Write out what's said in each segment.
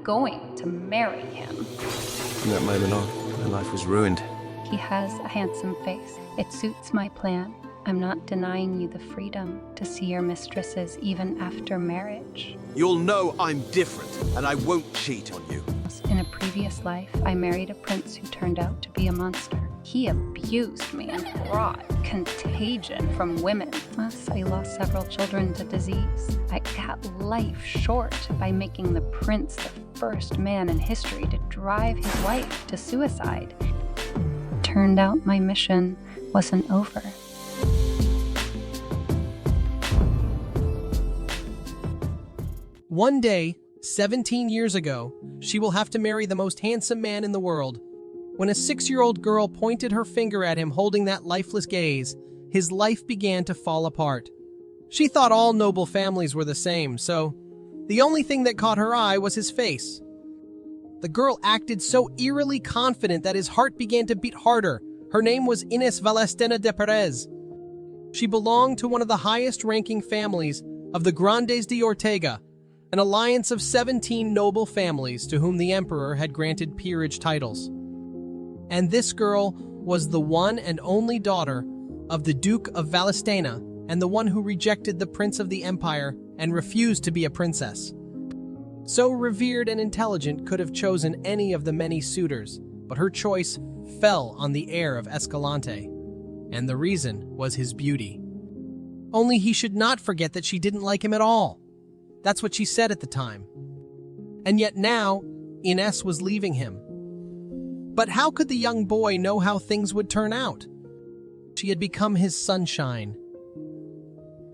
going to marry him. From that moment on, my life was ruined. He has a handsome face. It suits my plan. I'm not denying you the freedom to see your mistresses even after marriage. You'll know I'm different, and I won't cheat on you. In a previous life, I married a prince who turned out to be a monster. He abused me and brought contagion from women. Plus, I lost several children to disease. I cut life short by making the prince the first man in history to drive his wife to suicide. Turned out my mission wasn't over. One day, 17 years ago, she will have to marry the most handsome man in the world. When a 6-year-old girl pointed her finger at him holding that lifeless gaze, his life began to fall apart. She thought all noble families were the same, so the only thing that caught her eye was his face. The girl acted so eerily confident that his heart began to beat harder. Her name was Inés Valestena de Perez. She belonged to one of the highest-ranking families of the Grandes de Ortega, an alliance of 17 noble families to whom the emperor had granted peerage titles. And this girl was the one and only daughter of the Duke of Valestena and the one who rejected the Prince of the Empire and refused to be a princess. So revered and intelligent could have chosen any of the many suitors, but her choice fell on the heir of Escalante, and the reason was his beauty. Only he should not forget that she didn't like him at all. That's what she said at the time. And yet now, Inés was leaving him. But how could the young boy know how things would turn out? She had become his sunshine.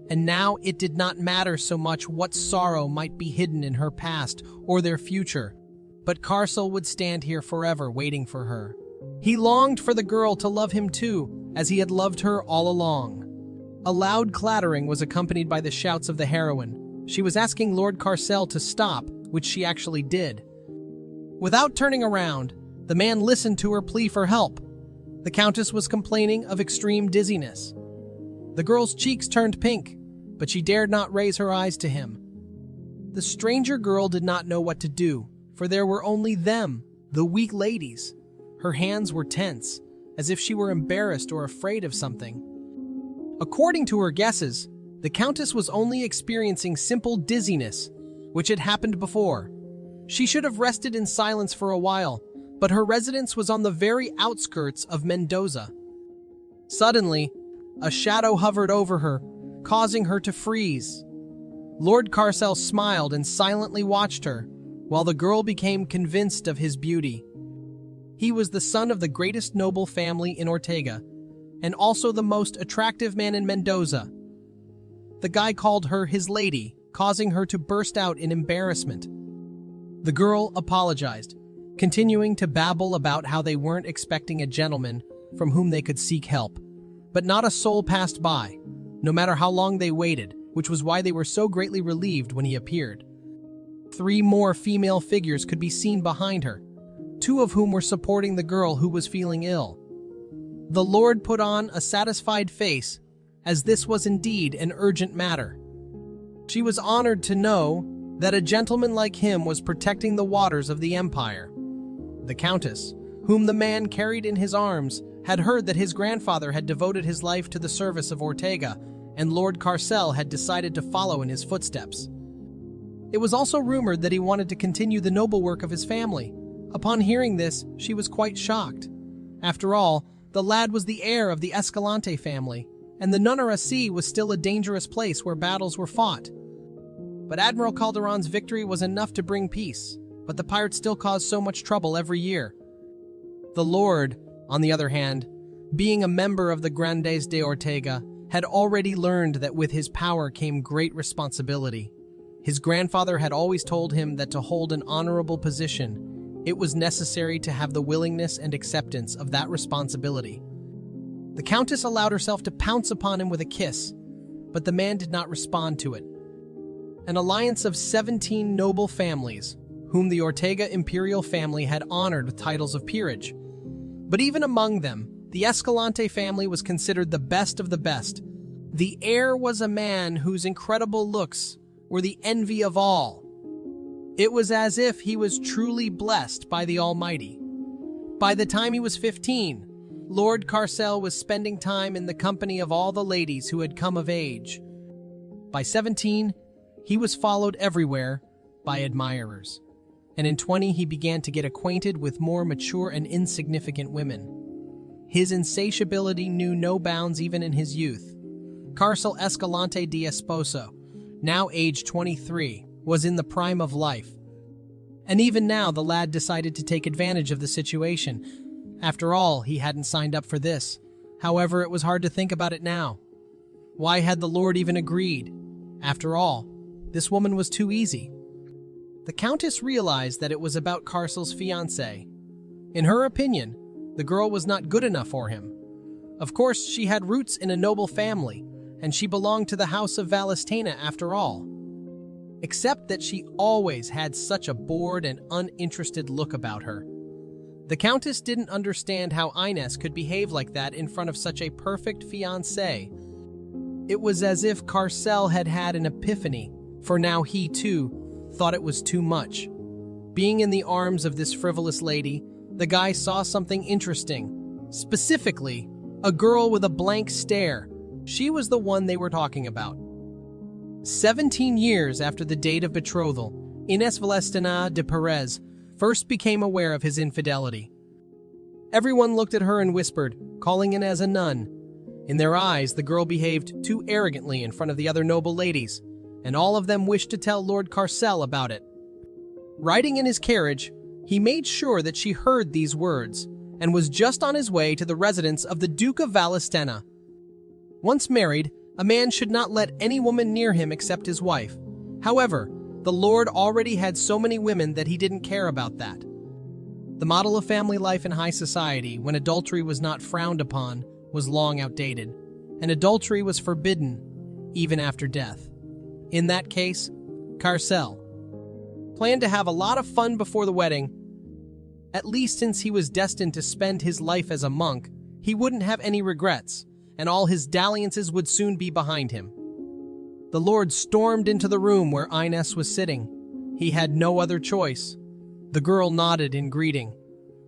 And now it did not matter so much what sorrow might be hidden in her past or their future, but Carcel would stand here forever waiting for her. He longed for the girl to love him too, as he had loved her all along. A loud clattering was accompanied by the shouts of the heroine. She was asking Lord Carcel to stop, which she actually did. Without turning around, the man listened to her plea for help. The Countess was complaining of extreme dizziness. The girl's cheeks turned pink, but she dared not raise her eyes to him. The stranger girl did not know what to do, for there were only them, the weak ladies. Her hands were tense, as if she were embarrassed or afraid of something. According to her guesses, the Countess was only experiencing simple dizziness, which had happened before. She should have rested in silence for a while, but her residence was on the very outskirts of Mendoza. Suddenly, a shadow hovered over her, causing her to freeze. Lord Carcel smiled and silently watched her, while the girl became convinced of his beauty. He was the son of the greatest noble family in Ortega, and also the most attractive man in Mendoza. The guy called her his lady, causing her to burst out in embarrassment. The girl apologized, continuing to babble about how they weren't expecting a gentleman from whom they could seek help. But not a soul passed by, no matter how long they waited, which was why they were so greatly relieved when he appeared. 3 more female figures could be seen behind her, 2 of whom were supporting the girl who was feeling ill. The Lord put on a satisfied face, as this was indeed an urgent matter. She was honored to know that a gentleman like him was protecting the waters of the empire. The Countess, whom the man carried in his arms, had heard that his grandfather had devoted his life to the service of Ortega, and Lord Carcel had decided to follow in his footsteps. It was also rumored that he wanted to continue the noble work of his family. Upon hearing this, she was quite shocked. After all, the lad was the heir of the Escalante family, and the Nunara Sea was still a dangerous place where battles were fought. But Admiral Calderon's victory was enough to bring peace, but the pirates still caused so much trouble every year. The Lord, on the other hand, being a member of the Grandes de Ortega, had already learned that with his power came great responsibility. His grandfather had always told him that to hold an honorable position, it was necessary to have the willingness and acceptance of that responsibility. The Countess allowed herself to pounce upon him with a kiss, but the man did not respond to it. An alliance of 17 noble families, whom the Ortega imperial family had honored with titles of peerage. But even among them, the Escalante family was considered the best of the best. The heir was a man whose incredible looks were the envy of all. It was as if he was truly blessed by the Almighty. By the time he was 15, Lord Carcel was spending time in the company of all the ladies who had come of age. By 17, he was followed everywhere by admirers. And in 20, he began to get acquainted with more mature and insignificant women. His insatiability knew no bounds even in his youth. Carcel Escalante de Esposo, now aged 23, was in the prime of life. And even now, the lad decided to take advantage of the situation. After all, he hadn't signed up for this. However, it was hard to think about it now. Why had the Lord even agreed? After all, this woman was too easy. The Countess realized that it was about Carcel's fiancé. In her opinion, the girl was not good enough for him. Of course, she had roots in a noble family, and she belonged to the House of Valestena after all. Except that she always had such a bored and uninterested look about her. The Countess didn't understand how Ines could behave like that in front of such a perfect fiancé. It was as if Carcel had had an epiphany, for now he, too, thought it was too much. Being in the arms of this frivolous lady, the guy saw something interesting. Specifically, a girl with a blank stare. She was the one they were talking about. 17 years after the date of betrothal, Ines Valestena de Perez first became aware of his infidelity. Everyone looked at her and whispered, calling Ines a nun. In their eyes, the girl behaved too arrogantly in front of the other noble ladies, and all of them wished to tell Lord Carcel about it. Riding in his carriage, he made sure that she heard these words, and was just on his way to the residence of the Duke of Valestena. Once married, a man should not let any woman near him except his wife. However, the Lord already had so many women that he didn't care about that. The model of family life in high society, when adultery was not frowned upon, was long outdated, and adultery was forbidden, even after death. In that case, Carcel planned to have a lot of fun before the wedding. At least since he was destined to spend his life as a monk, he wouldn't have any regrets, and all his dalliances would soon be behind him. The Lord stormed into the room where Ines was sitting. He had no other choice. The girl nodded in greeting,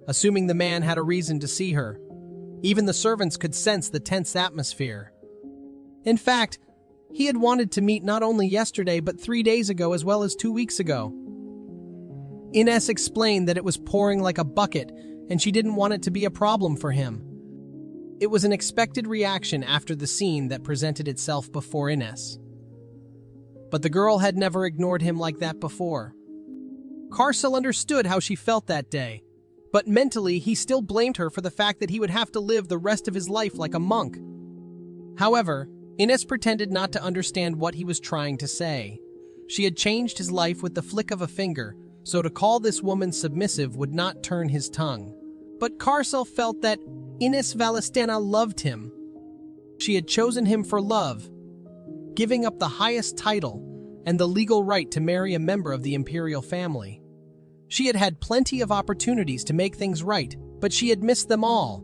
assuming the man had a reason to see her. Even the servants could sense the tense atmosphere. In fact, he had wanted to meet not only yesterday but 3 days ago as well as 2 weeks ago. Ines explained that it was pouring like a bucket and she didn't want it to be a problem for him. It was an expected reaction after the scene that presented itself before Ines. But the girl had never ignored him like that before. Carcel understood how she felt that day, but mentally he still blamed her for the fact that he would have to live the rest of his life like a monk. However, Ines pretended not to understand what he was trying to say. She had changed his life with the flick of a finger, so to call this woman submissive would not turn his tongue. But Carcel felt that Ines Valestena loved him. She had chosen him for love, giving up the highest title and the legal right to marry a member of the imperial family. She had had plenty of opportunities to make things right, but she had missed them all.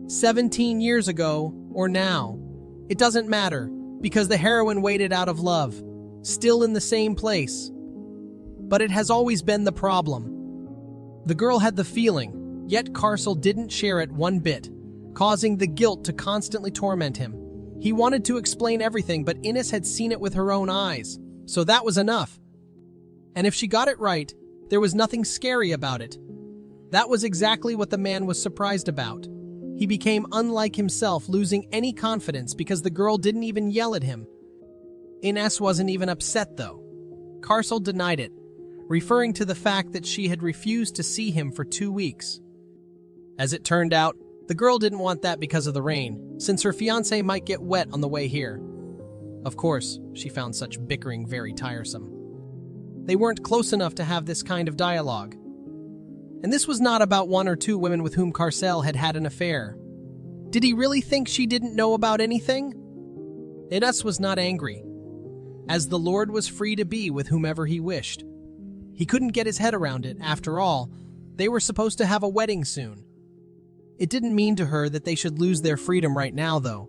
17 years ago, or now, it doesn't matter, because the heroine waited out of love, still in the same place. But it has always been the problem. The girl had the feeling, yet Carcel didn't share it one bit, causing the guilt to constantly torment him. He wanted to explain everything, but Ines had seen it with her own eyes, so that was enough. And if she got it right, there was nothing scary about it. That was exactly what the man was surprised about. He became unlike himself, losing any confidence because the girl didn't even yell at him. Ines wasn't even upset, though. Carcel denied it, referring to the fact that she had refused to see him for 2 weeks. As it turned out, the girl didn't want that because of the rain, since her fiancé might get wet on the way here. Of course, she found such bickering very tiresome. They weren't close enough to have this kind of dialogue. And this was not about 1 or 2 women with whom Carcel had had an affair. Did he really think she didn't know about anything? Ines was not angry, as the Lord was free to be with whomever he wished. He couldn't get his head around it. After all, they were supposed to have a wedding soon. It didn't mean to her that they should lose their freedom right now, though.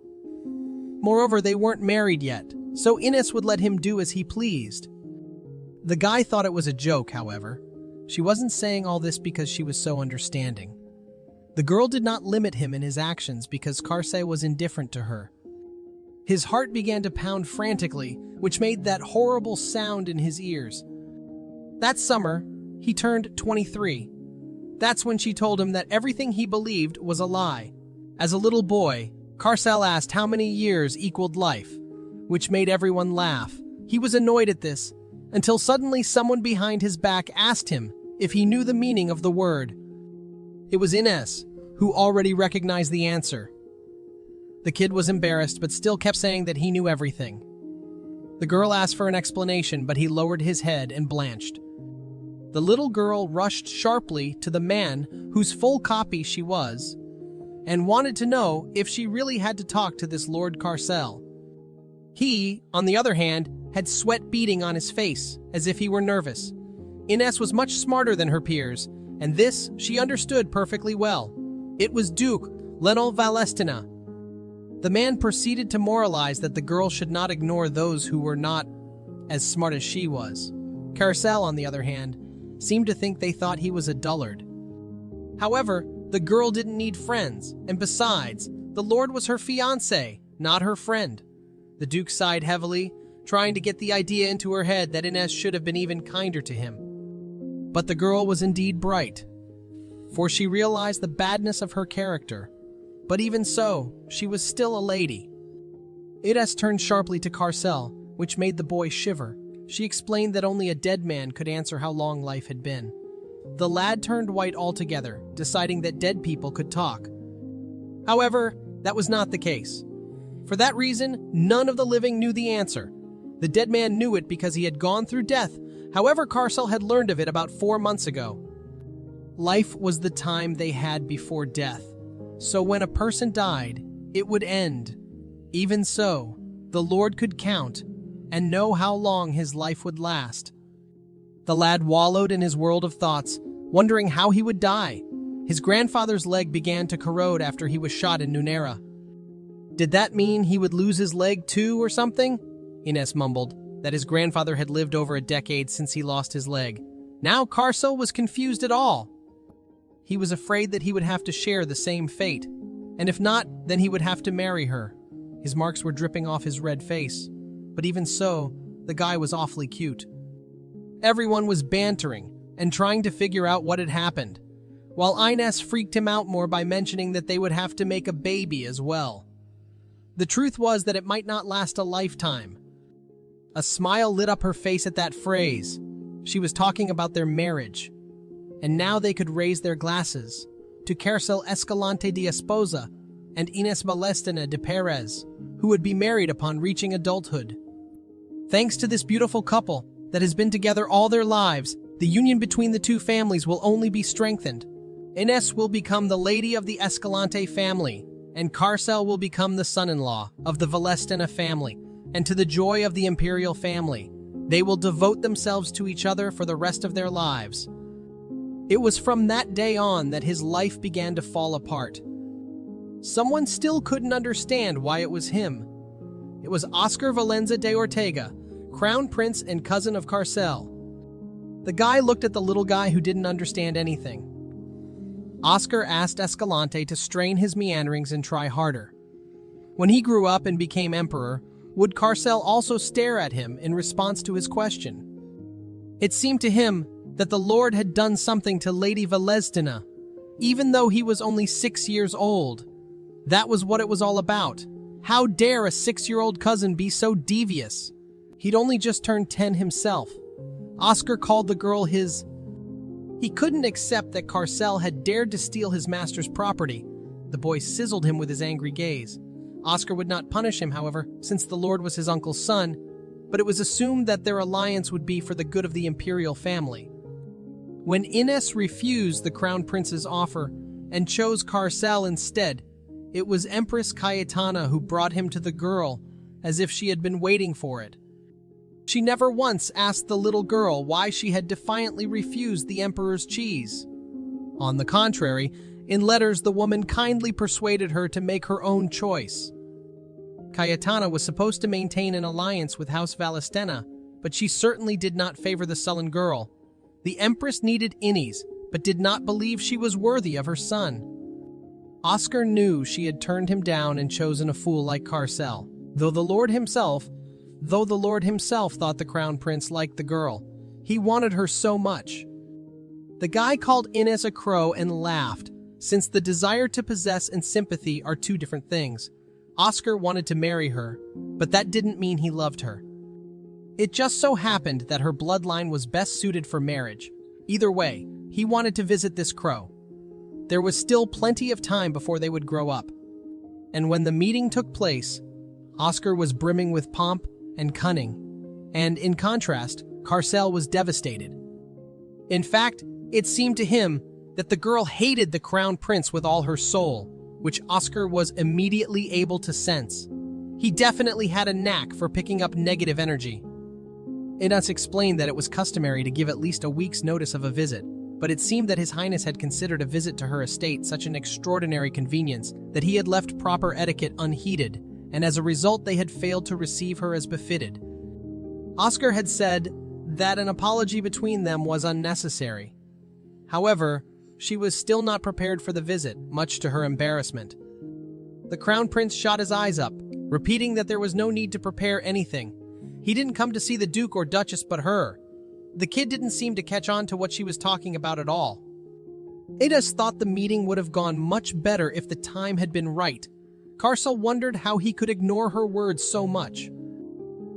Moreover, they weren't married yet, so Ines would let him do as he pleased. The guy thought it was a joke, however. She wasn't saying all this because she was so understanding. The girl did not limit him in his actions because Karsel was indifferent to her. His heart began to pound frantically, which made that horrible sound in his ears. That summer, he turned 23. That's when she told him that everything he believed was a lie. As a little boy, Karsel asked how many years equaled life, which made everyone laugh. He was annoyed at this, until suddenly someone behind his back asked him if he knew the meaning of the word. It was Ines, who already recognized the answer. The kid was embarrassed, but still kept saying that he knew everything. The girl asked for an explanation, but he lowered his head and blanched. The little girl rushed sharply to the man whose full copy she was, and wanted to know if she really had to talk to this Lord Karsel. He, on the other hand, had sweat beading on his face, as if he were nervous. Ines was much smarter than her peers, and this she understood perfectly well. It was Duke Lenol Valestina. The man proceeded to moralize that the girl should not ignore those who were not as smart as she was. Karsel, on the other hand, seemed to think they thought he was a dullard. However, the girl didn't need friends, and besides, the Lord was her fiancé, not her friend. The Duke sighed heavily, trying to get the idea into her head that Ines should have been even kinder to him. But the girl was indeed bright, for she realized the badness of her character. But even so, she was still a lady. Ines turned sharply to Karsel, which made the boy shiver. She explained that only a dead man could answer how long life had been. The lad turned white altogether, deciding that dead people could talk. However, that was not the case. For that reason, none of the living knew the answer. The dead man knew it because he had gone through death. However, Karsel had learned of it about 4 months ago. Life was the time they had before death. So when a person died, it would end. Even so, the Lord could count and know how long his life would last. The lad wallowed in his world of thoughts, wondering how he would die. His grandfather's leg began to corrode after he was shot in Nunera. Did that mean he would lose his leg too or something? Ines mumbled that his grandfather had lived over a decade since he lost his leg. Now Karsel was confused at all. He was afraid that he would have to share the same fate, and if not, then he would have to marry her. His marks were dripping off his red face, but even so, the guy was awfully cute. Everyone was bantering and trying to figure out what had happened, while Ines freaked him out more by mentioning that they would have to make a baby as well. The truth was that it might not last a lifetime. A smile lit up her face at that phrase. She was talking about their marriage, and now they could raise their glasses to Karsel Escalante de Esposa and Ines Valestina de Perez, who would be married upon reaching adulthood. Thanks to this beautiful couple that has been together all their lives, the union between the two families will only be strengthened. Ines will become the lady of the Escalante family, and Karsel will become the son-in-law of the Valestina family, and to the joy of the imperial family, they will devote themselves to each other for the rest of their lives. It was from that day on that his life began to fall apart. Someone still couldn't understand why it was him. It was Oscar Valenza de Ortega, crown prince and cousin of Karsel. The guy looked at the little guy who didn't understand anything. Oscar asked Escalante to strain his meanderings and try harder. When he grew up and became emperor, would Karsel also stare at him in response to his question? It seemed to him that the Lord had done something to Lady Valestina, even though he was only 6 years old. That was what it was all about. How dare a 6-year-old cousin be so devious? He'd only just turned 10 himself. Oscar called the girl his. He couldn't accept that Karsel had dared to steal his master's property. The boy sizzled him with his angry gaze. Oscar would not punish him, however, since the Lord was his uncle's son, but it was assumed that their alliance would be for the good of the imperial family. When Ines refused the crown prince's offer and chose Karsel instead, it was Empress Cayetana who brought him to the girl, as if she had been waiting for it. She never once asked the little girl why she had defiantly refused the emperor's cheese. On the contrary, in letters the woman kindly persuaded her to make her own choice. Cayetana was supposed to maintain an alliance with House Valestina, but she certainly did not favor the sullen girl. The Empress needed Innes, but did not believe she was worthy of her son. Oscar knew she had turned him down and chosen a fool like Carcel, though the Lord himself thought the Crown Prince liked the girl. He wanted her so much. The guy called Innes a crow and laughed, since the desire to possess and sympathy are two different things. Oscar wanted to marry her, but that didn't mean he loved her. It just so happened that her bloodline was best suited for marriage. Either way, he wanted to visit this crow. There was still plenty of time before they would grow up. And when the meeting took place, Oscar was brimming with pomp and cunning, and in contrast, Carcel was devastated. In fact, it seemed to him that the girl hated the Crown Prince with all her soul, which Oscar was immediately able to sense. He definitely had a knack for picking up negative energy. Innes explained that it was customary to give at least a week's notice of a visit, but it seemed that His Highness had considered a visit to her estate such an extraordinary convenience that he had left proper etiquette unheeded, and as a result they had failed to receive her as befitted. Oscar had said that an apology between them was unnecessary. However, she was still not prepared for the visit, much to her embarrassment. The Crown Prince shot his eyes up, repeating that there was no need to prepare anything. He didn't come to see the Duke or Duchess but her. The kid didn't seem to catch on to what she was talking about at all. Innes thought the meeting would have gone much better if the time had been right. Carcel wondered how he could ignore her words so much.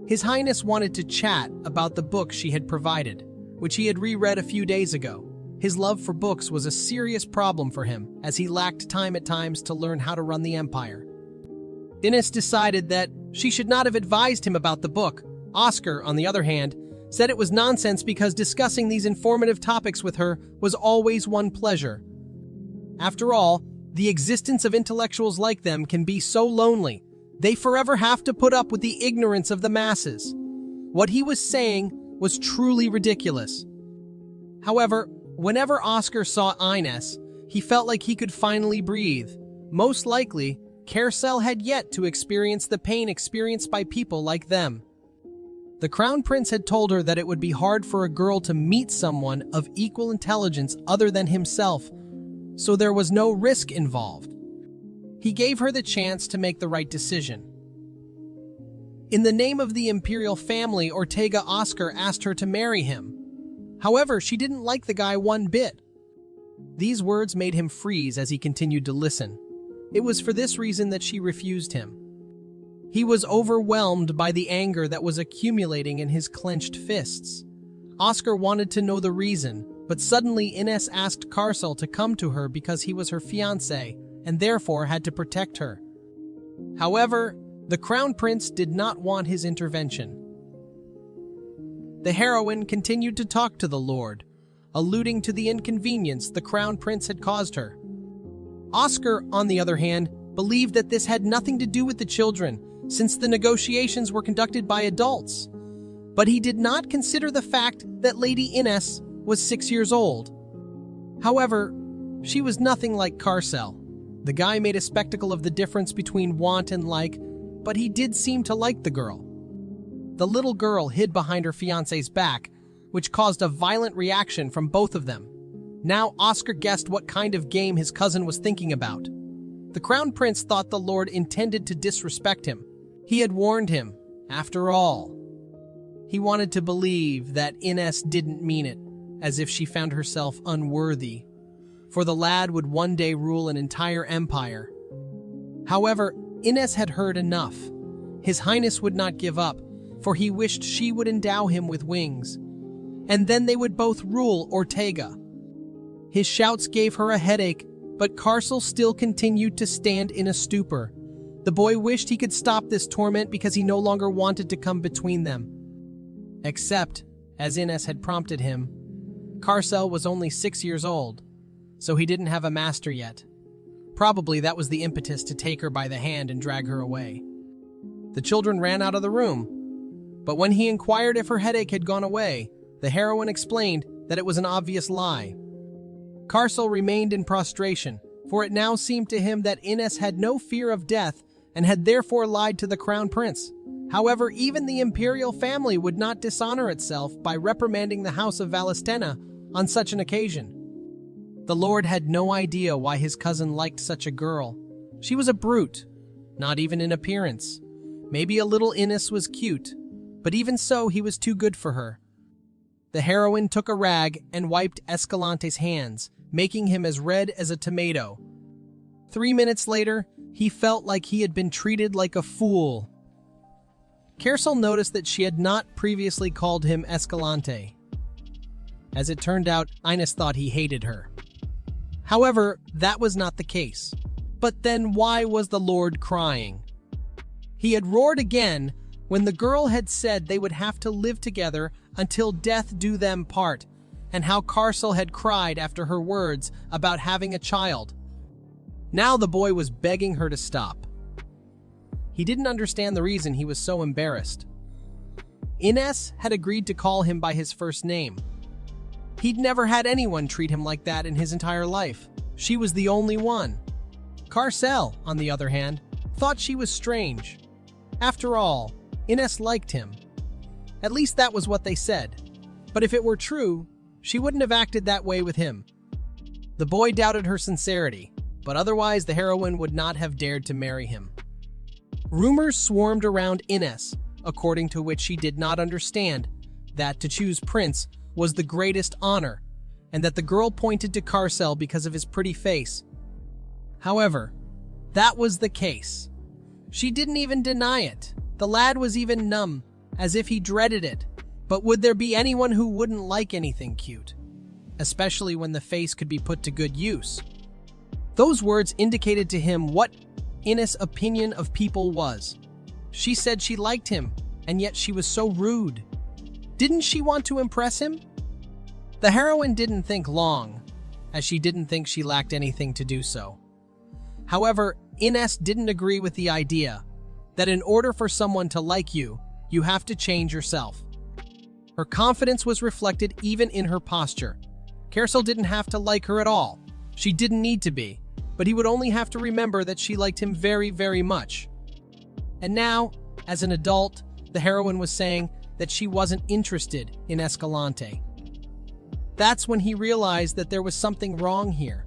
His Highness wanted to chat about the book she had provided, which he had reread a few days ago. His love for books was a serious problem for him, as he lacked time at times to learn how to run the empire. Innes decided that she should not have advised him about the book. Oscar, on the other hand, said it was nonsense because discussing these informative topics with her was always one pleasure. After all, the existence of intellectuals like them can be so lonely. They forever have to put up with the ignorance of the masses. What he was saying was truly ridiculous. However, whenever Oscar saw Innes, he felt like he could finally breathe. Most likely, Carcel had yet to experience the pain experienced by people like them. The Crown Prince had told her that it would be hard for a girl to meet someone of equal intelligence other than himself, so there was no risk involved. He gave her the chance to make the right decision. In the name of the imperial family, Ortega Oscar asked her to marry him. However, she didn't like the guy one bit. These words made him freeze as he continued to listen. It was for this reason that she refused him. He was overwhelmed by the anger that was accumulating in his clenched fists. Oscar wanted to know the reason, but suddenly Innes asked Carcel to come to her because he was her fiancé and therefore had to protect her. However, the Crown Prince did not want his intervention. The heroine continued to talk to the Lord, alluding to the inconvenience the Crown Prince had caused her. Oscar, on the other hand, believed that this had nothing to do with the children, since the negotiations were conducted by adults. But he did not consider the fact that Lady Innes was 6 years old. However, she was nothing like Carcel. The guy made a spectacle of the difference between want and like, but he did seem to like the girl. The little girl hid behind her fiancé's back, which caused a violent reaction from both of them. Now Oscar guessed what kind of game his cousin was thinking about. The Crown Prince thought the Lord intended to disrespect him. He had warned him, after all. He wanted to believe that Innes didn't mean it, as if she found herself unworthy, for the lad would one day rule an entire empire. However, Innes had heard enough. His Highness would not give up, for he wished she would endow him with wings, and then they would both rule Ortega. His shouts gave her a headache, but Carcel still continued to stand in a stupor. The boy wished he could stop this torment because he no longer wanted to come between them. Except, as Innes had prompted him, Carcel was only 6 years old, so he didn't have a master yet. Probably that was the impetus to take her by the hand and drag her away. The children ran out of the room, but when he inquired if her headache had gone away, the heroine explained that it was an obvious lie. Carcel remained in prostration, for it now seemed to him that Innes had no fear of death and had therefore lied to the Crown Prince. However, even the imperial family would not dishonor itself by reprimanding the house of Valistena on such an occasion. The Lord had no idea why his cousin liked such a girl. She was a brute, not even in appearance. Maybe a little Ines was cute, but even so, he was too good for her. The heroine took a rag and wiped Escalante's hands, making him as red as a tomato. 3 minutes later, he felt like he had been treated like a fool. Kersel noticed that she had not previously called him Escalante. As it turned out, Ines thought he hated her. However, that was not the case. But then why was the Lord crying? He had roared again when the girl had said they would have to live together until death do them part, and how Kersel had cried after her words about having a child. Now the boy was begging her to stop. He didn't understand the reason he was so embarrassed. Ines had agreed to call him by his first name. He'd never had anyone treat him like that in his entire life. She was the only one. Kersel, on the other hand, thought she was strange. After all, Ines liked him. At least that was what they said. But if it were true, she wouldn't have acted that way with him. The boy doubted her sincerity, but otherwise the heroine would not have dared to marry him. Rumors swarmed around Ines, according to which she did not understand that to choose Prince was the greatest honor, and that the girl pointed to Kersel because of his pretty face. However, that was the case. She didn't even deny it. The lad was even numb, as if he dreaded it. But would there be anyone who wouldn't like anything cute? Especially when the face could be put to good use. Those words indicated to him what Ines' opinion of people was. She said she liked him, and yet she was so rude. Didn't she want to impress him? The heroine didn't think long, as she didn't think she lacked anything to do so. However, Ines didn't agree with the idea that in order for someone to like you, you have to change yourself. Her confidence was reflected even in her posture. Kersel didn't have to like her at all. She didn't need to be, but he would only have to remember that she liked him very, very much. And now, as an adult, the heroine was saying that she wasn't interested in Escalante. That's when he realized that there was something wrong here.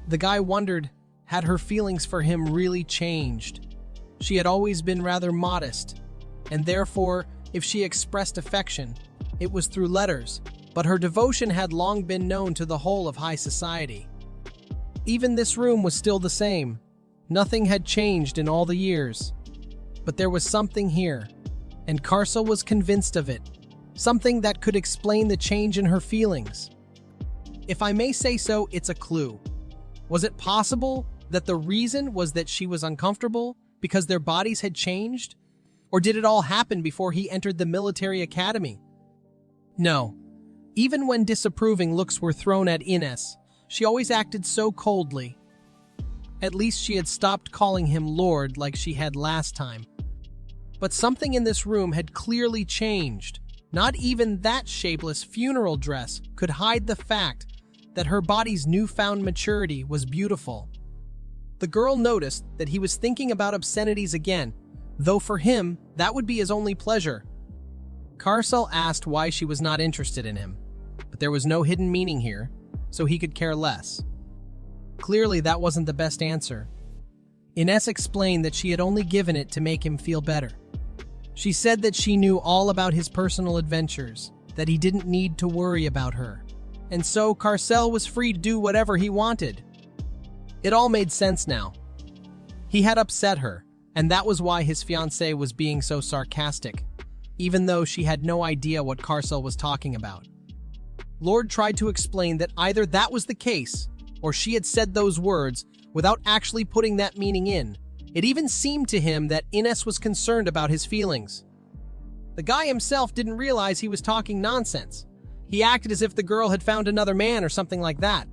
The guy wondered, had her feelings for him really changed? She had always been rather modest, and therefore, if she expressed affection, it was through letters, but her devotion had long been known to the whole of high society. Even this room was still the same. Nothing had changed in all the years. But there was something here, and Kersel was convinced of it. Something that could explain the change in her feelings. If I may say so, it's a clue. Was it possible that the reason was that she was uncomfortable because their bodies had changed? Or did it all happen before he entered the military academy? No. Even when disapproving looks were thrown at Ines, she always acted so coldly. At least she had stopped calling him Lord like she had last time. But something in this room had clearly changed. Not even that shapeless funeral dress could hide the fact that her body's newfound maturity was beautiful. The girl noticed that he was thinking about obscenities again, though for him, that would be his only pleasure. Kersel asked why she was not interested in him, but there was no hidden meaning here, so he could care less. Clearly, that wasn't the best answer. Ines explained that she had only given it to make him feel better. She said that she knew all about his personal adventures, that he didn't need to worry about her, and so Kersel was free to do whatever he wanted. It all made sense now. He had upset her, and that was why his fiancé was being so sarcastic, even though she had no idea what Kersel was talking about. Lord tried to explain that either that was the case, or she had said those words without actually putting that meaning in. It even seemed to him that Ines was concerned about his feelings. The guy himself didn't realize he was talking nonsense. He acted as if the girl had found another man or something like that.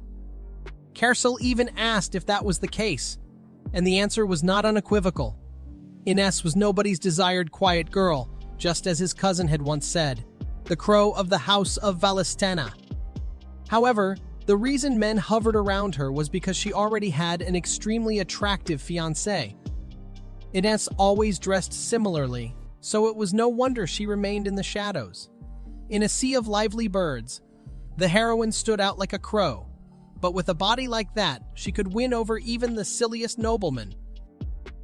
Kersel even asked if that was the case, and the answer was not unequivocal. Ines was nobody's desired quiet girl, just as his cousin had once said, the crow of the house of Valistena. However, the reason men hovered around her was because she already had an extremely attractive fiancé. Ines always dressed similarly, so it was no wonder she remained in the shadows. In a sea of lively birds, the heroine stood out like a crow, but with a body like that, she could win over even the silliest nobleman.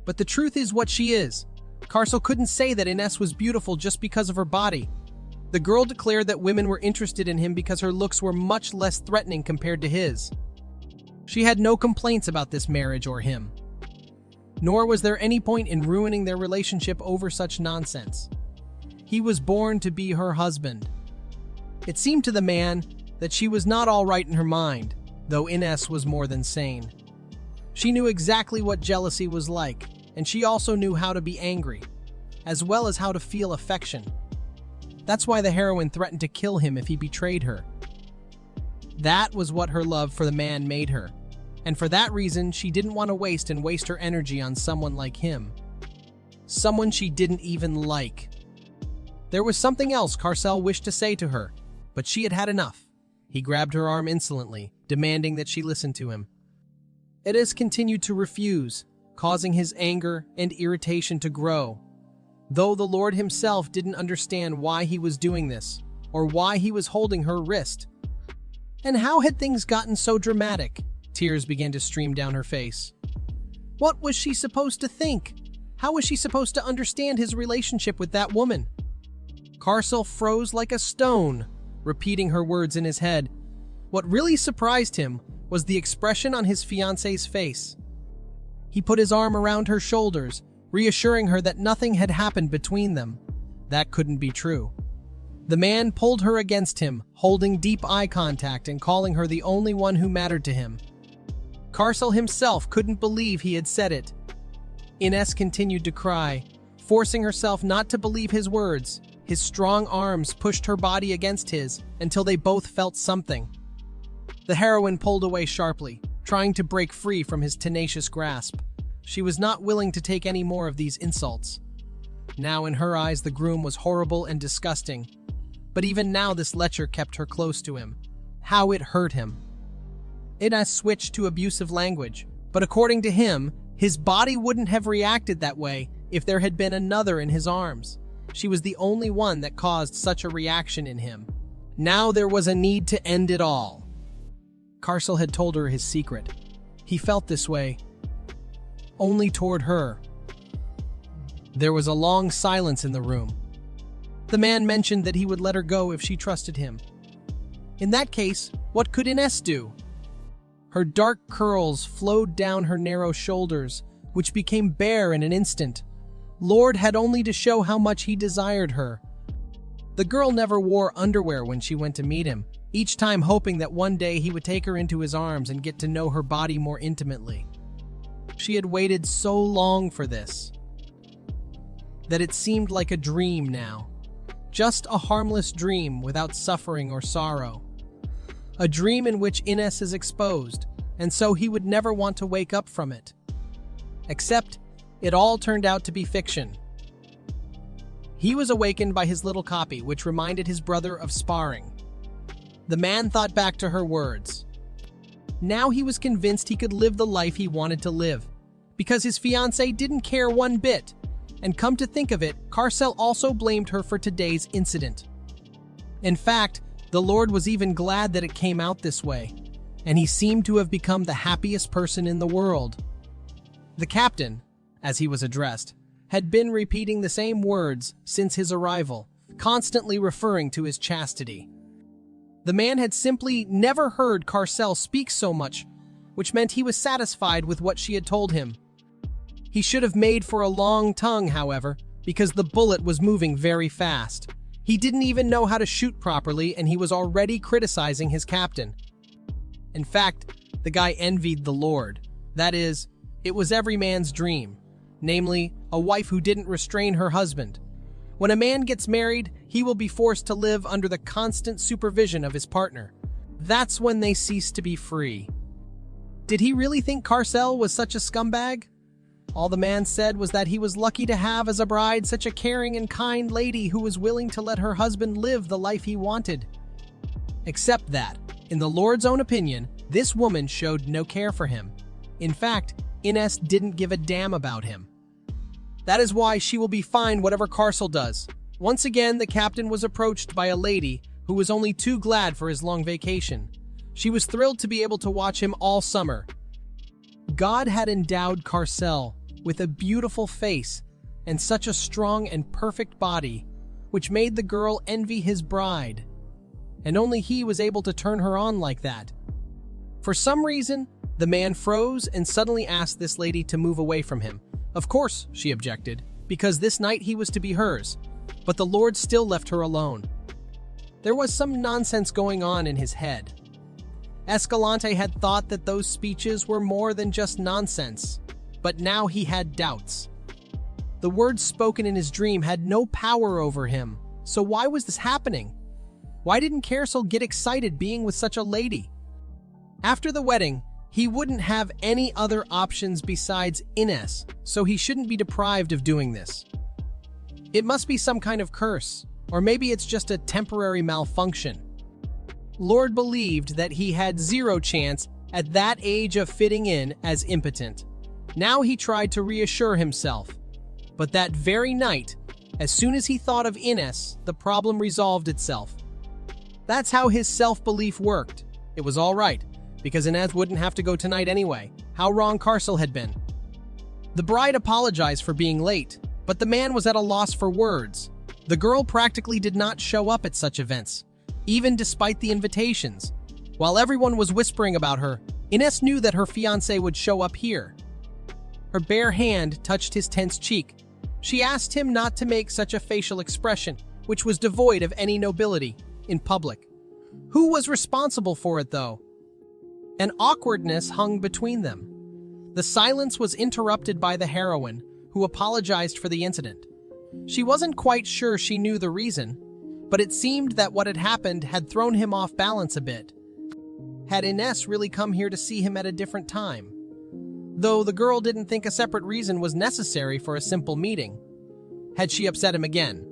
But the truth is what she is. Carcel couldn't say that Ines was beautiful just because of her body. The girl declared that women were interested in him because her looks were much less threatening compared to his. She had no complaints about this marriage or him. Nor was there any point in ruining their relationship over such nonsense. He was born to be her husband. It seemed to the man that she was not all right in her mind, though Ines was more than sane. She knew exactly what jealousy was like, and she also knew how to be angry, as well as how to feel affection. That's why the heroine threatened to kill him if he betrayed her. That was what her love for the man made her, and for that reason she didn't want to waste her energy on someone like him. Someone she didn't even like. There was something else Carcel wished to say to her, but she had had enough. He grabbed her arm insolently, demanding that she listen to him. Ines continued to refuse, causing his anger and irritation to grow. Though the Lord himself didn't understand why he was doing this, or why he was holding her wrist. And how had things gotten so dramatic? Tears began to stream down her face. What was she supposed to think? How was she supposed to understand his relationship with that woman? Carcel froze like a stone, repeating her words in his head. What really surprised him was the expression on his fiancé's face. He put his arm around her shoulders, reassuring her that nothing had happened between them. That couldn't be true. The man pulled her against him, holding deep eye contact and calling her the only one who mattered to him. Carcel himself couldn't believe he had said it. Ines continued to cry, forcing herself not to believe his words. His strong arms pushed her body against his until they both felt something. The heroine pulled away sharply, trying to break free from his tenacious grasp. She was not willing to take any more of these insults. Now in her eyes the groom was horrible and disgusting. But even now this lecher kept her close to him. How it hurt him. Ines switched to abusive language, but according to him, his body wouldn't have reacted that way if there had been another in his arms. She was the only one that caused such a reaction in him. Now there was a need to end it all. Carcel had told her his secret. He felt this way only toward her. There was a long silence in the room. The man mentioned that he would let her go if she trusted him. In that case, what could Ines do? Her dark curls flowed down her narrow shoulders, which became bare in an instant. Lord had only to show how much he desired her. The girl never wore underwear when she went to meet him, each time hoping that one day he would take her into his arms and get to know her body more intimately. She had waited so long for this, that it seemed like a dream now. Just a harmless dream without suffering or sorrow. A dream in which Ines is exposed, and so he would never want to wake up from it. Except, it all turned out to be fiction. He was awakened by his little copy, which reminded his brother of sparring. The man thought back to her words. Now he was convinced he could live the life he wanted to live, because his fiancée didn't care one bit. And come to think of it, Carcel also blamed her for today's incident. In fact, the Lord was even glad that it came out this way, and he seemed to have become the happiest person in the world. The captain, as he was addressed, had been repeating the same words since his arrival, constantly referring to his chastity. The man had simply never heard Carcel speak so much, which meant he was satisfied with what she had told him. He should have made for a long tongue, however, because the bullet was moving very fast. He didn't even know how to shoot properly, and he was already criticizing his captain. In fact, the guy envied the Lord. That is, it was every man's dream, namely, a wife who didn't restrain her husband. When a man gets married, he will be forced to live under the constant supervision of his partner. That's when they cease to be free. Did he really think Carcel was such a scumbag? All the man said was that he was lucky to have as a bride such a caring and kind lady who was willing to let her husband live the life he wanted. Except that, in the Lord's own opinion, this woman showed no care for him. In fact, Ines didn't give a damn about him. That is why she will be fine whatever Carcel does. Once again, the captain was approached by a lady who was only too glad for his long vacation. She was thrilled to be able to watch him all summer. God had endowed Carcel with a beautiful face and such a strong and perfect body, which made the girl envy his bride. And only he was able to turn her on like that. For some reason, the man froze and suddenly asked this lady to move away from him. Of course, she objected, because this night he was to be hers, but the Lord still left her alone. There was some nonsense going on in his head. Escalante had thought that those speeches were more than just nonsense, but now he had doubts. The words spoken in his dream had no power over him, so why was this happening? Why didn't Carcel get excited being with such a lady? After the wedding, he wouldn't have any other options besides Ines, so he shouldn't be deprived of doing this. It must be some kind of curse, or maybe it's just a temporary malfunction. Lord believed that he had zero chance at that age of fitting in as impotent. Now he tried to reassure himself. But that very night, as soon as he thought of Ines, the problem resolved itself. That's how his self-belief worked. It was all right, because Ines wouldn't have to go tonight anyway. How wrong Carcel had been. The bride apologized for being late, but the man was at a loss for words. The girl practically did not show up at such events, even despite the invitations. While everyone was whispering about her, Ines knew that her fiancé would show up here. Her bare hand touched his tense cheek. She asked him not to make such a facial expression, which was devoid of any nobility, in public. Who was responsible for it, though? An awkwardness hung between them. The silence was interrupted by the heroine, who apologized for the incident. She wasn't quite sure she knew the reason, but it seemed that what had happened had thrown him off balance a bit. Had Ines really come here to see him at a different time? Though the girl didn't think a separate reason was necessary for a simple meeting. Had she upset him again?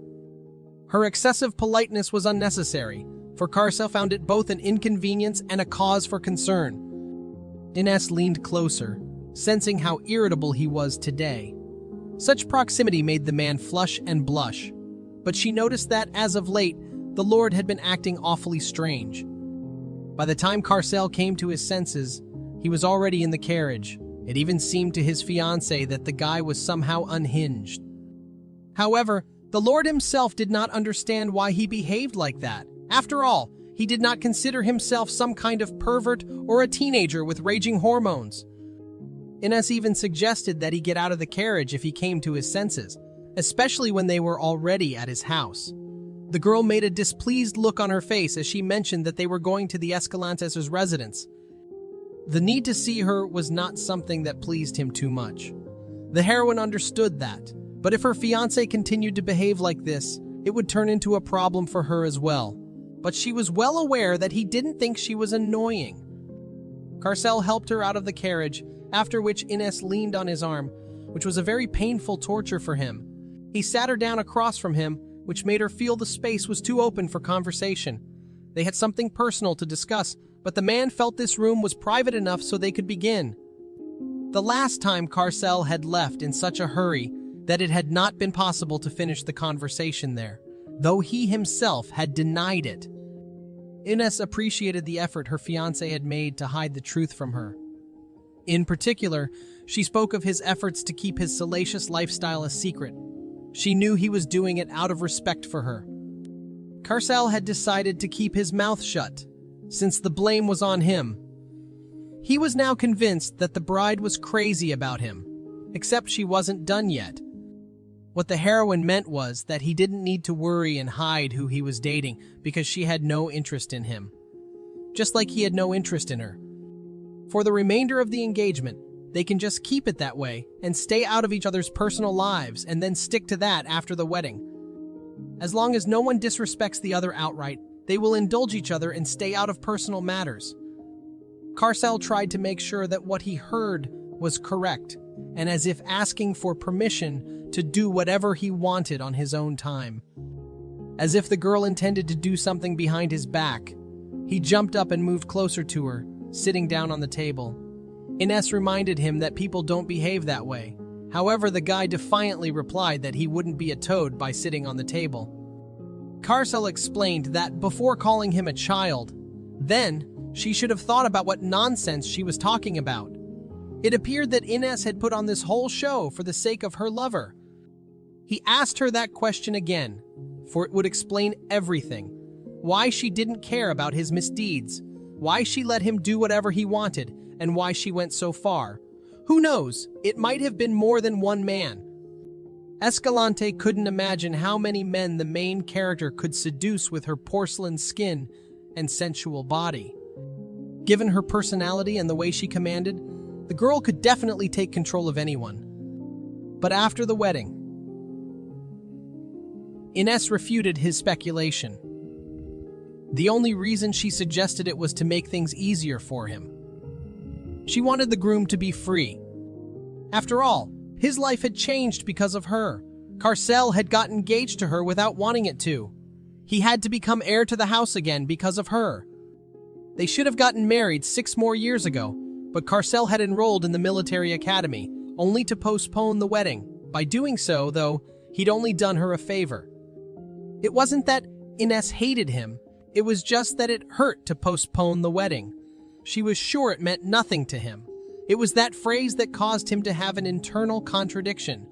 Her excessive politeness was unnecessary, for Carcel found it both an inconvenience and a cause for concern. Ines leaned closer, sensing how irritable he was today. Such proximity made the man flush and blush, but she noticed that, as of late, the Lord had been acting awfully strange. By the time Carcel came to his senses, he was already in the carriage. It even seemed to his fiancée that the guy was somehow unhinged. However, the Lord himself did not understand why he behaved like that. After all, he did not consider himself some kind of pervert or a teenager with raging hormones. Ines even suggested that he get out of the carriage if he came to his senses, especially when they were already at his house. The girl made a displeased look on her face as she mentioned that they were going to the Escalantes' residence. The need to see her was not something that pleased him too much. The heroine understood that, but if her fiancé continued to behave like this, it would turn into a problem for her as well. But she was well aware that he didn't think she was annoying. Carcel helped her out of the carriage, after which Ines leaned on his arm, which was a very painful torture for him. He sat her down across from him, which made her feel the space was too open for conversation. They had something personal to discuss, but the man felt this room was private enough so they could begin. The last time Carcel had left in such a hurry that it had not been possible to finish the conversation there, though he himself had denied it. Ines appreciated the effort her fiancé had made to hide the truth from her. In particular, she spoke of his efforts to keep his salacious lifestyle a secret. She knew he was doing it out of respect for her. Carcel had decided to keep his mouth shut, since the blame was on him. He was now convinced that the bride was crazy about him, except she wasn't done yet. What the heroine meant was that he didn't need to worry and hide who he was dating because she had no interest in him. Just like he had no interest in her. For the remainder of the engagement, they can just keep it that way and stay out of each other's personal lives and then stick to that after the wedding. As long as no one disrespects the other outright, they will indulge each other and stay out of personal matters. Carcel tried to make sure that what he heard was correct, and as if asking for permission to do whatever he wanted on his own time. As if the girl intended to do something behind his back, he jumped up and moved closer to her, sitting down on the table. Ines reminded him that people don't behave that way. However, the guy defiantly replied that he wouldn't be a toad by sitting on the table. Carcel explained that before calling him a child, then she should have thought about what nonsense she was talking about. It appeared that Ines had put on this whole show for the sake of her lover. He asked her that question again, for it would explain everything. Why she didn't care about his misdeeds, why she let him do whatever he wanted, and why she went so far. Who knows, it might have been more than one man. Escalante couldn't imagine how many men the main character could seduce with her porcelain skin and sensual body. Given her personality and the way she commanded, the girl could definitely take control of anyone. But after the wedding, Ines refuted his speculation. The only reason she suggested it was to make things easier for him. She wanted the groom to be free. After all, his life had changed because of her. Carcel had got engaged to her without wanting it to. He had to become heir to the house again because of her. They should have gotten married 6 more years ago, but Carcel had enrolled in the military academy, only to postpone the wedding. By doing so, though, he'd only done her a favor. It wasn't that Ines hated him, it was just that it hurt to postpone the wedding. She was sure it meant nothing to him. It was that phrase that caused him to have an internal contradiction.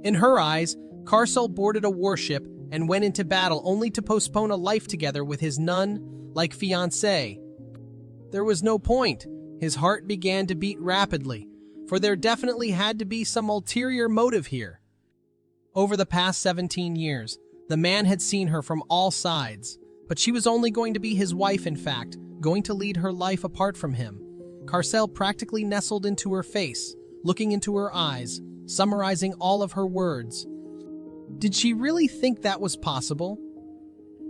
In her eyes, Carcel boarded a warship and went into battle only to postpone a life together with his nun-like fiancé. There was no point. His heart began to beat rapidly, for there definitely had to be some ulterior motive here. Over the past 17 years, the man had seen her from all sides, but she was only going to be his wife, in fact, going to lead her life apart from him. Carcel practically nestled into her face, looking into her eyes, summarizing all of her words. Did she really think that was possible?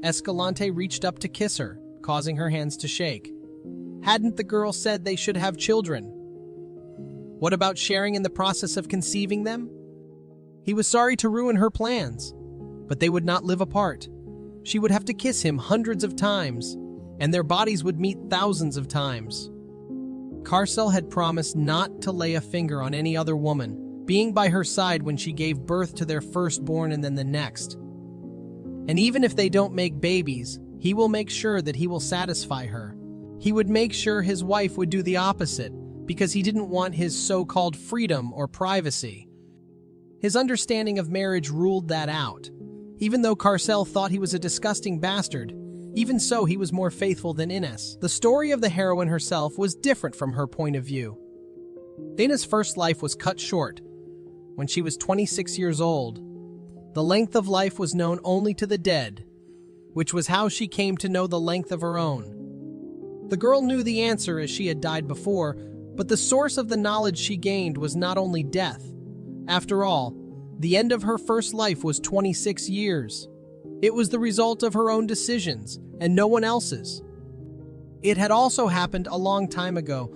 Escalante reached up to kiss her, causing her hands to shake. Hadn't the girl said they should have children? What about sharing in the process of conceiving them? He was sorry to ruin her plans, but they would not live apart. She would have to kiss him hundreds of times, and their bodies would meet thousands of times. Carcel had promised not to lay a finger on any other woman, being by her side when she gave birth to their firstborn and then the next. And even if they don't make babies, he will make sure that he will satisfy her. He would make sure his wife would do the opposite, because he didn't want his so-called freedom or privacy. His understanding of marriage ruled that out. Even though Carcel thought he was a disgusting bastard, even so he was more faithful than Ines. The story of the heroine herself was different from her point of view. Dana's first life was cut short when she was 26 years old. The length of life was known only to the dead, which was how she came to know the length of her own. The girl knew the answer as she had died before, but the source of the knowledge she gained was not only death. After all, the end of her first life was 26 years. It was the result of her own decisions, and no one else's. It had also happened a long time ago,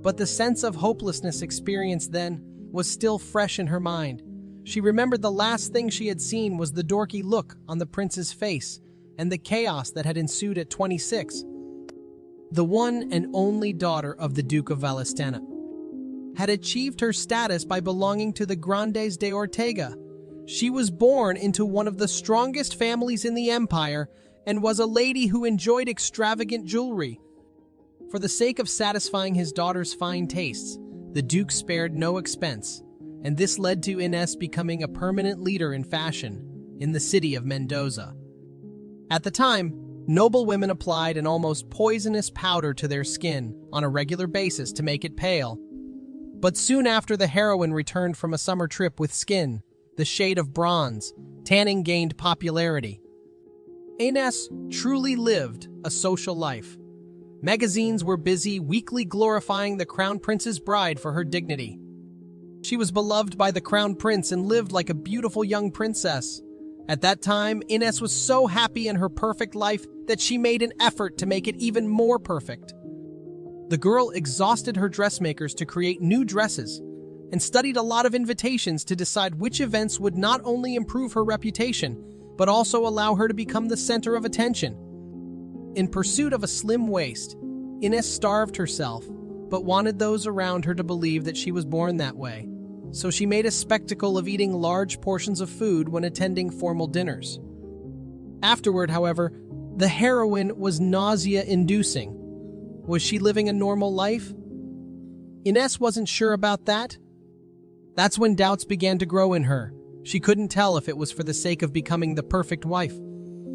but the sense of hopelessness experienced then was still fresh in her mind. She remembered the last thing she had seen was the dorky look on the prince's face, and the chaos that had ensued at 26. The one and only daughter of the Duke of Valestana had achieved her status by belonging to the Grandes de Ortega. She was born into one of the strongest families in the empire and was a lady who enjoyed extravagant jewelry. For the sake of satisfying his daughter's fine tastes, the Duke spared no expense, and this led to Ines becoming a permanent leader in fashion in the city of Mendoza. At the time, noble women applied an almost poisonous powder to their skin on a regular basis to make it pale. But soon after the heroine returned from a summer trip with skin the shade of bronze, tanning gained popularity. Ines truly lived a social life. Magazines were busy weekly glorifying the Crown Prince's bride for her dignity. She was beloved by the Crown Prince and lived like a beautiful young princess. At that time, Ines was so happy in her perfect life that she made an effort to make it even more perfect. The girl exhausted her dressmakers to create new dresses and studied a lot of invitations to decide which events would not only improve her reputation, but also allow her to become the center of attention. In pursuit of a slim waist, Ines starved herself, but wanted those around her to believe that she was born that way. so she made a spectacle of eating large portions of food when attending formal dinners. Afterward, however, the heroine was nausea-inducing. Was she living a normal life? Ines wasn't sure about that. That's when doubts began to grow in her. She couldn't tell if it was for the sake of becoming the perfect wife,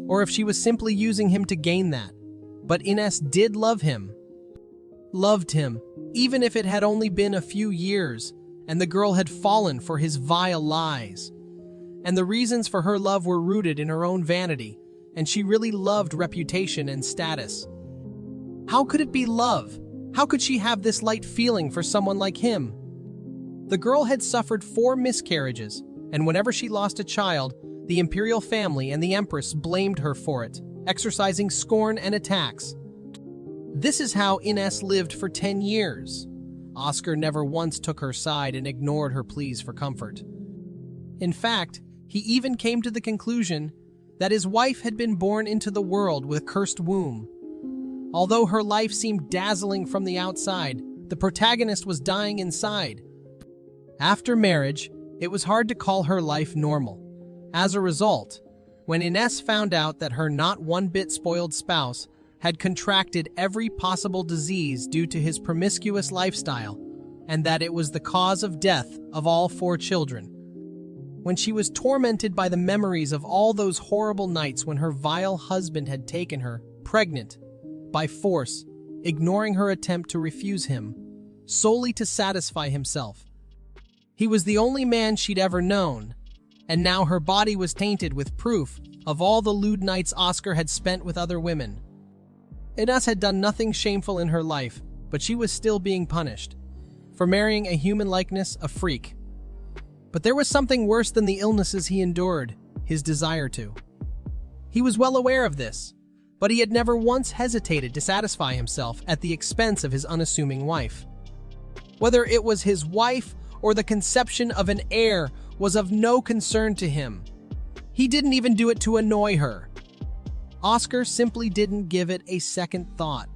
or if she was simply using him to gain that. But Ines did love him. Loved him, even if it had only been a few years, and the girl had fallen for his vile lies. And the reasons for her love were rooted in her own vanity, and she really loved reputation and status. How could it be love? How could she have this light feeling for someone like him? The girl had suffered 4 miscarriages, and whenever she lost a child, the imperial family and the empress blamed her for it, exercising scorn and attacks. This is how Ines lived for 10 years. Oscar never once took her side and ignored her pleas for comfort. In fact, he even came to the conclusion that his wife had been born into the world with a cursed womb. Although her life seemed dazzling from the outside, the protagonist was dying inside. After marriage, it was hard to call her life normal. As a result, when Ines found out that her not one bit spoiled spouse had contracted every possible disease due to his promiscuous lifestyle, and that it was the cause of death of all 4 children. When she was tormented by the memories of all those horrible nights when her vile husband had taken her, pregnant, by force, ignoring her attempt to refuse him, solely to satisfy himself. He was the only man she'd ever known, and now her body was tainted with proof of all the lewd nights Oscar had spent with other women. Ines had done nothing shameful in her life, but she was still being punished for marrying a human likeness, a freak. But there was something worse than the illnesses he endured, his desire to. He was well aware of this, but he had never once hesitated to satisfy himself at the expense of his unassuming wife. Whether it was his wife or the conception of an heir was of no concern to him. He didn't even do it to annoy her. Oscar simply didn't give it a second thought.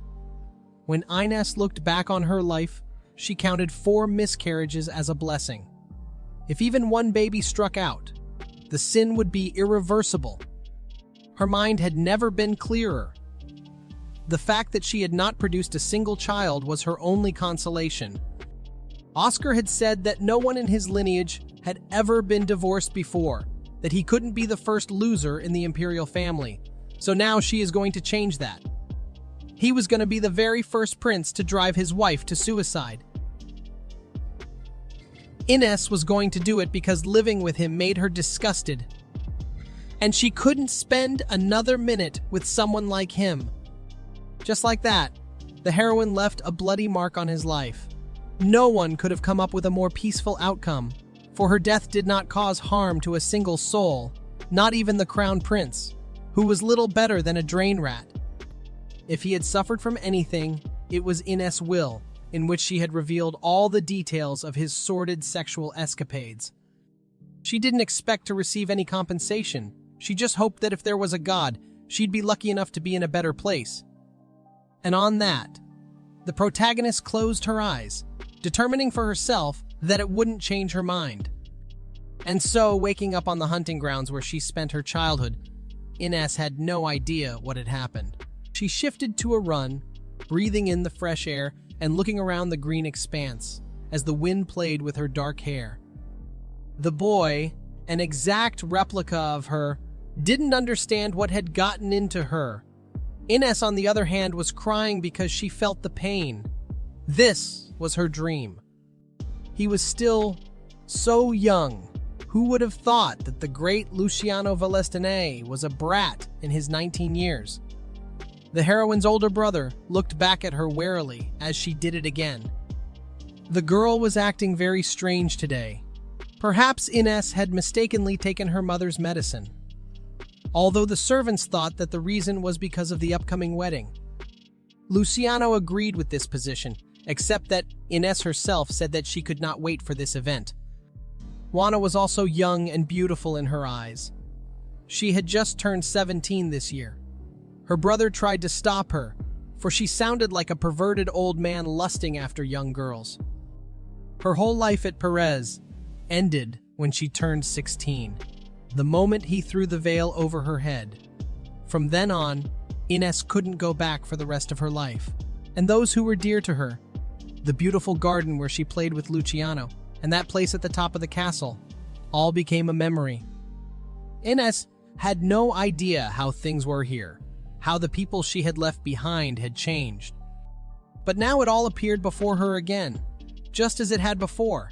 When Ines looked back on her life, she counted 4 miscarriages as a blessing. If even one baby struck out, the sin would be irreversible. Her mind had never been clearer. The fact that she had not produced a single child was her only consolation. Oscar had said that no one in his lineage had ever been divorced before, that he couldn't be the first loser in the imperial family. So now she is going to change that. He was going to be the very first prince to drive his wife to suicide. Ines was going to do it because living with him made her disgusted. And she couldn't spend another minute with someone like him. Just like that, the heroine left a bloody mark on his life. No one could have come up with a more peaceful outcome, for her death did not cause harm to a single soul, not even the crown prince, who was little better than a drain rat. If he had suffered from anything, it was Ines' will, in which she had revealed all the details of his sordid sexual escapades. She didn't expect to receive any compensation. She just hoped that if there was a God, she'd be lucky enough to be in a better place. And on that, the protagonist closed her eyes, determining for herself that it wouldn't change her mind. And so, waking up on the hunting grounds where she spent her childhood, Ines had no idea what had happened. She shifted to a run, breathing in the fresh air and looking around the green expanse as the wind played with her dark hair. The boy, an exact replica of her, didn't understand what had gotten into her. Ines, on the other hand, was crying because she felt the pain. This was her dream. He was still so young. Who would have thought that the great Luciano Valestine was a brat in his 19 years? The heroine's older brother looked back at her warily as she did it again. The girl was acting very strange today. Perhaps Ines had mistakenly taken her mother's medicine, although the servants thought that the reason was because of the upcoming wedding. Luciano agreed with this position, except that Ines herself said that she could not wait for this event. Juana was also young and beautiful in her eyes. She had just turned 17 this year. Her brother tried to stop her, for she sounded like a perverted old man lusting after young girls. Her whole life at Perez, ended when she turned 16, the moment he threw the veil over her head. From then on, Ines couldn't go back for the rest of her life. And those who were dear to her, the beautiful garden where she played with Luciano, and that place at the top of the castle, all became a memory. Ines had no idea how things were here, how the people she had left behind had changed. But now it all appeared before her again, just as it had before.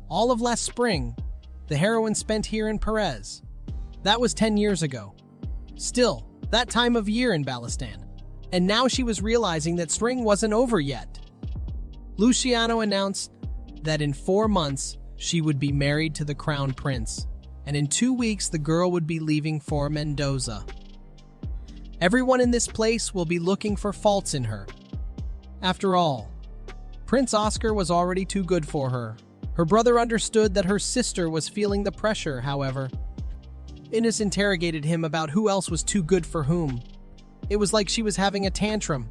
All of last spring, the heroine spent here in Perez. That was 10 years ago. Still, that time of year in Balistan. And now she was realizing that spring wasn't over yet. Luciano announced that in 4 months, she would be married to the crown prince, and in 2 weeks the girl would be leaving for Mendoza. Everyone in this place will be looking for faults in her. After all, Prince Oscar was already too good for her. Her brother understood that her sister was feeling the pressure, however. Ines interrogated him about who else was too good for whom. It was like she was having a tantrum.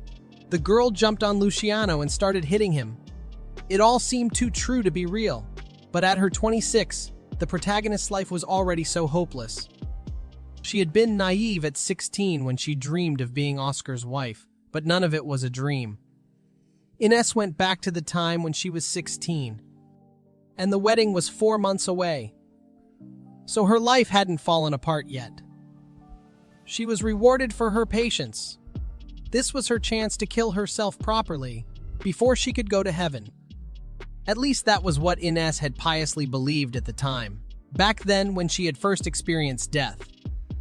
The girl jumped on Luciano and started hitting him. It all seemed too true to be real. But at her 26, the protagonist's life was already so hopeless. She had been naive at 16 when she dreamed of being Oscar's wife, but none of it was a dream. Ines went back to the time when she was 16, and the wedding was 4 months away. So her life hadn't fallen apart yet. She was rewarded for her patience. This was her chance to kill herself properly before she could go to heaven. At least that was what Ines had piously believed at the time, back then when she had first experienced death.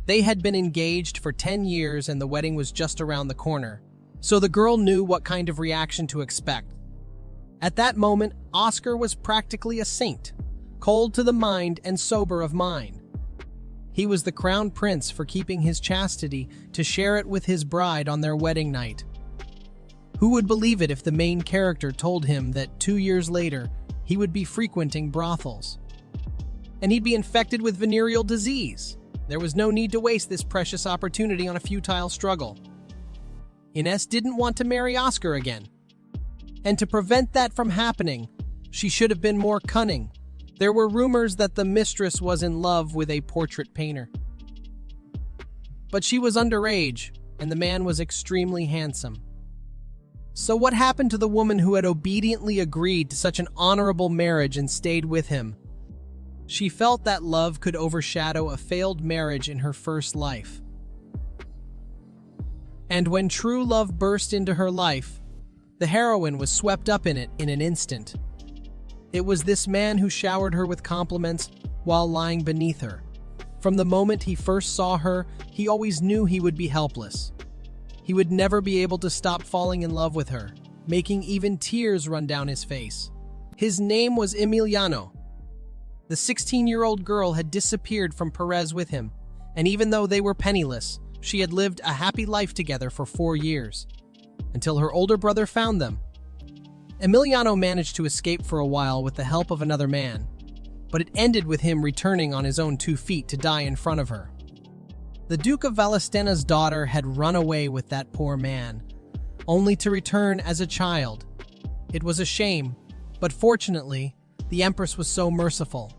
They had been engaged for 10 years and the wedding was just around the corner, so the girl knew what kind of reaction to expect. At that moment, Oscar was practically a saint, cold to the mind and sober of mind. He was the crown prince for keeping his chastity to share it with his bride on their wedding night. Who would believe it if the main character told him that 2 years later, he would be frequenting brothels? And he'd be infected with venereal disease. There was no need to waste this precious opportunity on a futile struggle. Ines didn't want to marry Oscar again. And to prevent that from happening, she should have been more cunning. There were rumors that the mistress was in love with a portrait painter. But she was underage, and the man was extremely handsome. So what happened to the woman who had obediently agreed to such an honorable marriage and stayed with him? She felt that love could overshadow a failed marriage in her first life. And when true love burst into her life, the heroine was swept up in it in an instant. It was this man who showered her with compliments while lying beneath her. From the moment he first saw her, he always knew he would be helpless. He would never be able to stop falling in love with her, making even tears run down his face. His name was Emiliano. The 16-year-old girl had disappeared from Perez with him, and even though they were penniless, she had lived a happy life together for 4 years, until her older brother found them. Emiliano managed to escape for a while with the help of another man, but it ended with him returning on his own 2 feet to die in front of her. The Duke of Valestena's daughter had run away with that poor man, only to return as a child. It was a shame, but fortunately, the Empress was so merciful.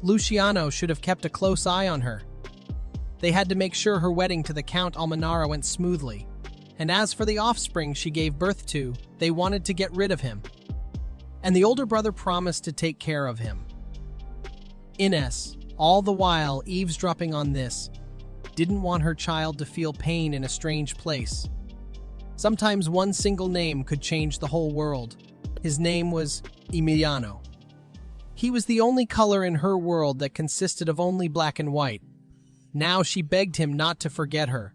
Luciano should have kept a close eye on her. They had to make sure her wedding to the Count Almenara went smoothly. And as for the offspring she gave birth to, they wanted to get rid of him. And the older brother promised to take care of him. Ines, all the while eavesdropping on this, didn't want her child to feel pain in a strange place. Sometimes one single name could change the whole world. His name was Emiliano. He was the only color in her world that consisted of only black and white. Now she begged him not to forget her.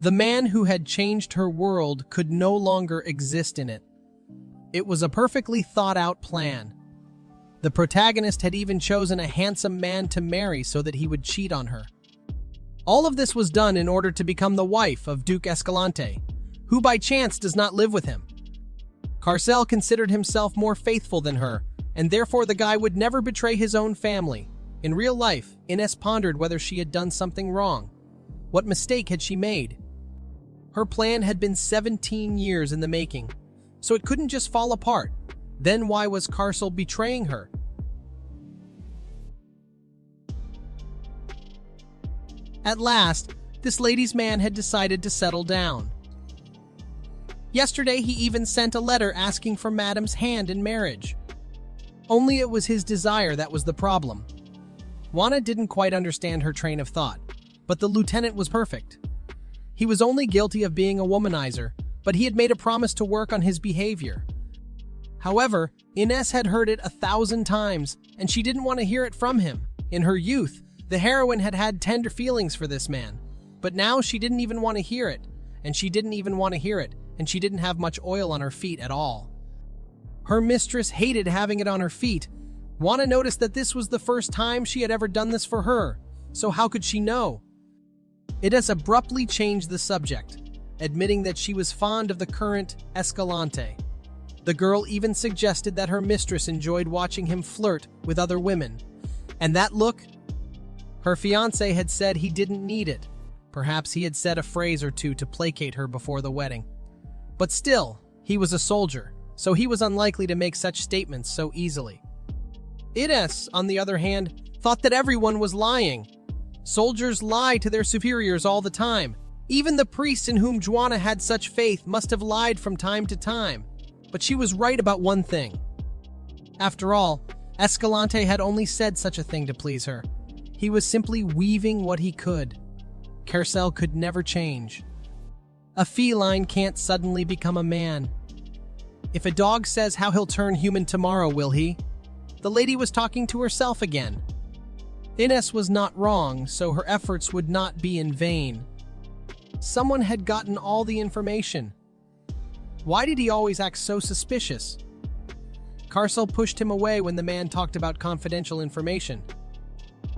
The man who had changed her world could no longer exist in it. It was a perfectly thought-out plan. The protagonist had even chosen a handsome man to marry so that he would cheat on her. All of this was done in order to become the wife of Duke Escalante, who by chance does not live with him. Carcel considered himself more faithful than her, and therefore the guy would never betray his own family. In real life, Ines pondered whether she had done something wrong. What mistake had she made? Her plan had been 17 years in the making, so it couldn't just fall apart. Then why was Carcel betraying her? At last, this lady's man had decided to settle down. Yesterday, he even sent a letter asking for Madam's hand in marriage. Only it was his desire that was the problem. Juana didn't quite understand her train of thought, but the lieutenant was perfect. He was only guilty of being a womanizer, but he had made a promise to work on his behavior. However, Ines had heard it 1,000 times, and she didn't want to hear it from him. In her youth, the heroine had had tender feelings for this man, but now she didn't even want to hear it, and she didn't even want to hear it, and she didn't have much oil on her feet at all. Her mistress hated having it on her feet. Juana noticed that this was the first time she had ever done this for her, so how could she know? Ines abruptly changed the subject, admitting that she was fond of the current Escalante. The girl even suggested that her mistress enjoyed watching him flirt with other women. And that look? Her fiancé had said he didn't need it. Perhaps he had said a phrase or two to placate her before the wedding. But still, he was a soldier, so he was unlikely to make such statements so easily. Ines, on the other hand, thought that everyone was lying. Soldiers lie to their superiors all the time. Even the priests in whom Juana had such faith must have lied from time to time. But she was right about one thing. After all, Escalante had only said such a thing to please her. He was simply weaving what he could. Carcel could never change. A feline can't suddenly become a man. If a dog says how he'll turn human tomorrow, will he? The lady was talking to herself again. Ines was not wrong, so her efforts would not be in vain. Someone had gotten all the information. Why did he always act so suspicious? Carcel pushed him away when the man talked about confidential information.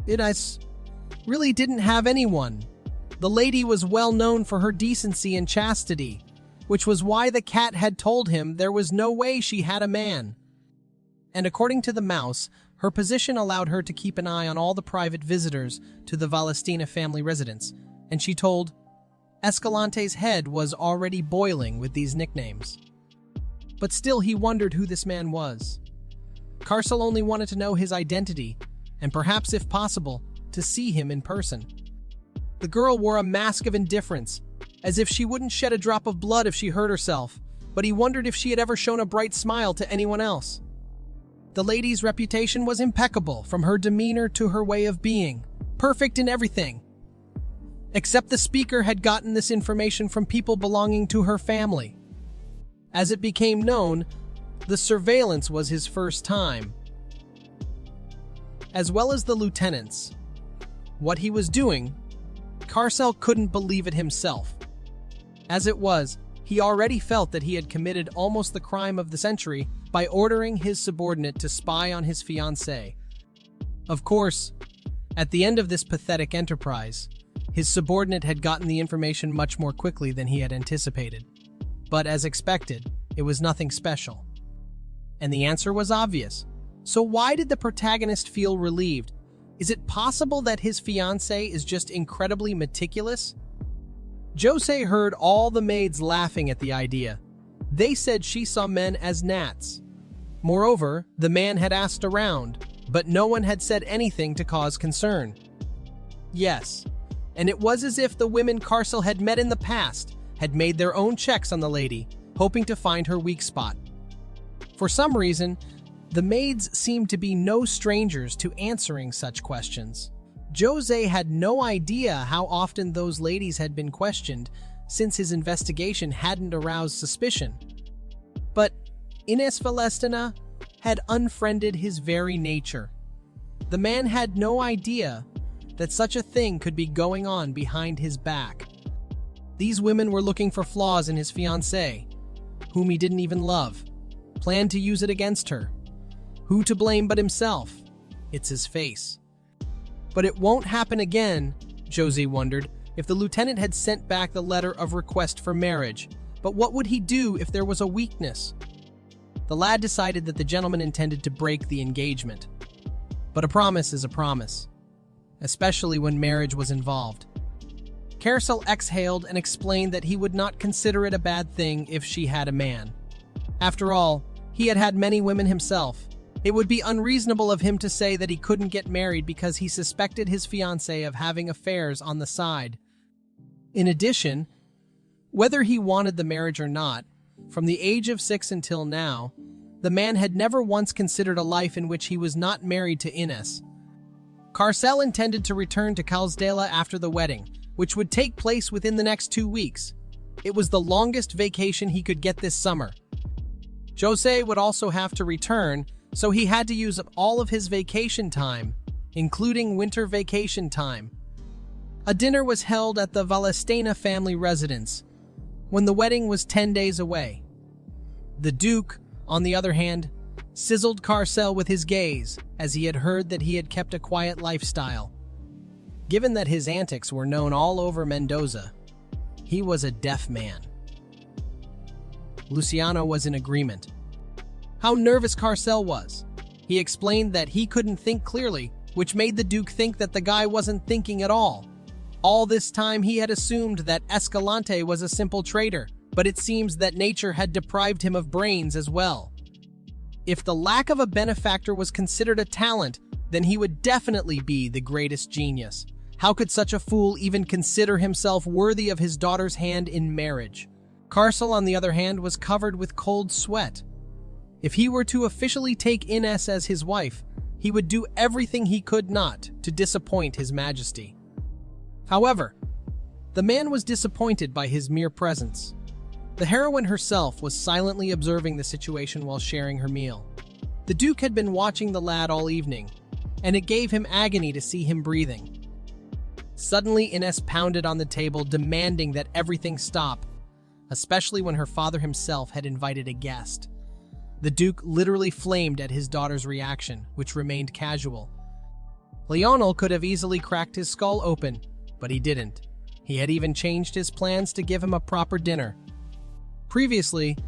Ines really didn't have anyone. The lady was well known for her decency and chastity, which was why the cat had told him there was no way she had a man. And according to the mouse, her position allowed her to keep an eye on all the private visitors to the Valestina family residence, and she told Escalante's head was already boiling with these nicknames. But still he wondered who this man was. Carcel only wanted to know his identity, and perhaps, if possible, to see him in person. The girl wore a mask of indifference, as if she wouldn't shed a drop of blood if she hurt herself, but he wondered if she had ever shown a bright smile to anyone else. The lady's reputation was impeccable, from her demeanor to her way of being, perfect in everything. Except the speaker had gotten this information from people belonging to her family. As it became known, the surveillance was his first time, as well as the lieutenant's. What he was doing, Carcel couldn't believe it himself. As it was, he already felt that he had committed almost the crime of the century by ordering his subordinate to spy on his fiancée. Of course, at the end of this pathetic enterprise, his subordinate had gotten the information much more quickly than he had anticipated. But as expected, it was nothing special. And the answer was obvious. So why did the protagonist feel relieved? Is it possible that his fiancée is just incredibly meticulous? José heard all the maids laughing at the idea. They said she saw men as gnats. Moreover, the man had asked around, but no one had said anything to cause concern. Yes, and it was as if the women Carcel had met in the past had made their own checks on the lady, hoping to find her weak spot. For some reason, the maids seemed to be no strangers to answering such questions. José had no idea how often those ladies had been questioned, since his investigation hadn't aroused suspicion. But Ines Valestina had unfriended his very nature. The man had no idea that such a thing could be going on behind his back. These women were looking for flaws in his fiancée, whom he didn't even love, planned to use it against her. Who to blame but himself? It's his face. But it won't happen again, José wondered, if the lieutenant had sent back the letter of request for marriage. But what would he do if there was a weakness? The lad decided that the gentleman intended to break the engagement. But a promise is a promise, especially when marriage was involved. Carcel exhaled and explained that he would not consider it a bad thing if she had a man. After all, he had had many women himself, It would be unreasonable of him to say that he couldn't get married because he suspected his fiancée of having affairs on the side. In addition, whether he wanted the marriage or not, from the age of 6 until now, the man had never once considered a life in which he was not married to Ines. Carcel intended to return to Calsdale after the wedding, which would take place within the next 2 weeks. It was the longest vacation he could get this summer. Jose would also have to return, so he had to use up all of his vacation time, including winter vacation time. A dinner was held at the Valestena family residence, when the wedding was 10 days away. The Duke, on the other hand, sizzled Carcel with his gaze, as he had heard that he had kept a quiet lifestyle. Given that his antics were known all over Mendoza, he was a deaf man. Luciano was in agreement. How nervous Carcel was. He explained that he couldn't think clearly, which made the Duke think that the guy wasn't thinking at all. All this time he had assumed that Escalante was a simple trader, but it seems that nature had deprived him of brains as well. If the lack of a benefactor was considered a talent, then he would definitely be the greatest genius. How could such a fool even consider himself worthy of his daughter's hand in marriage? Carcel, on the other hand, was covered with cold sweat. If he were to officially take Ines as his wife, he would do everything he could not to disappoint His Majesty. However, the man was disappointed by his mere presence. The heroine herself was silently observing the situation while sharing her meal. The Duke had been watching the lad all evening, and it gave him agony to see him breathing. Suddenly, Ines pounded on the table, demanding that everything stop, especially when her father himself had invited a guest. The Duke literally flamed at his daughter's reaction, which remained casual. Lionel could have easily cracked his skull open, but he didn't. He had even changed his plans to give him a proper dinner. Previously,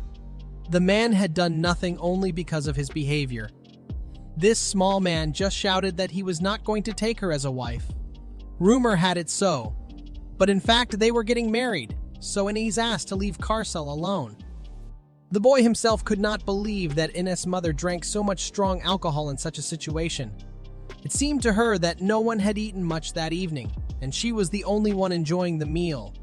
the man had done nothing only because of his behavior. This small man just shouted that he was not going to take her as a wife. Rumor had it so, but in fact they were getting married, so Ines asked to leave Carcel alone. The boy himself could not believe that Ines' mother drank so much strong alcohol in such a situation. It seemed to her that no one had eaten much that evening, and she was the only one enjoying the meal.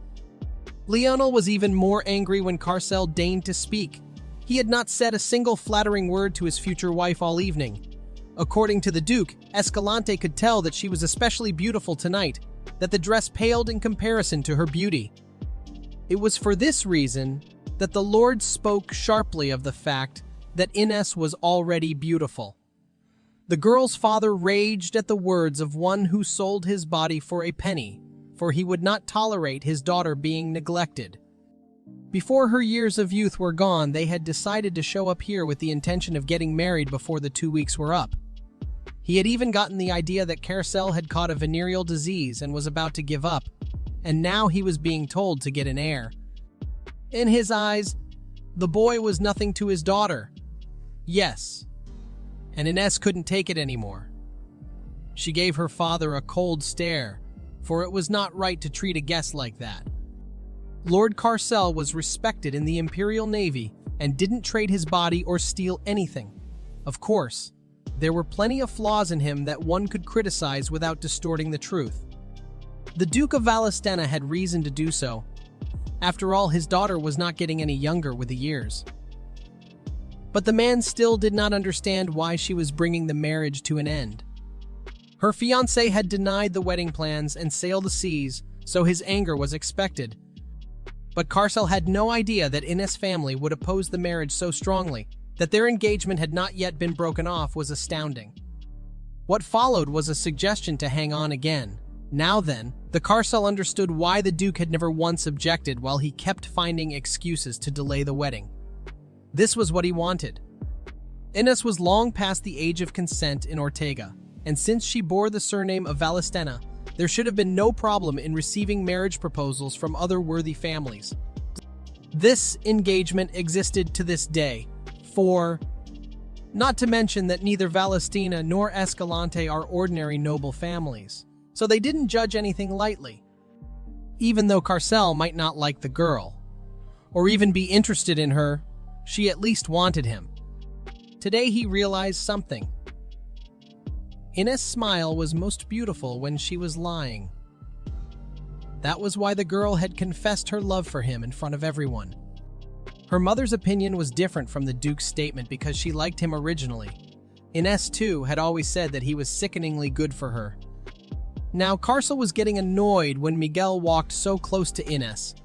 Lionel was even more angry when Carcel deigned to speak. He had not said a single flattering word to his future wife all evening. According to the Duke, Escalante could tell that she was especially beautiful tonight, that the dress paled in comparison to her beauty. It was for this reason that the Lord spoke sharply of the fact that Ines was already beautiful. The girl's father raged at the words of one who sold his body for a penny, for he would not tolerate his daughter being neglected. Before her years of youth were gone, they had decided to show up here with the intention of getting married before the 2 weeks were up. He had even gotten the idea that Carcel had caught a venereal disease and was about to give up, and now he was being told to get an heir. In his eyes, the boy was nothing to his daughter. Yes, and Ines couldn't take it anymore. She gave her father a cold stare, for it was not right to treat a guest like that. Lord Carcel was respected in the Imperial Navy and didn't trade his body or steal anything. Of course, there were plenty of flaws in him that one could criticize without distorting the truth. The Duke of Valestena had reason to do so. After all, his daughter was not getting any younger with the years. But the man still did not understand why she was bringing the marriage to an end. Her fiancé had denied the wedding plans and sailed the seas, so his anger was expected. But Carcel had no idea that Ines' family would oppose the marriage so strongly. That their engagement had not yet been broken off was astounding. What followed was a suggestion to hang on again. Now then, the Carcel understood why the Duke had never once objected while he kept finding excuses to delay the wedding. This was what he wanted. Ines was long past the age of consent in Ortega, and since she bore the surname of Valestena, there should have been no problem in receiving marriage proposals from other worthy families. This engagement existed to this day, not to mention that neither Valestina nor Escalante are ordinary noble families, so they didn't judge anything lightly. Even though Carcel might not like the girl, or even be interested in her, she at least wanted him. Today he realized something. Ines' smile was most beautiful when she was lying. That was why the girl had confessed her love for him in front of everyone. Her mother's opinion was different from the Duke's statement because she liked him originally. Ines, too, had always said that he was sickeningly good for her. Now, Carcel was getting annoyed when Miguel walked so close to Ines.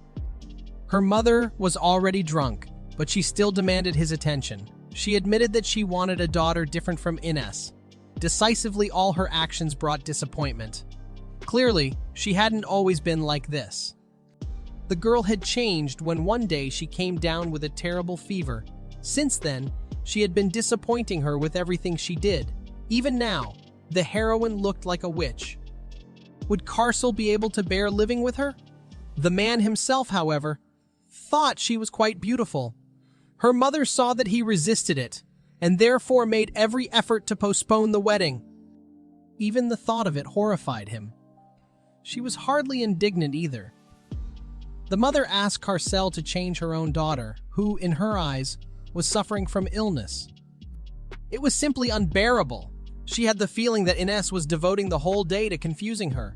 Her mother was already drunk, but she still demanded his attention. She admitted that she wanted a daughter different from Ines. Decisively, all her actions brought disappointment. Clearly, she hadn't always been like this. The girl had changed when one day she came down with a terrible fever. Since then, she had been disappointing her with everything she did. Even now, the heroine looked like a witch. Would Carcel be able to bear living with her? The man himself, however, thought she was quite beautiful. Her mother saw that he resisted it, and therefore made every effort to postpone the wedding. Even the thought of it horrified him. She was hardly indignant either. The mother asked Carcel to change her own daughter, who, in her eyes, was suffering from illness. It was simply unbearable. She had the feeling that Ines was devoting the whole day to confusing her.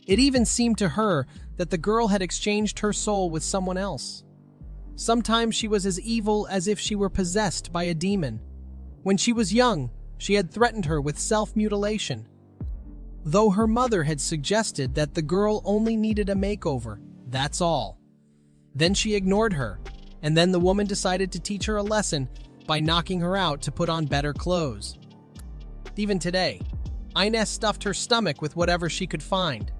It even seemed to her that the girl had exchanged her soul with someone else. Sometimes she was as evil as if she were possessed by a demon. When she was young, she had threatened her with self-mutilation. Though her mother had suggested that the girl only needed a makeover, that's all. Then she ignored her, and then the woman decided to teach her a lesson by knocking her out to put on better clothes. Even today, Ines stuffed her stomach with whatever she could find.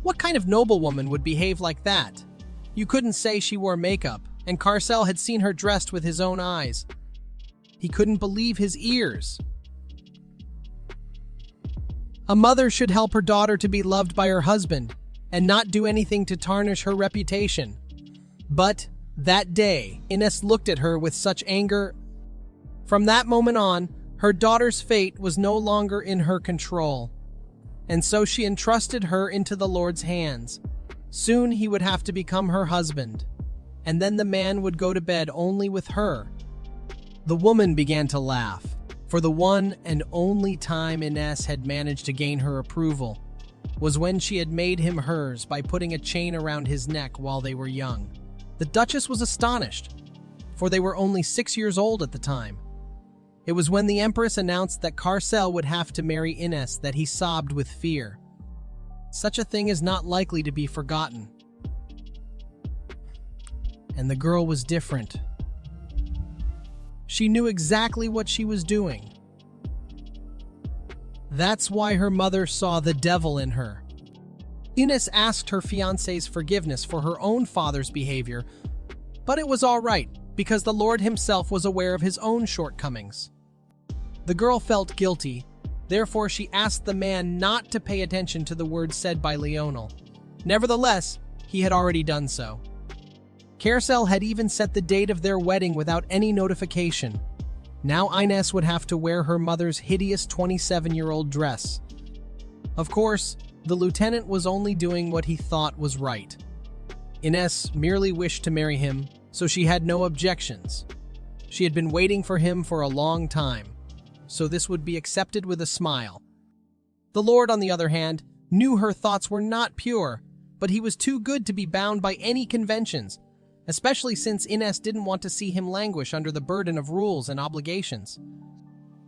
What kind of noblewoman would behave like that? You couldn't say she wore makeup, and Carcel had seen her dressed with his own eyes. He couldn't believe his ears. A mother should help her daughter to be loved by her husband, and not do anything to tarnish her reputation. But that day, Ines looked at her with such anger. From that moment on, her daughter's fate was no longer in her control, and so she entrusted her into the Lord's hands. Soon he would have to become her husband, and then the man would go to bed only with her. The woman began to laugh. For the one and only time Ines had managed to gain her approval was when she had made him hers by putting a chain around his neck while they were young. The Duchess was astonished, for they were only 6 years old at the time. It was when the Empress announced that Carcel would have to marry Ines that he sobbed with fear. Such a thing is not likely to be forgotten. And the girl was different. She knew exactly what she was doing. That's why her mother saw the devil in her. Ines asked her fiancé's forgiveness for her own father's behavior, but it was all right because the Lord himself was aware of his own shortcomings. The girl felt guilty, therefore she asked the man not to pay attention to the words said by Lionel. Nevertheless, he had already done so. Carcel had even set the date of their wedding without any notification. Now Ines would have to wear her mother's hideous 27-year-old dress. Of course, the lieutenant was only doing what he thought was right. Ines merely wished to marry him, so she had no objections. She had been waiting for him for a long time, so this would be accepted with a smile. The Lord, on the other hand, knew her thoughts were not pure, but he was too good to be bound by any conventions, especially since Ines didn't want to see him languish under the burden of rules and obligations.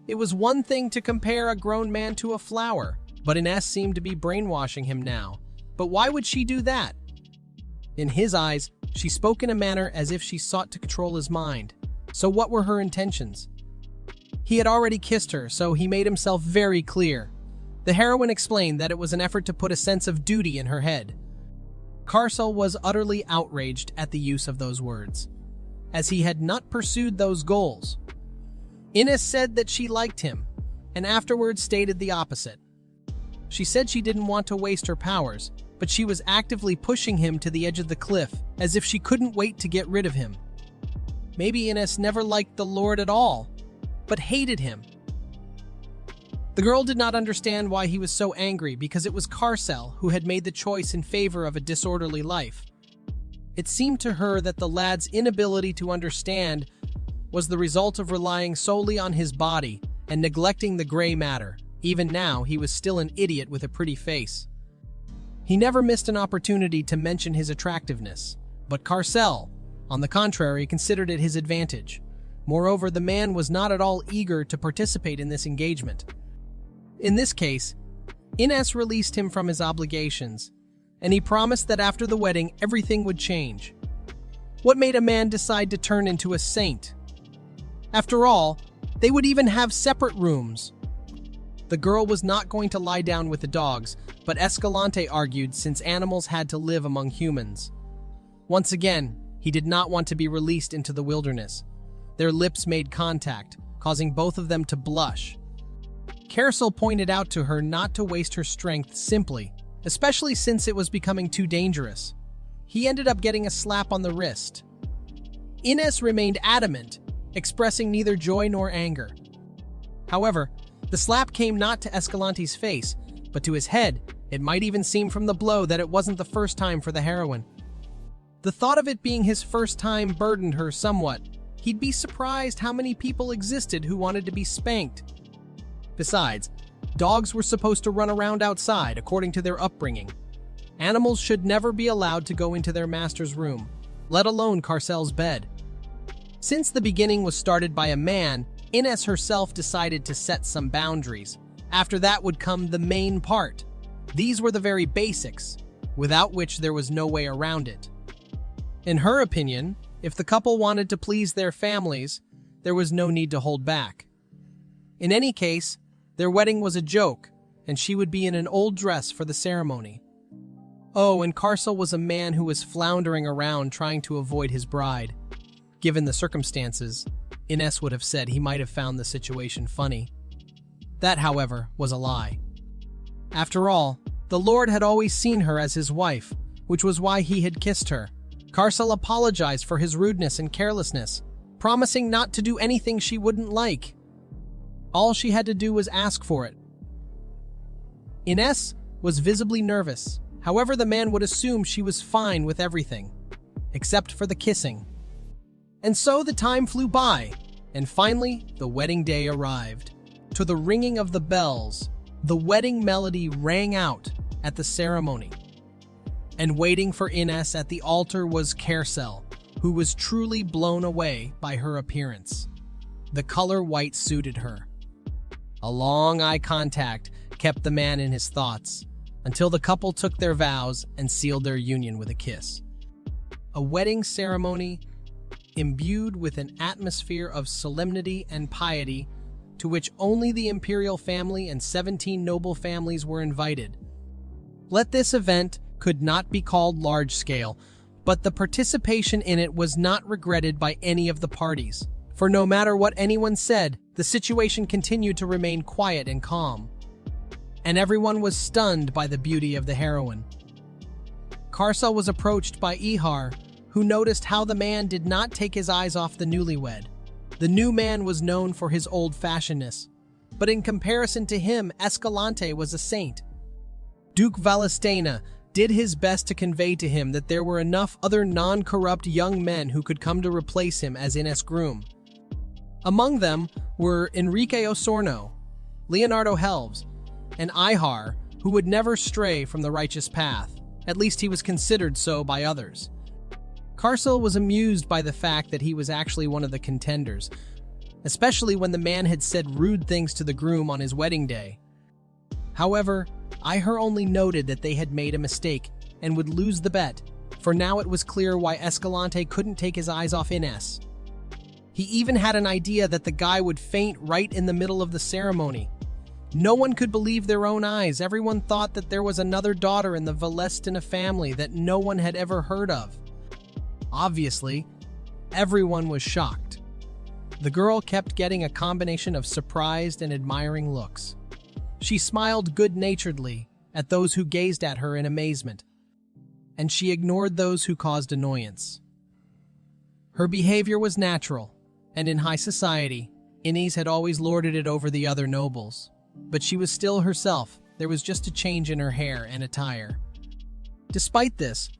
It was one thing to compare a grown man to a flower, but Ines seemed to be brainwashing him now. But why would she do that? In his eyes, she spoke in a manner as if she sought to control his mind. So what were her intentions? He had already kissed her, so he made himself very clear. The heroine explained that it was an effort to put a sense of duty in her head. Carcel was utterly outraged at the use of those words, as he had not pursued those goals. Ines said that she liked him, and afterwards stated the opposite. She said she didn't want to waste her powers, but she was actively pushing him to the edge of the cliff, as if she couldn't wait to get rid of him. Maybe Ines never liked the Lord at all, but hated him. The girl did not understand why he was so angry because it was Carcel who had made the choice in favor of a disorderly life. It seemed to her that the lad's inability to understand was the result of relying solely on his body and neglecting the gray matter. Even now, he was still an idiot with a pretty face. He never missed an opportunity to mention his attractiveness, but Carcel, on the contrary, considered it his advantage. Moreover, the man was not at all eager to participate in this engagement. In this case, Ines released him from his obligations, and he promised that after the wedding, everything would change. What made a man decide to turn into a saint? After all, they would even have separate rooms. The girl was not going to lie down with the dogs, but Escalante argued since animals had to live among humans. Once again, he did not want to be released into the wilderness. Their lips made contact, causing both of them to blush. Carcel pointed out to her not to waste her strength simply, especially since it was becoming too dangerous. He ended up getting a slap on the wrist. Ines remained adamant, expressing neither joy nor anger. However, the slap came not to Escalante's face, but to his head. It might even seem from the blow that it wasn't the first time for the heroine. The thought of it being his first time burdened her somewhat. He'd be surprised how many people existed who wanted to be spanked. Besides, dogs were supposed to run around outside according to their upbringing. Animals should never be allowed to go into their master's room, let alone Carcel's bed. Since the beginning was started by a man, Ines herself decided to set some boundaries. After that would come the main part. These were the very basics, without which there was no way around it. In her opinion, if the couple wanted to please their families, there was no need to hold back. In any case, their wedding was a joke, and she would be in an old dress for the ceremony. Oh, and Carcel was a man who was floundering around trying to avoid his bride. Given the circumstances, Ines would have said he might have found the situation funny. That, however, was a lie. After all, the Lord had always seen her as his wife, which was why he had kissed her. Carcel apologized for his rudeness and carelessness, promising not to do anything she wouldn't like. All she had to do was ask for it. Ines was visibly nervous. However, the man would assume she was fine with everything, except for the kissing. And so the time flew by, and finally the wedding day arrived. To the ringing of the bells, the wedding melody rang out at the ceremony. And waiting for Ines at the altar was Carcel, who was truly blown away by her appearance. The color white suited her. A long eye contact kept the man in his thoughts, until the couple took their vows and sealed their union with a kiss. A wedding ceremony imbued with an atmosphere of solemnity and piety to which only the imperial family and 17 noble families were invited. Let this event could not be called large-scale, but the participation in it was not regretted by any of the parties. For no matter what anyone said, the situation continued to remain quiet and calm. And everyone was stunned by the beauty of the heroine. Carcel was approached by Ihar, who noticed how the man did not take his eyes off the newlywed. The new man was known for his old-fashionedness, but in comparison to him, Escalante was a saint. Duke Valestena did his best to convey to him that there were enough other non-corrupt young men who could come to replace him as Ines' groom. Among them were Enrique Osorno, Leonardo Helves, and Ihar, who would never stray from the righteous path. At least he was considered so by others. Carcel was amused by the fact that he was actually one of the contenders, especially when the man had said rude things to the groom on his wedding day. However, Ihar only noted that they had made a mistake and would lose the bet, for now it was clear why Escalante couldn't take his eyes off Ines. He even had an idea that the guy would faint right in the middle of the ceremony. No one could believe their own eyes. Everyone thought that there was another daughter in the Valestina family that no one had ever heard of. Obviously, everyone was shocked. The girl kept getting a combination of surprised and admiring looks. She smiled good-naturedly at those who gazed at her in amazement, and she ignored those who caused annoyance. Her behavior was natural, and in high society, Ines had always lorded it over the other nobles. But she was still herself. There was just a change in her hair and attire. Despite this,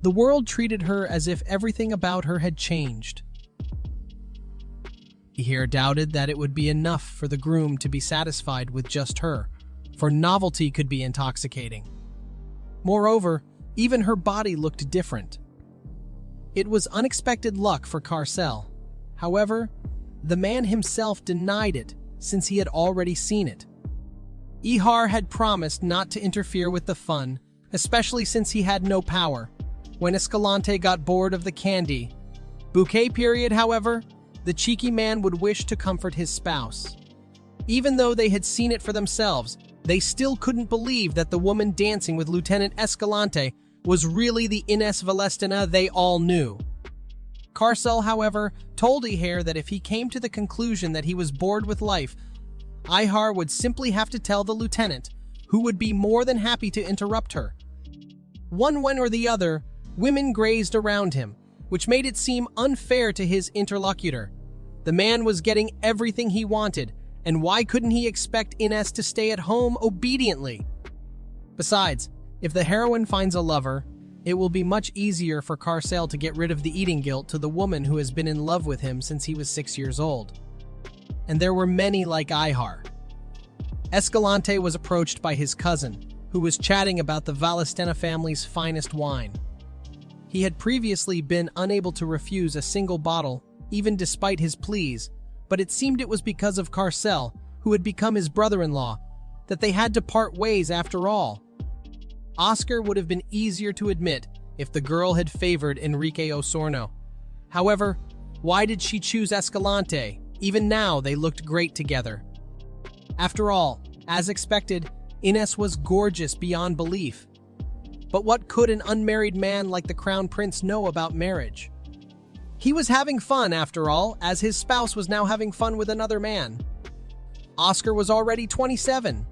the world treated her as if everything about her had changed. Ihir doubted that it would be enough for the groom to be satisfied with just her, for novelty could be intoxicating. Moreover, even her body looked different. It was unexpected luck for Carcel. However, the man himself denied it since he had already seen it. Ihar had promised not to interfere with the fun, especially since he had no power. When Escalante got bored of the candy bouquet period, however, the cheeky man would wish to comfort his spouse. Even though they had seen it for themselves, they still couldn't believe that the woman dancing with Lieutenant Escalante was really the Ines Valestina they all knew. Carcel, however, told Ihar that if he came to the conclusion that he was bored with life, Ihar would simply have to tell the lieutenant, who would be more than happy to interrupt her. One way or the other, women grazed around him, which made it seem unfair to his interlocutor. The man was getting everything he wanted, and why couldn't he expect Ines to stay at home obediently? Besides, if the heroine finds a lover, it will be much easier for Carcel to get rid of the eating guilt to the woman who has been in love with him since he was 6 years old. And there were many like Ihar. Escalante was approached by his cousin, who was chatting about the Valestina family's finest wine. He had previously been unable to refuse a single bottle, even despite his pleas, but it seemed it was because of Carcel, who had become his brother-in-law, that they had to part ways after all. Oscar would have been easier to admit if the girl had favored Enrique Osorno. However, why did she choose Escalante? Even now, they looked great together. After all, as expected, Ines was gorgeous beyond belief. But what could an unmarried man like the Crown Prince know about marriage? He was having fun, after all, as his spouse was now having fun with another man. Oscar was already 27.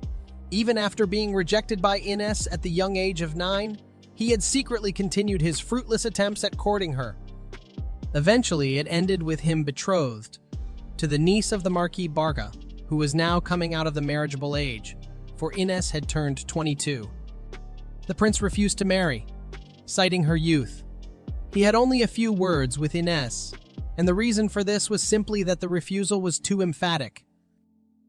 Even after being rejected by Ines at the young age of 9, he had secretly continued his fruitless attempts at courting her. Eventually, it ended with him betrothed to the niece of the Marquis Barca, who was now coming out of the marriageable age, for Ines had turned 22. The prince refused to marry, citing her youth. He had only a few words with Ines, and the reason for this was simply that the refusal was too emphatic.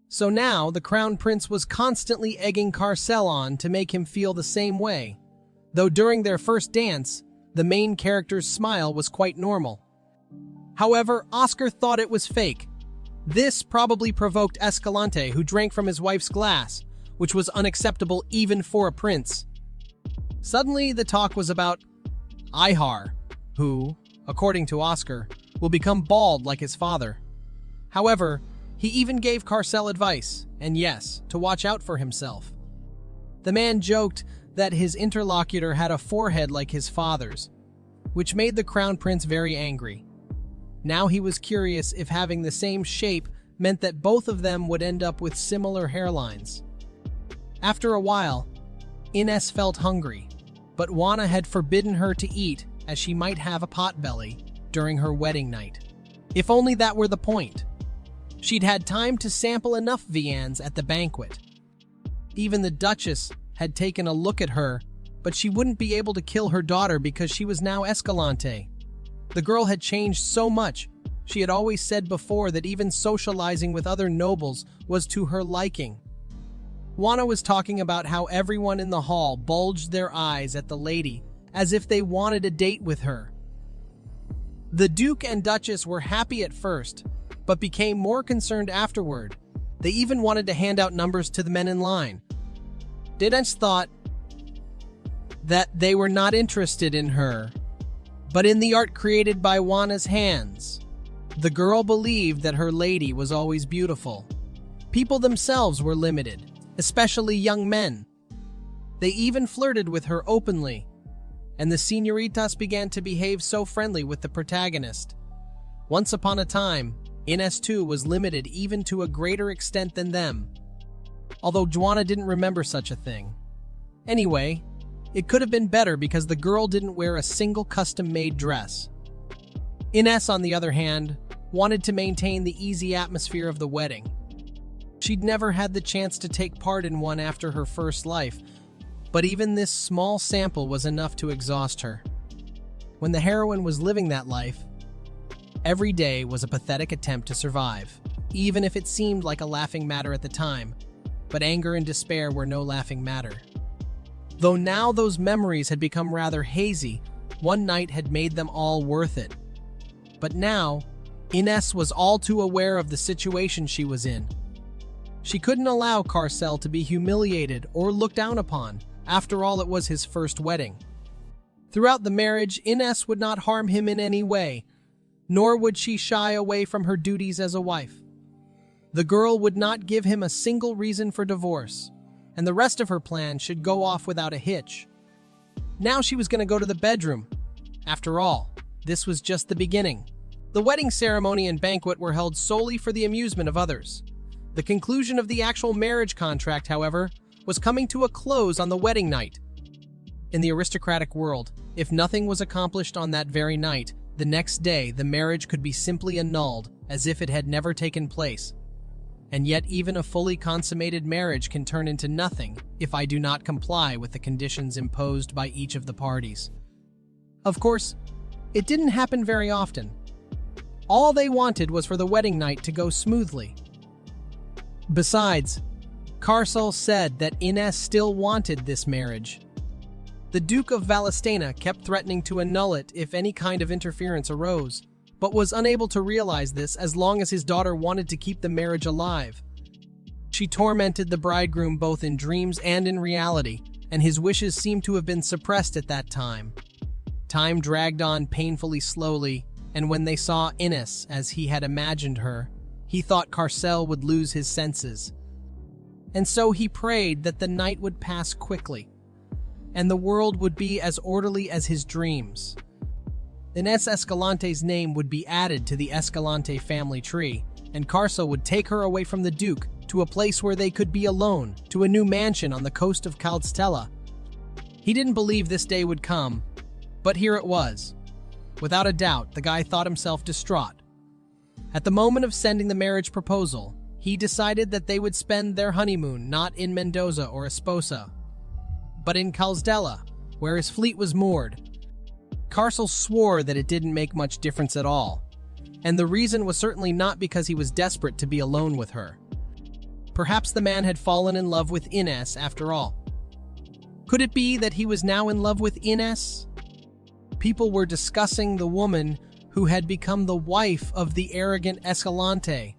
So now, the Crown Prince was constantly egging Carcel on to make him feel the same way, though during their first dance, the main character's smile was quite normal. However, Oscar thought it was fake. This probably provoked Escalante, who drank from his wife's glass, which was unacceptable even for a prince. Suddenly, the talk was about Ihar, who, according to Oscar, will become bald like his father. However, he even gave Carcel advice, and yes, to watch out for himself. The man joked that his interlocutor had a forehead like his father's, which made the Crown Prince very angry. Now he was curious if having the same shape meant that both of them would end up with similar hairlines. After a while, Ines felt hungry, but Juana had forbidden her to eat as she might have a potbelly during her wedding night. If only that were the point. She'd had time to sample enough viands at the banquet. Even the Duchess had taken a look at her, but she wouldn't be able to kill her daughter because she was now Escalante. The girl had changed so much. She had always said before that even socializing with other nobles was to her liking. Juana was talking about how everyone in the hall bulged their eyes at the lady as if they wanted a date with her. The Duke and Duchess were happy at first, but became more concerned afterward. They even wanted to hand out numbers to the men in line. Ines thought that they were not interested in her, but in the art created by Juana's hands. The girl believed that her lady was always beautiful. People themselves were limited, especially young men. They even flirted with her openly, and the señoritas began to behave so friendly with the protagonist. Once upon a time, Ines too was limited even to a greater extent than them, although Juana didn't remember such a thing. Anyway, it could have been better because the girl didn't wear a single custom-made dress. Ines, on the other hand, wanted to maintain the easy atmosphere of the wedding. She'd never had the chance to take part in one after her first life, but even this small sample was enough to exhaust her. When the heroine was living that life, Every day was a pathetic attempt to survive, even if it seemed like a laughing matter at the time. But anger and despair were no laughing matter. Though now those memories had become rather hazy, one night had made them all worth it. But now, Ines was all too aware of the situation she was in. She couldn't allow Carcel to be humiliated or looked down upon. After all, it was his first wedding. Throughout the marriage, Ines would not harm him in any way, nor would she shy away from her duties as a wife. The girl would not give him a single reason for divorce, and the rest of her plan should go off without a hitch. Now she was going to go to the bedroom. After all, this was just the beginning. The wedding ceremony and banquet were held solely for the amusement of others. The conclusion of the actual marriage contract, however, was coming to a close on the wedding night. In the aristocratic world, if nothing was accomplished on that very night, the next day the marriage could be simply annulled, as if it had never taken place. And yet even a fully consummated marriage can turn into nothing if I do not comply with the conditions imposed by each of the parties. Of course, it didn't happen very often. All they wanted was for the wedding night to go smoothly. Besides, Carcel said that Ines still wanted this marriage. The Duke of Valestena kept threatening to annul it if any kind of interference arose, but was unable to realize this as long as his daughter wanted to keep the marriage alive. She tormented the bridegroom both in dreams and in reality, and his wishes seemed to have been suppressed at that time. Time dragged on painfully slowly, and when they saw Ines as he had imagined her, he thought Carcel would lose his senses. And so he prayed that the night would pass quickly, and the world would be as orderly as his dreams. Ines Escalante's name would be added to the Escalante family tree, and Carcel would take her away from the Duke to a place where they could be alone, to a new mansion on the coast of Caldstella. He didn't believe this day would come, but here it was. Without a doubt, the guy thought himself distraught. At the moment of sending the marriage proposal, he decided that they would spend their honeymoon not in Mendoza or Esposa, but in Caldstella, where his fleet was moored. Carcel swore that it didn't make much difference at all, and the reason was certainly not because he was desperate to be alone with her. Perhaps the man had fallen in love with Ines after all. Could it be that he was now in love with Ines? People were discussing the woman who had become the wife of the arrogant Escalante.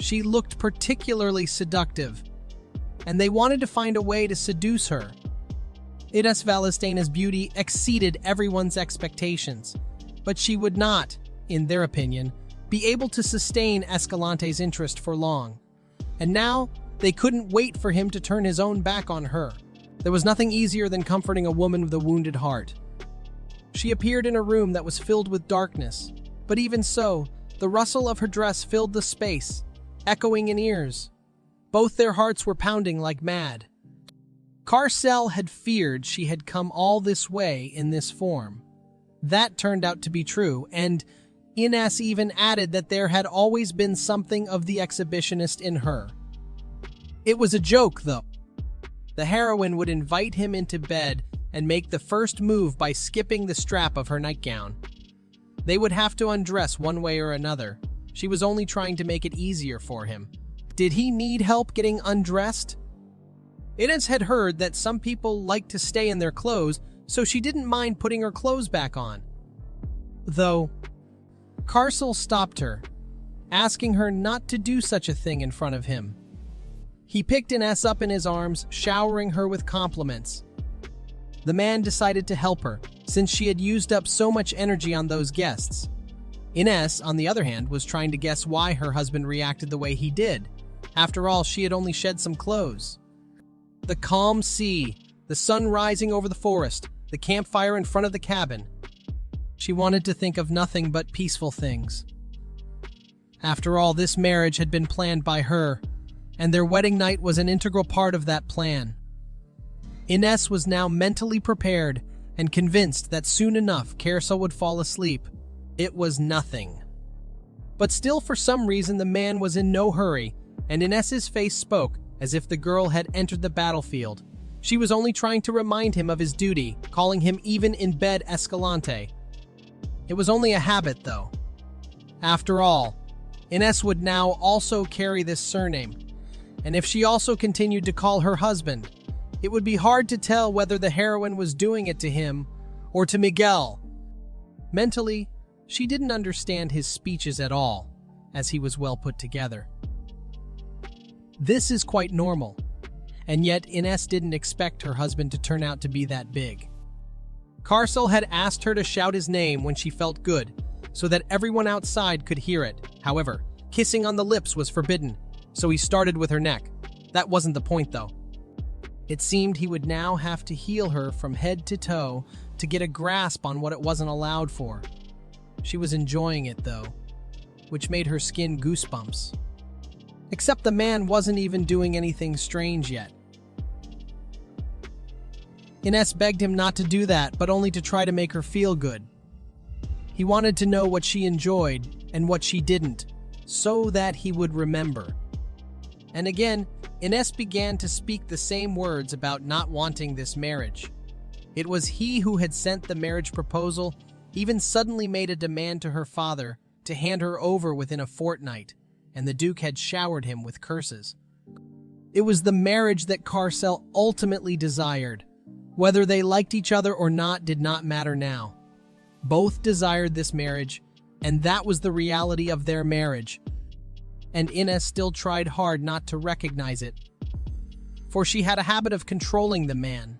She looked particularly seductive, and they wanted to find a way to seduce her. Ines Valestena's beauty exceeded everyone's expectations, but she would not, in their opinion, be able to sustain Escalante's interest for long. And now, they couldn't wait for him to turn his own back on her. There was nothing easier than comforting a woman with a wounded heart. She appeared in a room that was filled with darkness, but even so, the rustle of her dress filled the space, echoing in ears. Both their hearts were pounding like mad. Carcel had feared she had come all this way in this form. That turned out to be true, and Ines even added that there had always been something of the exhibitionist in her. It was a joke, though. The heroine would invite him into bed and make the first move by skipping the strap of her nightgown. They would have to undress one way or another. She was only trying to make it easier for him. Did he need help getting undressed? Ines had heard that some people like to stay in their clothes, so she didn't mind putting her clothes back on. Though, Carcel stopped her, asking her not to do such a thing in front of him. He picked Ines up in his arms, showering her with compliments. The man decided to help her, since she had used up so much energy on those guests. Ines, on the other hand, was trying to guess why her husband reacted the way he did. After all, she had only shed some clothes. The calm sea, the sun rising over the forest, the campfire in front of the cabin. She wanted to think of nothing but peaceful things. After all, this marriage had been planned by her, and their wedding night was an integral part of that plan. Ines was now mentally prepared and convinced that soon enough Carcel would fall asleep. It was nothing. But still, for some reason, the man was in no hurry, and Ines's face spoke as if the girl had entered the battlefield. She was only trying to remind him of his duty, calling him even in bed Escalante. It was only a habit, though. After all, Ines would now also carry this surname, and if she also continued to call her husband, it would be hard to tell whether the heroine was doing it to him or to Miguel. Mentally, she didn't understand his speeches at all, as he was well put together. This is quite normal, and yet Ines didn't expect her husband to turn out to be that big. Carcel had asked her to shout his name when she felt good, so that everyone outside could hear it. However, kissing on the lips was forbidden, so he started with her neck. That wasn't the point, though. It seemed he would now have to heel her from head to toe to get a grasp on what it wasn't allowed for. She was enjoying it, though, which made her skin goosebumps. Except the man wasn't even doing anything strange yet. Ines begged him not to do that, but only to try to make her feel good. He wanted to know what she enjoyed and what she didn't, so that he would remember. And again, Ines began to speak the same words about not wanting this marriage. It was he who had sent the marriage proposal, even suddenly made a demand to her father to hand her over within a fortnight, and the Duke had showered him with curses. It was the marriage that Carcel ultimately desired. Whether they liked each other or not did not matter now. Both desired this marriage, and that was the reality of their marriage. And Ines still tried hard not to recognize it, for she had a habit of controlling the man,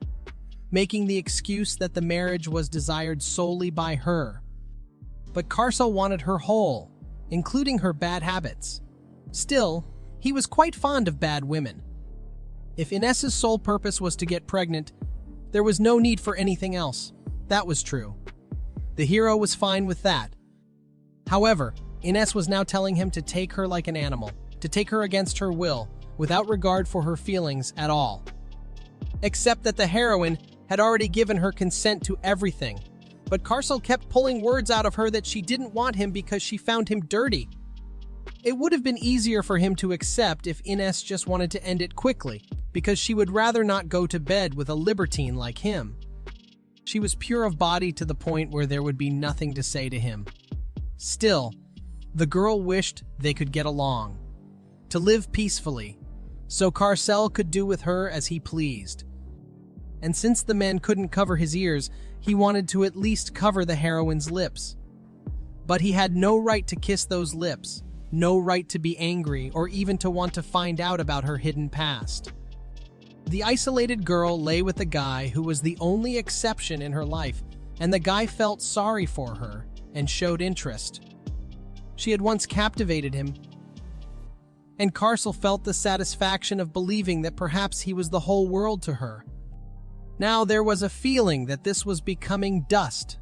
making the excuse that the marriage was desired solely by her. But Carcel wanted her whole, including her bad habits. Still, he was quite fond of bad women. If Ines's sole purpose was to get pregnant, there was no need for anything else. That was true. The hero was fine with that. However, Ines was now telling him to take her like an animal, to take her against her will, without regard for her feelings at all. Except that the heroine had already given her consent to everything, but Carcel kept pulling words out of her that she didn't want him because she found him dirty. It would have been easier for him to accept if Ines just wanted to end it quickly, because she would rather not go to bed with a libertine like him. She was pure of body to the point where there would be nothing to say to him. Still, the girl wished they could get along, to live peacefully, so Carcel could do with her as he pleased. And since the man couldn't cover his ears, he wanted to at least cover the heroine's lips. But he had no right to kiss those lips, no right to be angry or even to want to find out about her hidden past. The isolated girl lay with the guy who was the only exception in her life, and the guy felt sorry for her and showed interest. She had once captivated him, and Carcel felt the satisfaction of believing that perhaps he was the whole world to her. Now there was a feeling that this was becoming dust.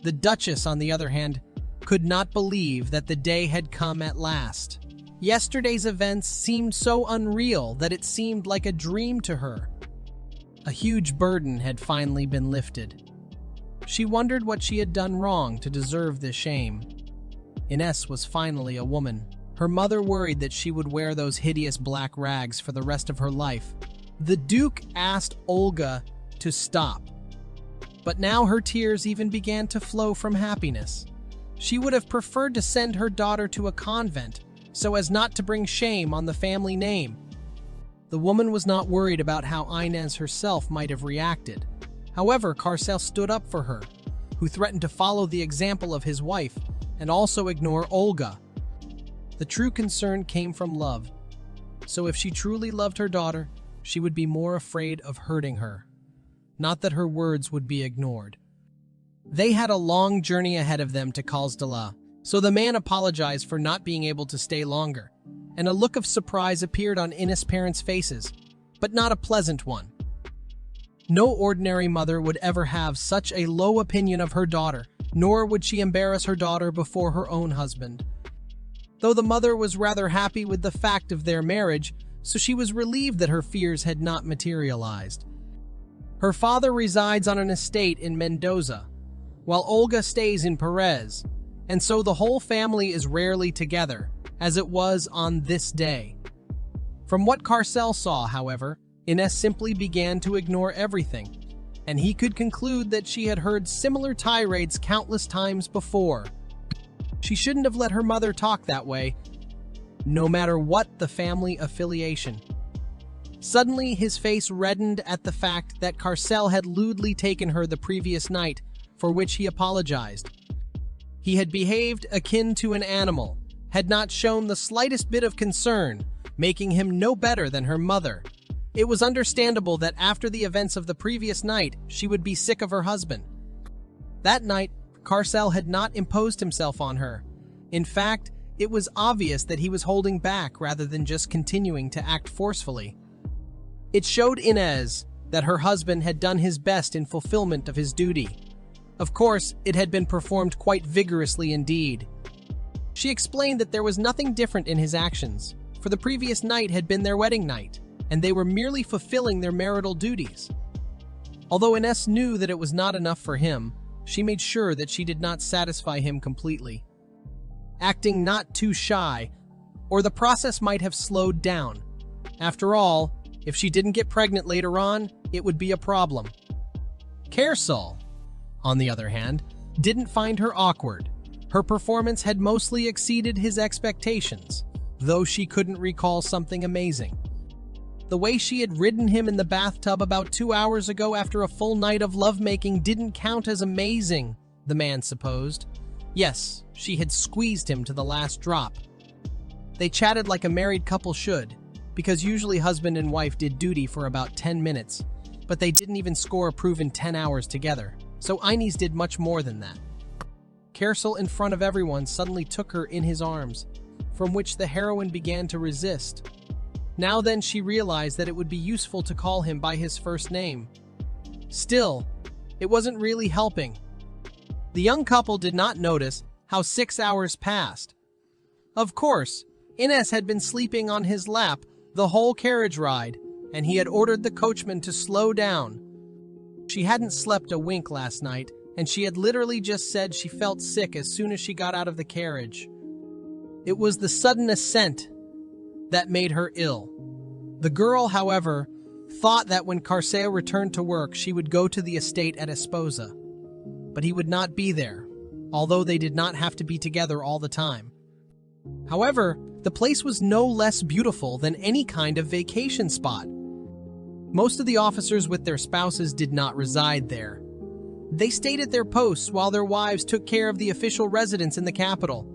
The Duchess, on the other hand, could not believe that the day had come at last. Yesterday's events seemed so unreal that it seemed like a dream to her. A huge burden had finally been lifted. She wondered what she had done wrong to deserve this shame. Ines was finally a woman. Her mother worried that she would wear those hideous black rags for the rest of her life. The Duke asked Olga to stop, but now her tears even began to flow from happiness. She would have preferred to send her daughter to a convent so as not to bring shame on the family name. The woman was not worried about how Inez herself might have reacted. However, Carcel stood up for her, who threatened to follow the example of his wife and also ignore Olga. The true concern came from love, so if she truly loved her daughter, she would be more afraid of hurting her, not that her words would be ignored. They had a long journey ahead of them to Kalsdala, so the man apologized for not being able to stay longer, and a look of surprise appeared on Ines' parents' faces, but not a pleasant one. No ordinary mother would ever have such a low opinion of her daughter, nor would she embarrass her daughter before her own husband. Though the mother was rather happy with the fact of their marriage, so she was relieved that her fears had not materialized. Her father resides on an estate in Mendoza, while Olga stays in Perez, and so the whole family is rarely together, as it was on this day. From what Carcel saw, however, Ines simply began to ignore everything, and he could conclude that she had heard similar tirades countless times before. She shouldn't have let her mother talk that way, no matter what the family affiliation. Suddenly, his face reddened at the fact that Carcel had lewdly taken her the previous night, for which he apologized. He had behaved akin to an animal, had not shown the slightest bit of concern, making him no better than her mother. It was understandable that after the events of the previous night, she would be sick of her husband. That night, Carcel had not imposed himself on her. In fact, it was obvious that he was holding back rather than just continuing to act forcefully. It showed Inez that her husband had done his best in fulfillment of his duty. Of course, it had been performed quite vigorously indeed. She explained that there was nothing different in his actions, for the previous night had been their wedding night, and they were merely fulfilling their marital duties. Although Inez knew that it was not enough for him, she made sure that she did not satisfy him completely. Acting not too shy, or the process might have slowed down. After all, if she didn't get pregnant later on, it would be a problem. Carcel, on the other hand, didn't find her awkward. Her performance had mostly exceeded his expectations, though she couldn't recall something amazing. The way she had ridden him in the bathtub about 2 hours ago after a full night of lovemaking didn't count as amazing, the man supposed. Yes, she had squeezed him to the last drop. They chatted like a married couple should, because usually husband and wife did duty for about 10 minutes, but they didn't even score a proven 10 hours together, so Inez did much more than that. Carcel, in front of everyone, suddenly took her in his arms, from which the heroine began to resist. Now then, she realized that it would be useful to call him by his first name. Still, it wasn't really helping. The young couple did not notice how 6 hours passed. Of course, Inez had been sleeping on his lap the whole carriage ride, and he had ordered the coachman to slow down. She hadn't slept a wink last night, and she had literally just said she felt sick as soon as she got out of the carriage. It was the sudden ascent that made her ill. The girl, however, thought that when Carcel returned to work, she would go to the estate at Esposa. But he would not be there, although they did not have to be together all the time. However, the place was no less beautiful than any kind of vacation spot. Most of the officers with their spouses did not reside there. They stayed at their posts while their wives took care of the official residence in the capital.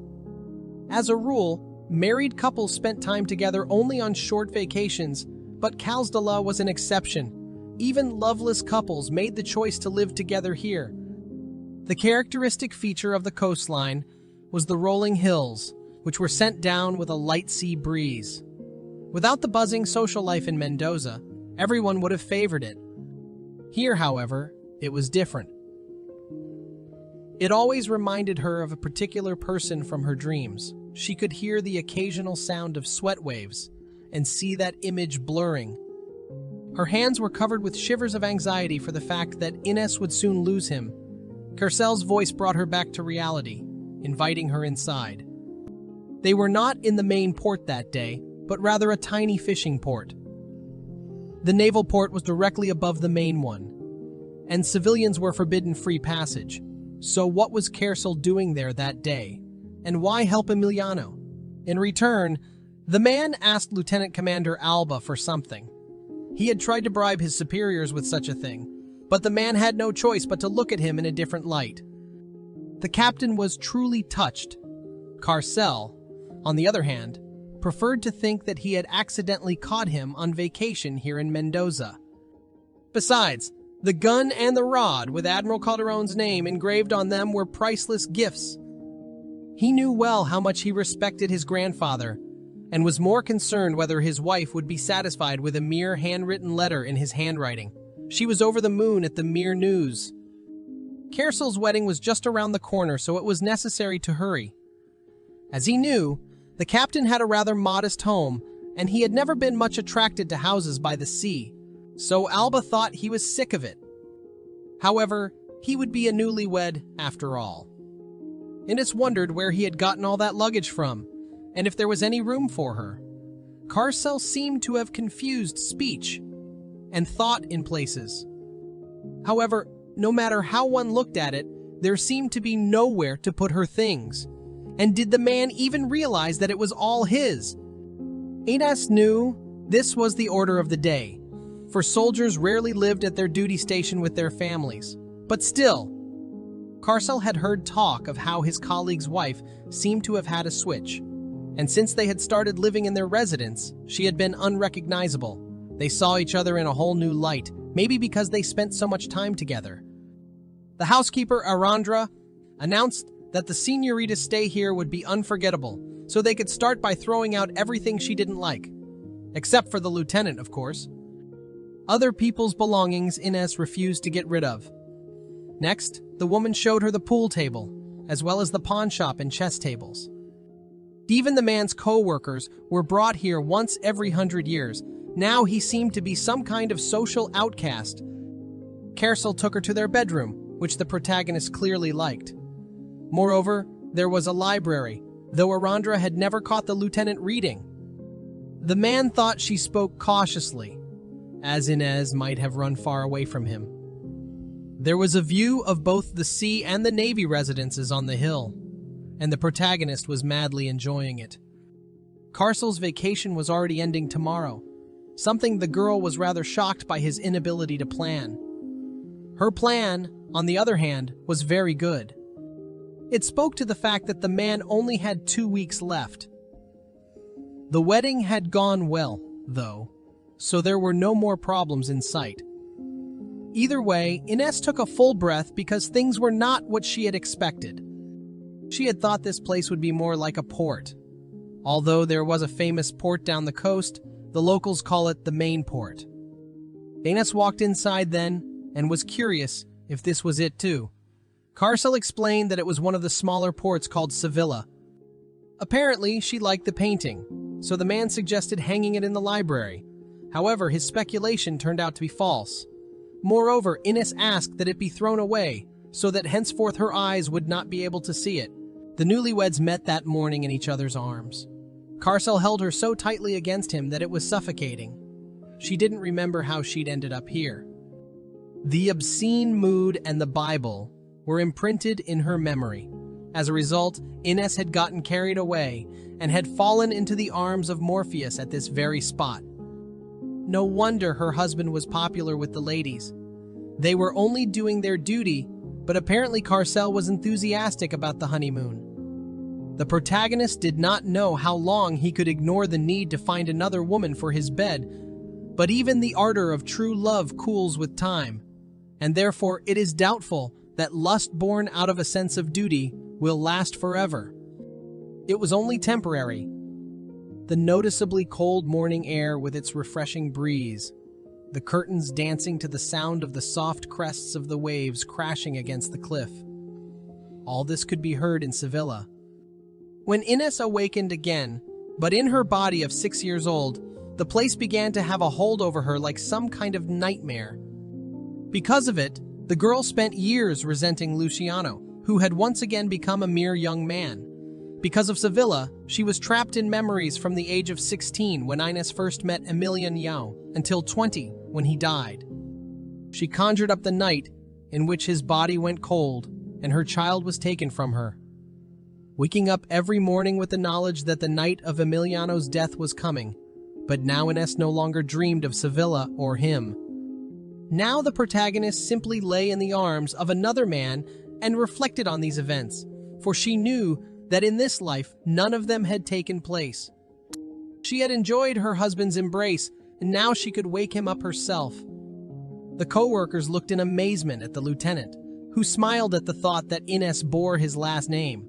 As a rule, married couples spent time together only on short vacations, but Kalsdala was an exception. Even loveless couples made the choice to live together here. The characteristic feature of the coastline was the rolling hills, which were sent down with a light sea breeze. Without the buzzing social life in Mendoza, everyone would have favored it. Here, however, it was different. It always reminded her of a particular person from her dreams. She could hear the occasional sound of sweat waves and see that image blurring. Her hands were covered with shivers of anxiety for the fact that Inez would soon lose him. Carcel's voice brought her back to reality, inviting her inside. They were not in the main port that day, but rather a tiny fishing port. The naval port was directly above the main one, and civilians were forbidden free passage. So what was Carcel doing there that day? And why help Emiliano? In return, the man asked Lieutenant Commander Alba for something. He had tried to bribe his superiors with such a thing, but the man had no choice but to look at him in a different light. The captain was truly touched. Carcel, on the other hand, preferred to think that he had accidentally caught him on vacation here in Mendoza. Besides, the gun and the rod with Admiral Calderon's name engraved on them were priceless gifts. He knew well how much he respected his grandfather, and was more concerned whether his wife would be satisfied with a mere handwritten letter in his handwriting. She was over the moon at the mere news. Carcel's wedding was just around the corner, so it was necessary to hurry. As he knew, the captain had a rather modest home, and he had never been much attracted to houses by the sea, so Alba thought he was sick of it. However, he would be a newlywed after all. Inez wondered where he had gotten all that luggage from, and if there was any room for her. Carcel seemed to have confused speech and thought in places. However, no matter how one looked at it, there seemed to be nowhere to put her things, And did the man even realize that it was all his? Ines knew this was the order of the day, for soldiers rarely lived at their duty station with their families. But still, Carcel had heard talk of how his colleague's wife seemed to have had a switch, and since they had started living in their residence, she had been unrecognizable. They saw each other in a whole new light, maybe because they spent so much time together. The housekeeper, Arandra, announced that the señorita's stay here would be unforgettable, so they could start by throwing out everything she didn't like. Except for the lieutenant, of course. Other people's belongings Ines refused to get rid of. Next, the woman showed her the pool table, as well as the pawn shop and chess tables. Even the man's co-workers were brought here once every 100 years. Now he seemed to be some kind of social outcast. Carcel took her to their bedroom, which the protagonist clearly liked. Moreover, there was a library, though Arandra had never caught the lieutenant reading. The man thought she spoke cautiously, as Ines might have run far away from him. There was a view of both the sea and the Navy residences on the hill, and the protagonist was madly enjoying it. Carcel's vacation was already ending tomorrow, something the girl was rather shocked by his inability to plan. Her plan, on the other hand, was very good. It spoke to the fact that the man only had 2 weeks left. The wedding had gone well, though, so there were no more problems in sight. Either way, Ines took a full breath because things were not what she had expected. She had thought this place would be more like a port. Although there was a famous port down the coast, the locals call it the main port. Ines walked inside then and was curious if this was it too. Carcel explained that it was one of the smaller ports called Sevilla. Apparently, she liked the painting, so the man suggested hanging it in the library. However, his speculation turned out to be false. Moreover, Ines asked that it be thrown away, so that henceforth her eyes would not be able to see it. The newlyweds met that morning in each other's arms. Carcel held her so tightly against him that it was suffocating. She didn't remember how she'd ended up here. The obscene mood and the Bible were imprinted in her memory. As a result, Ines had gotten carried away and had fallen into the arms of Morpheus at this very spot. No wonder her husband was popular with the ladies. They were only doing their duty, but apparently Carcel was enthusiastic about the honeymoon. The protagonist did not know how long he could ignore the need to find another woman for his bed, but even the ardor of true love cools with time, and therefore it is doubtful that lust born out of a sense of duty will last forever. It was only temporary. The noticeably cold morning air with its refreshing breeze, the curtains dancing to the sound of the soft crests of the waves crashing against the cliff. All this could be heard in Sevilla. When Ines awakened again, but in her body of 6 years old, the place began to have a hold over her like some kind of nightmare. Because of it, the girl spent years resenting Luciano, who had once again become a mere young man. Because of Sevilla, she was trapped in memories from the age of 16 when Ines first met Emilian Yao, until 20 when he died. She conjured up the night in which his body went cold and her child was taken from her. Waking up every morning with the knowledge that the night of Emiliano's death was coming, but now Ines no longer dreamed of Sevilla or him. Now the protagonist simply lay in the arms of another man and reflected on these events, for she knew that in this life none of them had taken place. She had enjoyed her husband's embrace, and now she could wake him up herself. The co-workers looked in amazement at the lieutenant, who smiled at the thought that Ines bore his last name.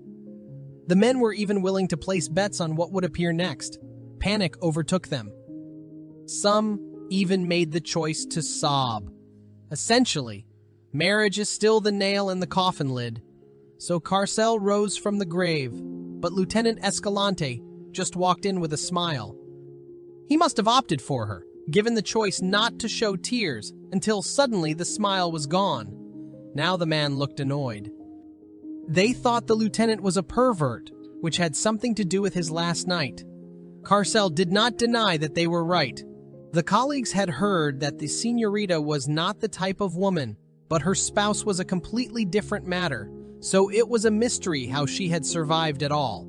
The men were even willing to place bets on what would appear next. Panic overtook them. Some even made the choice to sob. Essentially, marriage is still the nail in the coffin lid. So Carcel rose from the grave, but Lieutenant Escalante just walked in with a smile. He must have opted for her, given the choice not to show tears, until suddenly the smile was gone. Now the man looked annoyed. They thought the lieutenant was a pervert, which had something to do with his last night. Carcel did not deny that they were right. The colleagues had heard that the señorita was not the type of woman, but her spouse was a completely different matter, so it was a mystery how she had survived at all.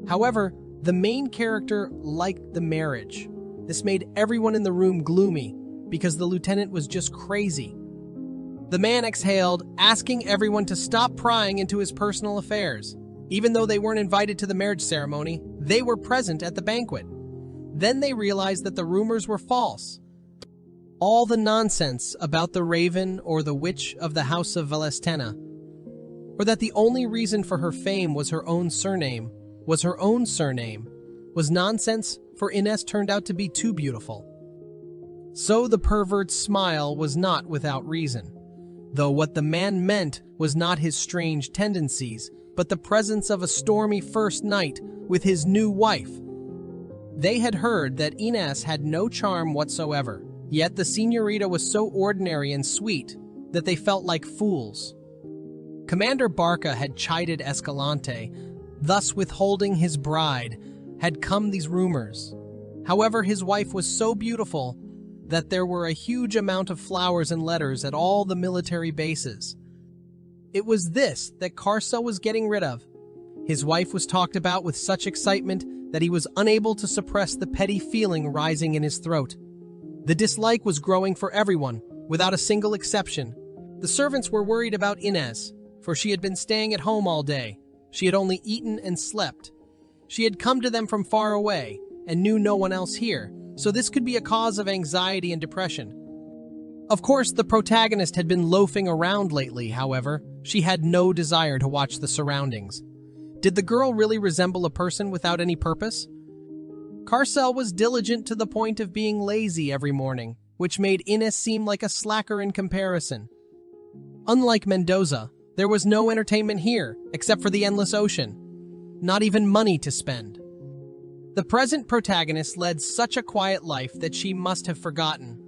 However, the main character liked the marriage. This made everyone in the room gloomy because the lieutenant was just crazy. The man exhaled, asking everyone to stop prying into his personal affairs. Even though they weren't invited to the marriage ceremony, they were present at the banquet. Then they realized that the rumors were false. All the nonsense about the raven or the witch of the house of Valestena, or that the only reason for her fame was her own surname, was nonsense, for Ines turned out to be too beautiful. So the pervert's smile was not without reason, though what the man meant was not his strange tendencies, but the presence of a stormy first night with his new wife. They had heard that Ines had no charm whatsoever, yet the señorita was so ordinary and sweet that they felt like fools. Commander Barca had chided Escalante, thus withholding his bride. Had come these rumors. However, his wife was so beautiful that there were a huge amount of flowers and letters at all the military bases. It was this that Carcel was getting rid of. His wife was talked about with such excitement that he was unable to suppress the petty feeling rising in his throat. The dislike was growing for everyone, without a single exception. The servants were worried about Ines, for she had been staying at home all day. She had only eaten and slept. She had come to them from far away and knew no one else here, so this could be a cause of anxiety and depression. Of course, the protagonist had been loafing around lately, however. She had no desire to watch the surroundings. Did the girl really resemble a person without any purpose? Carcel was diligent to the point of being lazy every morning, which made Ines seem like a slacker in comparison. Unlike Mendoza, there was no entertainment here, except for the endless ocean. Not even money to spend. The present protagonist led such a quiet life that she must have forgotten.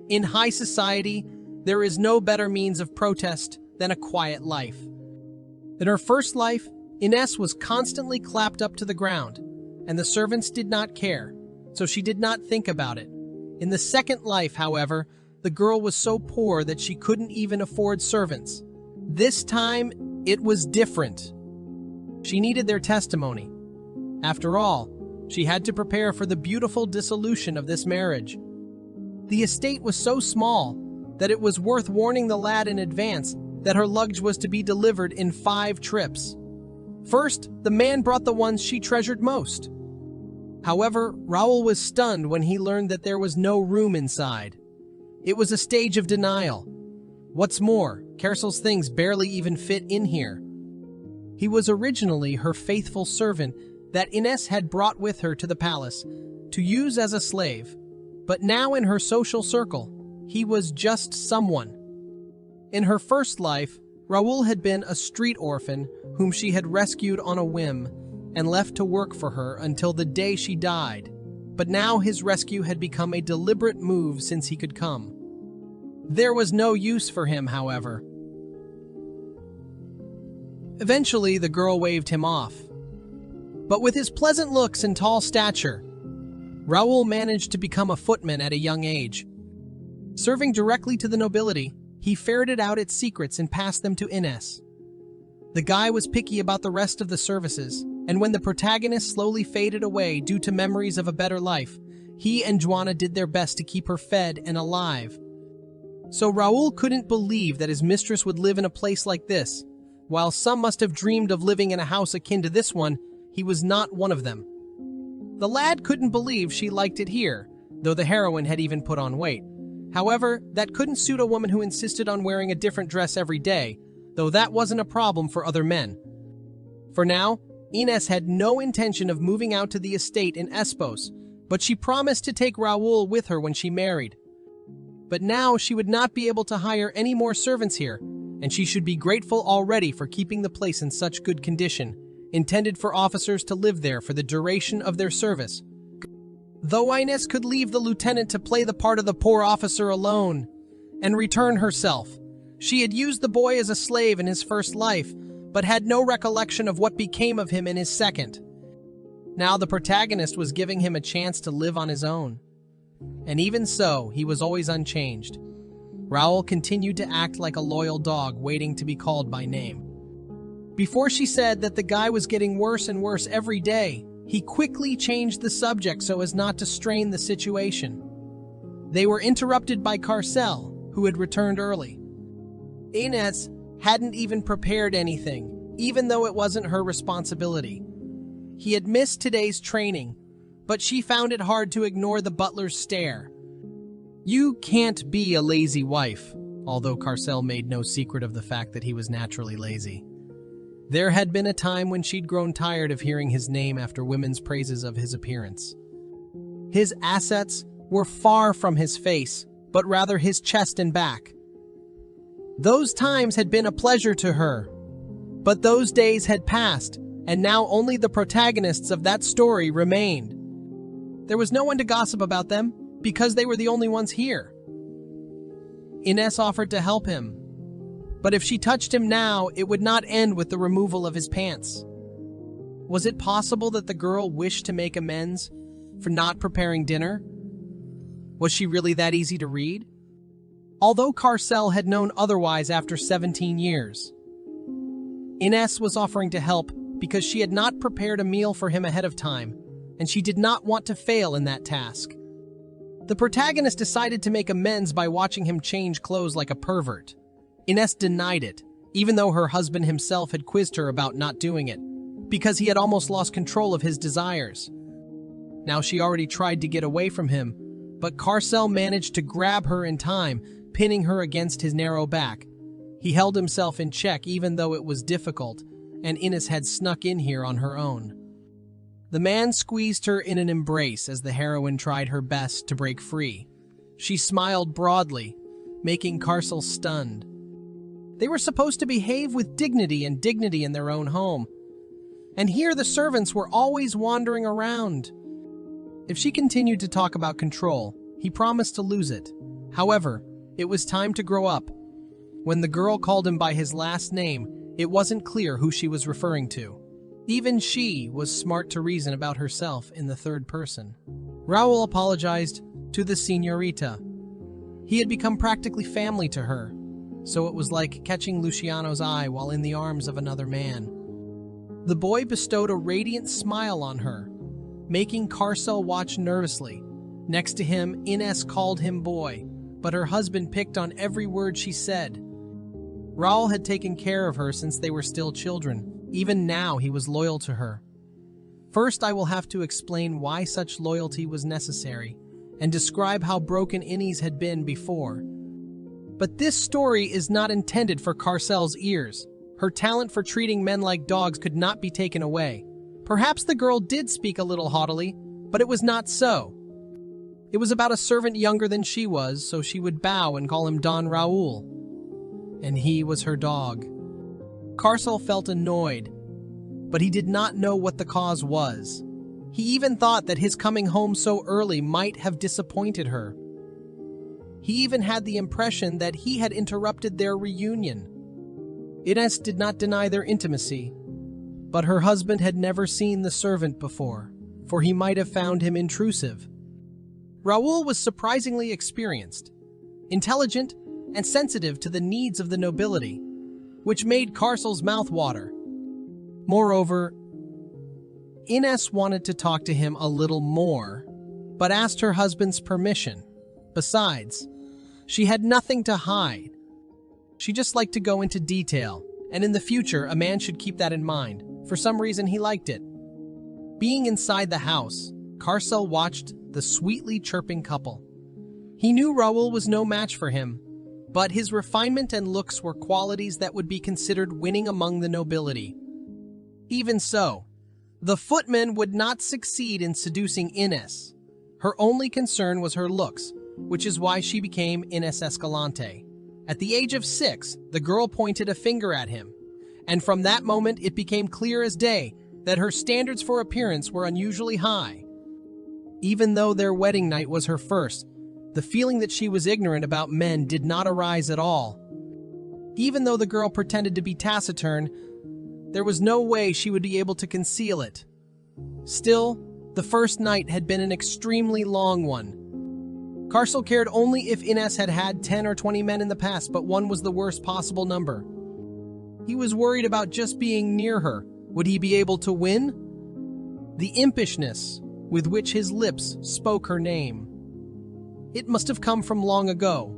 In high society, there is no better means of protest than a quiet life. In her first life, Ines was constantly clapped up to the ground, and the servants did not care, so she did not think about it. In the second life, however, the girl was so poor that she couldn't even afford servants. This time, it was different. She needed their testimony. After all, she had to prepare for the beautiful dissolution of this marriage. The estate was so small that it was worth warning the lad in advance that her luggage was to be delivered in 5 trips. First, the man brought the ones she treasured most. However, Raoul was stunned when he learned that there was no room inside. It was a stage of denial. What's more, Carcel's things barely even fit in here. He was originally her faithful servant that Ines had brought with her to the palace to use as a slave, but now in her social circle, he was just someone. In her first life, Raoul had been a street orphan whom she had rescued on a whim and left to work for her until the day she died. But now his rescue had become a deliberate move since he could come. There was no use for him, however. Eventually, the girl waved him off. But with his pleasant looks and tall stature, Raoul managed to become a footman at a young age. Serving directly to the nobility, he ferreted out its secrets and passed them to Ines. The guy was picky about the rest of the services, and when the protagonist slowly faded away due to memories of a better life, he and Juana did their best to keep her fed and alive. So Raoul couldn't believe that his mistress would live in a place like this. While some must have dreamed of living in a house akin to this one, he was not one of them. The lad couldn't believe she liked it here, though the heroine had even put on weight. However, that couldn't suit a woman who insisted on wearing a different dress every day, though that wasn't a problem for other men. For now, Ines had no intention of moving out to the estate in Espos, but she promised to take Raoul with her when she married. But now she would not be able to hire any more servants here, and she should be grateful already for keeping the place in such good condition, intended for officers to live there for the duration of their service. Though Ines could leave the lieutenant to play the part of the poor officer alone and return herself, she had used the boy as a slave in his first life, but had no recollection of what became of him in his second. Now the protagonist was giving him a chance to live on his own. And even so, he was always unchanged. Raoul continued to act like a loyal dog waiting to be called by name. Before she said that the guy was getting worse and worse every day, he quickly changed the subject so as not to strain the situation. They were interrupted by Carcel, who had returned early. Ines hadn't even prepared anything, even though it wasn't her responsibility. He had missed today's training, but she found it hard to ignore the butler's stare. You can't be a lazy wife, although Carcel made no secret of the fact that he was naturally lazy. There had been a time when she'd grown tired of hearing his name after women's praises of his appearance. His assets were far from his face, but rather his chest and back. Those times had been a pleasure to her, but those days had passed, and now only the protagonists of that story remained. There was no one to gossip about them, because they were the only ones here. Ines offered to help him, but if she touched him now, it would not end with the removal of his pants. Was it possible that the girl wished to make amends for not preparing dinner? Was she really that easy to read? Although Carcel had known otherwise after 17 years, Ines was offering to help because she had not prepared a meal for him ahead of time, and she did not want to fail in that task. The protagonist decided to make amends by watching him change clothes like a pervert. Ines denied it, even though her husband himself had quizzed her about not doing it, because he had almost lost control of his desires. Now she already tried to get away from him, but Carcel managed to grab her in time, pinning her against his narrow back. He held himself in check even though it was difficult, and Ines had snuck in here on her own. The man squeezed her in an embrace as the heroine tried her best to break free. She smiled broadly, making Carcel stunned. They were supposed to behave with dignity in their own home, and here the servants were always wandering around. If she continued to talk about control, he promised to lose it. However, it was time to grow up. When the girl called him by his last name, it wasn't clear who she was referring to. Even she was smart to reason about herself in the third person. Raul apologized to the señorita. He had become practically family to her, so it was like catching Luciano's eye while in the arms of another man. The boy bestowed a radiant smile on her, making Carcel watch nervously. Next to him, Ines called him boy, but her husband picked on every word she said. Raul had taken care of her since they were still children. Even now, he was loyal to her. First, I will have to explain why such loyalty was necessary, and describe how broken Ines had been before. But this story is not intended for Carcel's ears. Her talent for treating men like dogs could not be taken away. Perhaps the girl did speak a little haughtily, but it was not so. It was about a servant younger than she was, so she would bow and call him Don Raul. And he was her dog. Carcel felt annoyed, but he did not know what the cause was. He even thought that his coming home so early might have disappointed her. He even had the impression that he had interrupted their reunion. Ines did not deny their intimacy, but her husband had never seen the servant before, for he might have found him intrusive. Raul was surprisingly experienced, intelligent, and sensitive to the needs of the nobility, which made Carcel's mouth water. Moreover, Ines wanted to talk to him a little more, but asked her husband's permission. Besides, she had nothing to hide. She just liked to go into detail, and in the future, a man should keep that in mind. For some reason, he liked it. Being inside the house, Carcel watched the sweetly chirping couple. He knew Raul was no match for him, but his refinement and looks were qualities that would be considered winning among the nobility. Even so, the footman would not succeed in seducing Ines. Her only concern was her looks, which is why she became Ines Escalante. At the age of 6, the girl pointed a finger at him, and from that moment it became clear as day that her standards for appearance were unusually high. Even though their wedding night was her first, the feeling that she was ignorant about men did not arise at all. Even though the girl pretended to be taciturn, there was no way she would be able to conceal it. Still, the first night had been an extremely long one. Carcel cared only if Ines had had 10 or 20 men in the past, but one was the worst possible number. He was worried about just being near her. Would he be able to win? The impishness with which his lips spoke her name. It must have come from long ago,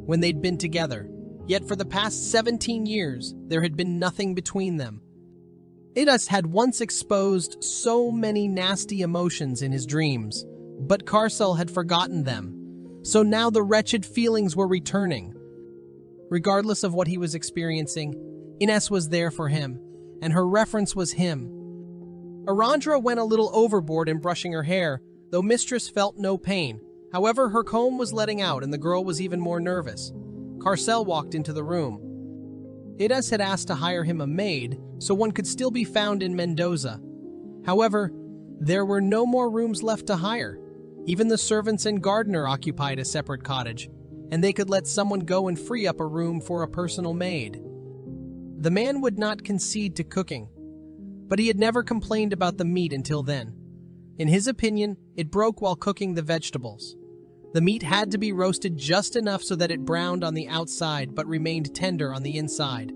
when they'd been together. Yet for the past 17 years, there had been nothing between them. Idas had once exposed so many nasty emotions in his dreams, but Karcel had forgotten them. So now the wretched feelings were returning. Regardless of what he was experiencing, Ines was there for him, and her reference was him. Arandra went a little overboard in brushing her hair, though Mistress felt no pain. However, her comb was letting out and the girl was even more nervous. Karcel walked into the room. Idas had asked to hire him a maid, so one could still be found in Mendoza. However, there were no more rooms left to hire. Even the servants and gardener occupied a separate cottage, and they could let someone go and free up a room for a personal maid. The man would not concede to cooking, but he had never complained about the meat until then. In his opinion, it broke while cooking the vegetables. The meat had to be roasted just enough so that it browned on the outside but remained tender on the inside.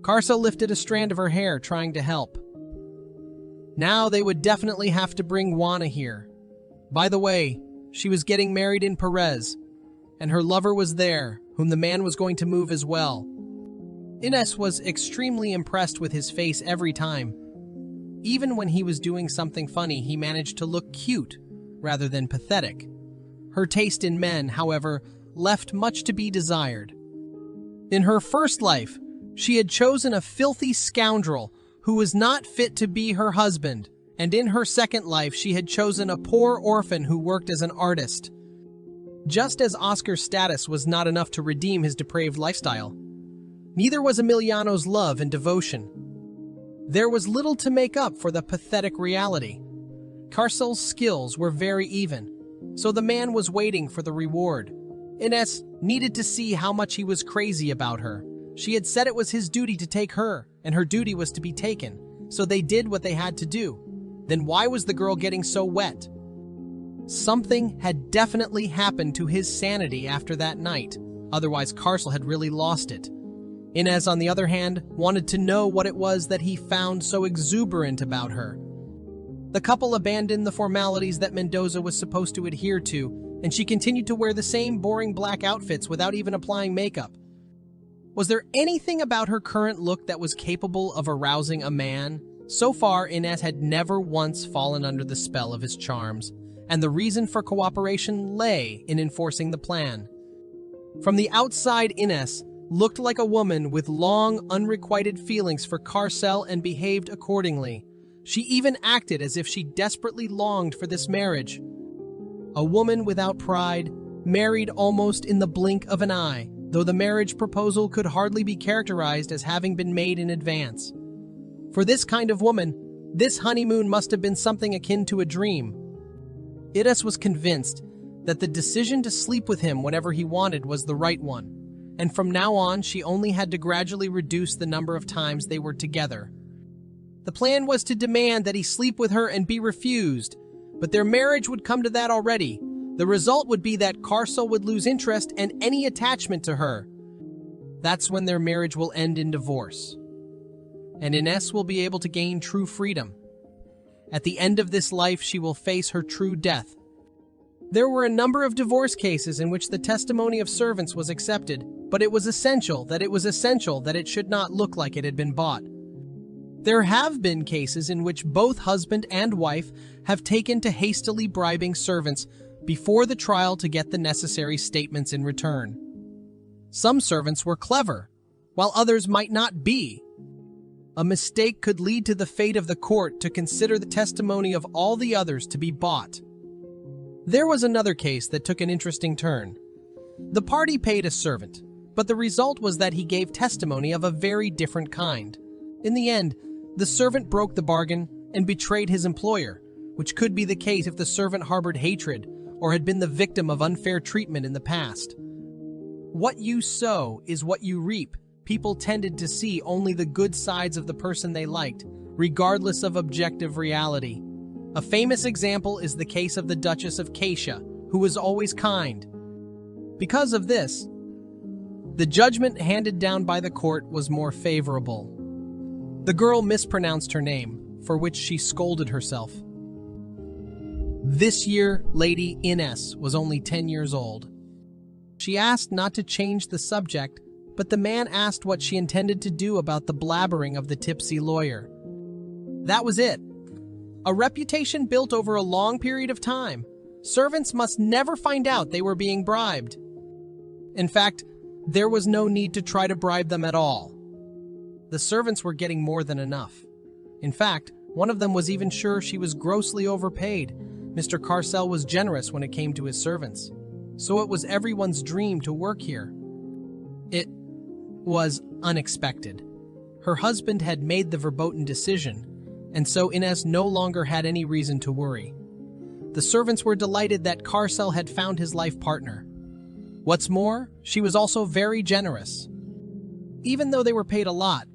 Karcel lifted a strand of her hair, trying to help. Now they would definitely have to bring Juana here. By the way, she was getting married in Perez, and her lover was there, whom the man was going to move as well. Ines was extremely impressed with his face every time. Even when he was doing something funny, he managed to look cute rather than pathetic. Her taste in men, however, left much to be desired. In her first life, she had chosen a filthy scoundrel who was not fit to be her husband, and in her second life she had chosen a poor orphan who worked as an artist. Just as Oscar's status was not enough to redeem his depraved lifestyle, neither was Emiliano's love and devotion. There was little to make up for the pathetic reality. Karcel's skills were very even, so the man was waiting for the reward. Ines needed to see how much he was crazy about her. She had said it was his duty to take her, and her duty was to be taken, so they did what they had to do. Then why was the girl getting so wet? Something had definitely happened to his sanity after that night, otherwise Karcel had really lost it. Ines, on the other hand, wanted to know what it was that he found so exuberant about her. The couple abandoned the formalities that Mendoza was supposed to adhere to, and she continued to wear the same boring black outfits without even applying makeup. Was there anything about her current look that was capable of arousing a man? So far, Ines had never once fallen under the spell of his charms, and the reason for cooperation lay in enforcing the plan. From the outside, Ines looked like a woman with long, unrequited feelings for Karcel and behaved accordingly. She even acted as if she desperately longed for this marriage. A woman without pride, married almost in the blink of an eye, though the marriage proposal could hardly be characterized as having been made in advance. For this kind of woman, this honeymoon must have been something akin to a dream. Idas was convinced that the decision to sleep with him whenever he wanted was the right one, and from now on she only had to gradually reduce the number of times they were together. The plan was to demand that he sleep with her and be refused, but their marriage would come to that already. The result would be that Karcel would lose interest and any attachment to her. That's when their marriage will end in divorce, and Ines will be able to gain true freedom. At the end of this life, she will face her true death. There were a number of divorce cases in which the testimony of servants was accepted, but it was essential that it should not look like it had been bought. There have been cases in which both husband and wife have taken to hastily bribing servants before the trial to get the necessary statements in return. Some servants were clever, while others might not be. A mistake could lead to the fate of the court to consider the testimony of all the others to be bought. There was another case that took an interesting turn. The party paid a servant, but the result was that he gave testimony of a very different kind. In the end, the servant broke the bargain and betrayed his employer, which could be the case if the servant harbored hatred or had been the victim of unfair treatment in the past. What you sow is what you reap. People tended to see only the good sides of the person they liked, regardless of objective reality. A famous example is the case of the Duchess of Casia, who was always kind. Because of this, The judgment handed down by the court was more favorable. The girl mispronounced her name, for which she scolded herself. This year, Lady Ines was only 10 years old. She asked not to change the subject, but the man asked what she intended to do about the blabbering of the tipsy lawyer. That was it. A reputation built over a long period of time. Servants must never find out they were being bribed. In fact, there was no need to try to bribe them at all. The servants were getting more than enough. In fact, one of them was even sure she was grossly overpaid. Mr. Carcel was generous when it came to his servants. So it was everyone's dream to work here. It was unexpected. Her husband had made the verboten decision, and so Ines no longer had any reason to worry. The servants were delighted that Carcel had found his life partner. What's more, she was also very generous. Even though they were paid a lot,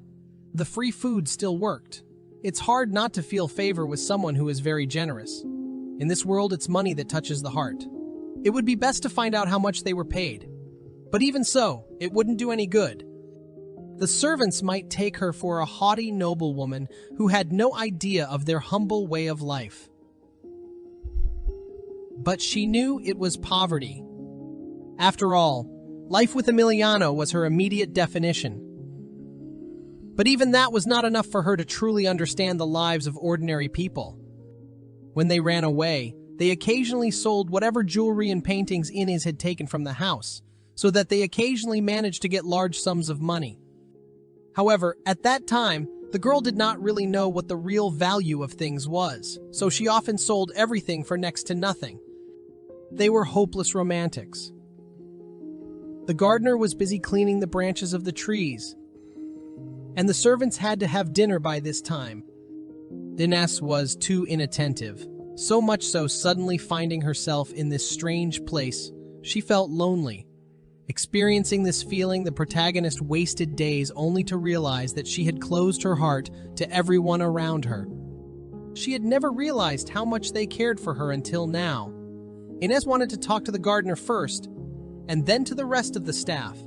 the free food still worked. It's hard not to feel favor with someone who is very generous. In this world, it's money that touches the heart. It would be best to find out how much they were paid. But even so, it wouldn't do any good. The servants might take her for a haughty noblewoman who had no idea of their humble way of life. But she knew it was poverty. After all, life with Emiliano was her immediate definition. But even that was not enough for her to truly understand the lives of ordinary people. When they ran away, they occasionally sold whatever jewelry and paintings Ines had taken from the house, so that they occasionally managed to get large sums of money. However, at that time, the girl did not really know what the real value of things was, so she often sold everything for next to nothing. They were hopeless romantics. The gardener was busy cleaning the branches of the trees, and the servants had to have dinner by this time. Ines was too inattentive, so much so suddenly finding herself in this strange place, she felt lonely. Experiencing this feeling, the protagonist wasted days only to realize that she had closed her heart to everyone around her. She had never realized how much they cared for her until now. Ines wanted to talk to the gardener first, and then to the rest of the staff.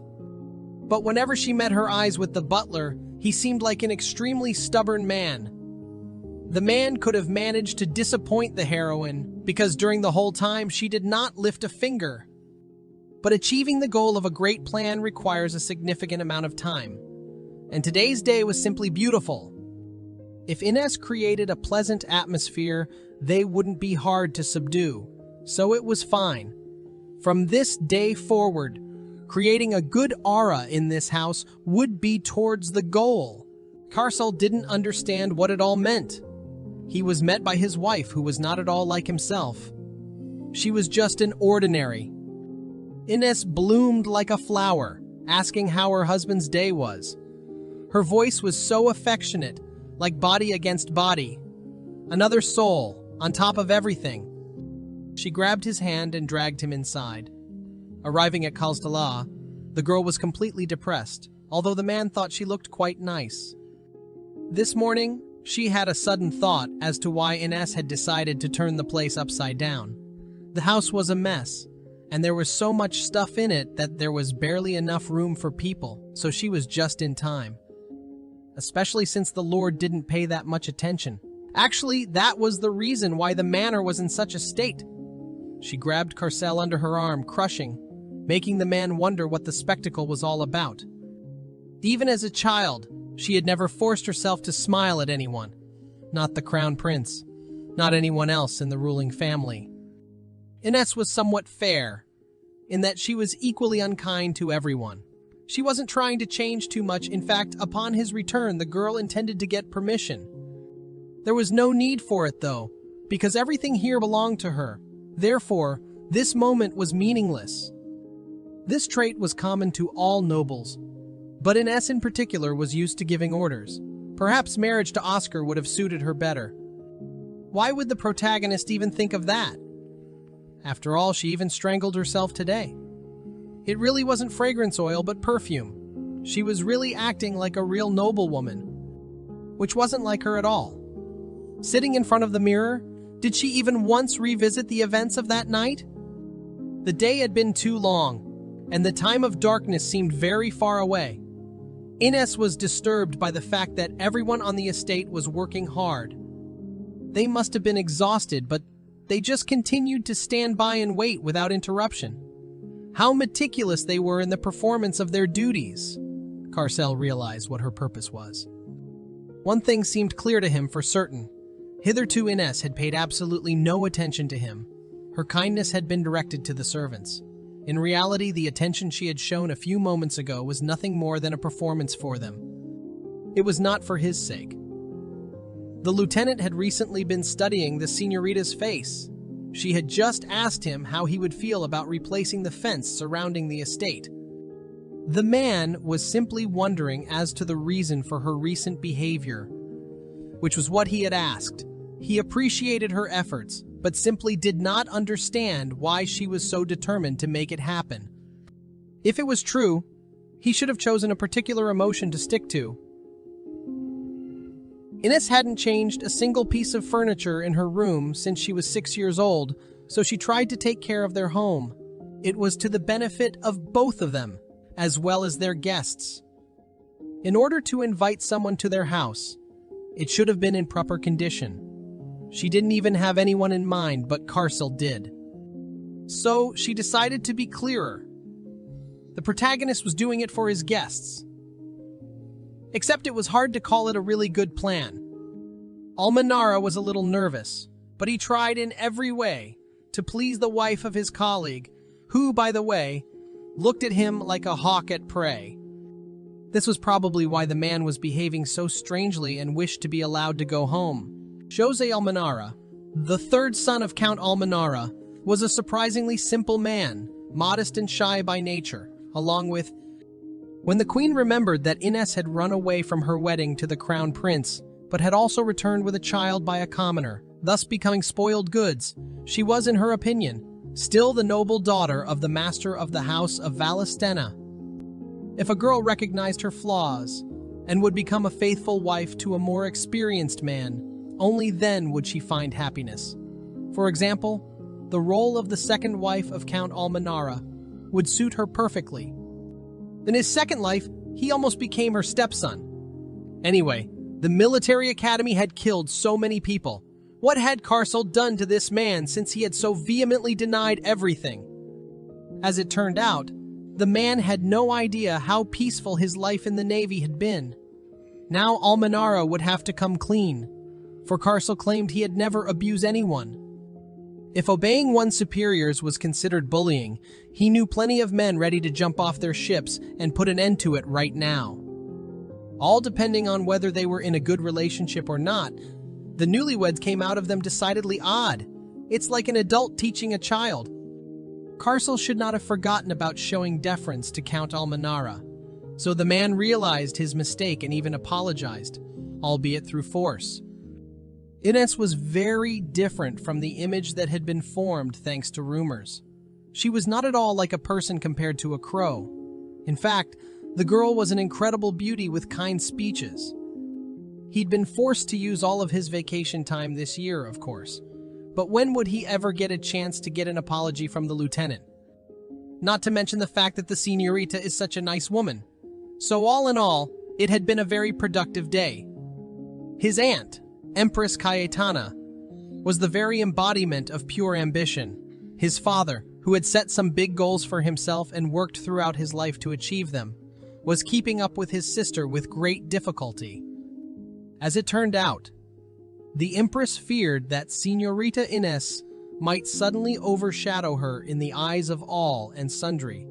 But whenever she met her eyes with the butler, he seemed like an extremely stubborn man. The man could have managed to disappoint the heroine, because during the whole time she did not lift a finger. But achieving the goal of a great plan requires a significant amount of time. And today's day was simply beautiful. If Ines created a pleasant atmosphere, they wouldn't be hard to subdue. So it was fine. From this day forward, creating a good aura in this house would be towards the goal. Carcel didn't understand what it all meant. He was met by his wife, who was not at all like himself. She was just an ordinary. Ines bloomed like a flower, asking how her husband's day was. Her voice was so affectionate, like body against body. Another soul, on top of everything. She grabbed his hand and dragged him inside. Arriving at Calzadilla, the girl was completely depressed, although the man thought she looked quite nice. This morning, she had a sudden thought as to why Ines had decided to turn the place upside down. The house was a mess, and there was so much stuff in it that there was barely enough room for people, so she was just in time. Especially since the Lord didn't pay that much attention. Actually, that was the reason why the manor was in such a state. She grabbed Carcel under her arm, crushing, making the man wonder what the spectacle was all about. Even as a child, she had never forced herself to smile at anyone. Not the crown prince, not anyone else in the ruling family. Ines was somewhat fair, in that she was equally unkind to everyone. She wasn't trying to change too much. In fact, upon his return, the girl intended to get permission. There was no need for it, though, because everything here belonged to her. Therefore, this moment was meaningless. This trait was common to all nobles, but Ines in particular was used to giving orders. Perhaps marriage to Oscar would have suited her better. Why would the protagonist even think of that? After all, she even strangled herself today. It really wasn't fragrance oil, but perfume. She was really acting like a real noblewoman, which wasn't like her at all. Sitting in front of the mirror, did she even once revisit the events of that night? The day had been too long. and the time of darkness seemed very far away. Ines was disturbed by the fact that everyone on the estate was working hard. They must have been exhausted, but they just continued to stand by and wait without interruption. How meticulous they were in the performance of their duties. Carcel realized what her purpose was. One thing seemed clear to him for certain. Hitherto Ines had paid absolutely no attention to him. Her kindness had been directed to the servants. In reality, the attention she had shown a few moments ago was nothing more than a performance for them. It was not for his sake. The lieutenant had recently been studying the senorita's face. She had just asked him how he would feel about replacing the fence surrounding the estate. The man was simply wondering as to the reason for her recent behavior, which was what he had asked. He appreciated her efforts, but simply did not understand why she was so determined to make it happen. If it was true, he should have chosen a particular emotion to stick to. Ines hadn't changed a single piece of furniture in her room since she was 6 years old, so she tried to take care of their home. It was to the benefit of both of them, as well as their guests. In order to invite someone to their house, it should have been in proper condition. She didn't even have anyone in mind, but Carcel did. So she decided to be clearer. The protagonist was doing it for his guests. Except it was hard to call it a really good plan. Almanara was a little nervous, but he tried in every way to please the wife of his colleague, who, by the way, looked at him like a hawk at prey. This was probably why the man was behaving so strangely and wished to be allowed to go home. Jose Almanara, the third son of Count Almanara, was a surprisingly simple man, modest and shy by nature, along with... When the queen remembered that Ines had run away from her wedding to the crown prince, but had also returned with a child by a commoner, thus becoming spoiled goods, she was, in her opinion, still the noble daughter of the master of the house of Valestena. If a girl recognized her flaws and would become a faithful wife to a more experienced man, only then would she find happiness. For example, the role of the second wife of Count Almanara would suit her perfectly. In his second life, he almost became her stepson. Anyway, the military academy had killed so many people. What had Carcel done to this man since he had so vehemently denied everything? As it turned out, the man had no idea how peaceful his life in the Navy had been. Now Almanara would have to come clean, for Carcel claimed he had never abused anyone. If obeying one's superiors was considered bullying, he knew plenty of men ready to jump off their ships and put an end to it right now. All depending on whether they were in a good relationship or not, the newlyweds came out of them decidedly odd. It's like an adult teaching a child. Carcel should not have forgotten about showing deference to Count Almanara, so the man realized his mistake and even apologized, albeit through force. Ines was very different from the image that had been formed thanks to rumors. She was not at all like a person compared to a crow. In fact, the girl was an incredible beauty with kind speeches. He'd been forced to use all of his vacation time this year, of course. But when would he ever get a chance to get an apology from the lieutenant? Not to mention the fact that the senorita is such a nice woman. So all in all, it had been a very productive day. His aunt, Empress Cayetana, was the very embodiment of pure ambition. His father, who had set some big goals for himself and worked throughout his life to achieve them, was keeping up with his sister with great difficulty. As it turned out, the Empress feared that Señorita Ines might suddenly overshadow her in the eyes of all and sundry,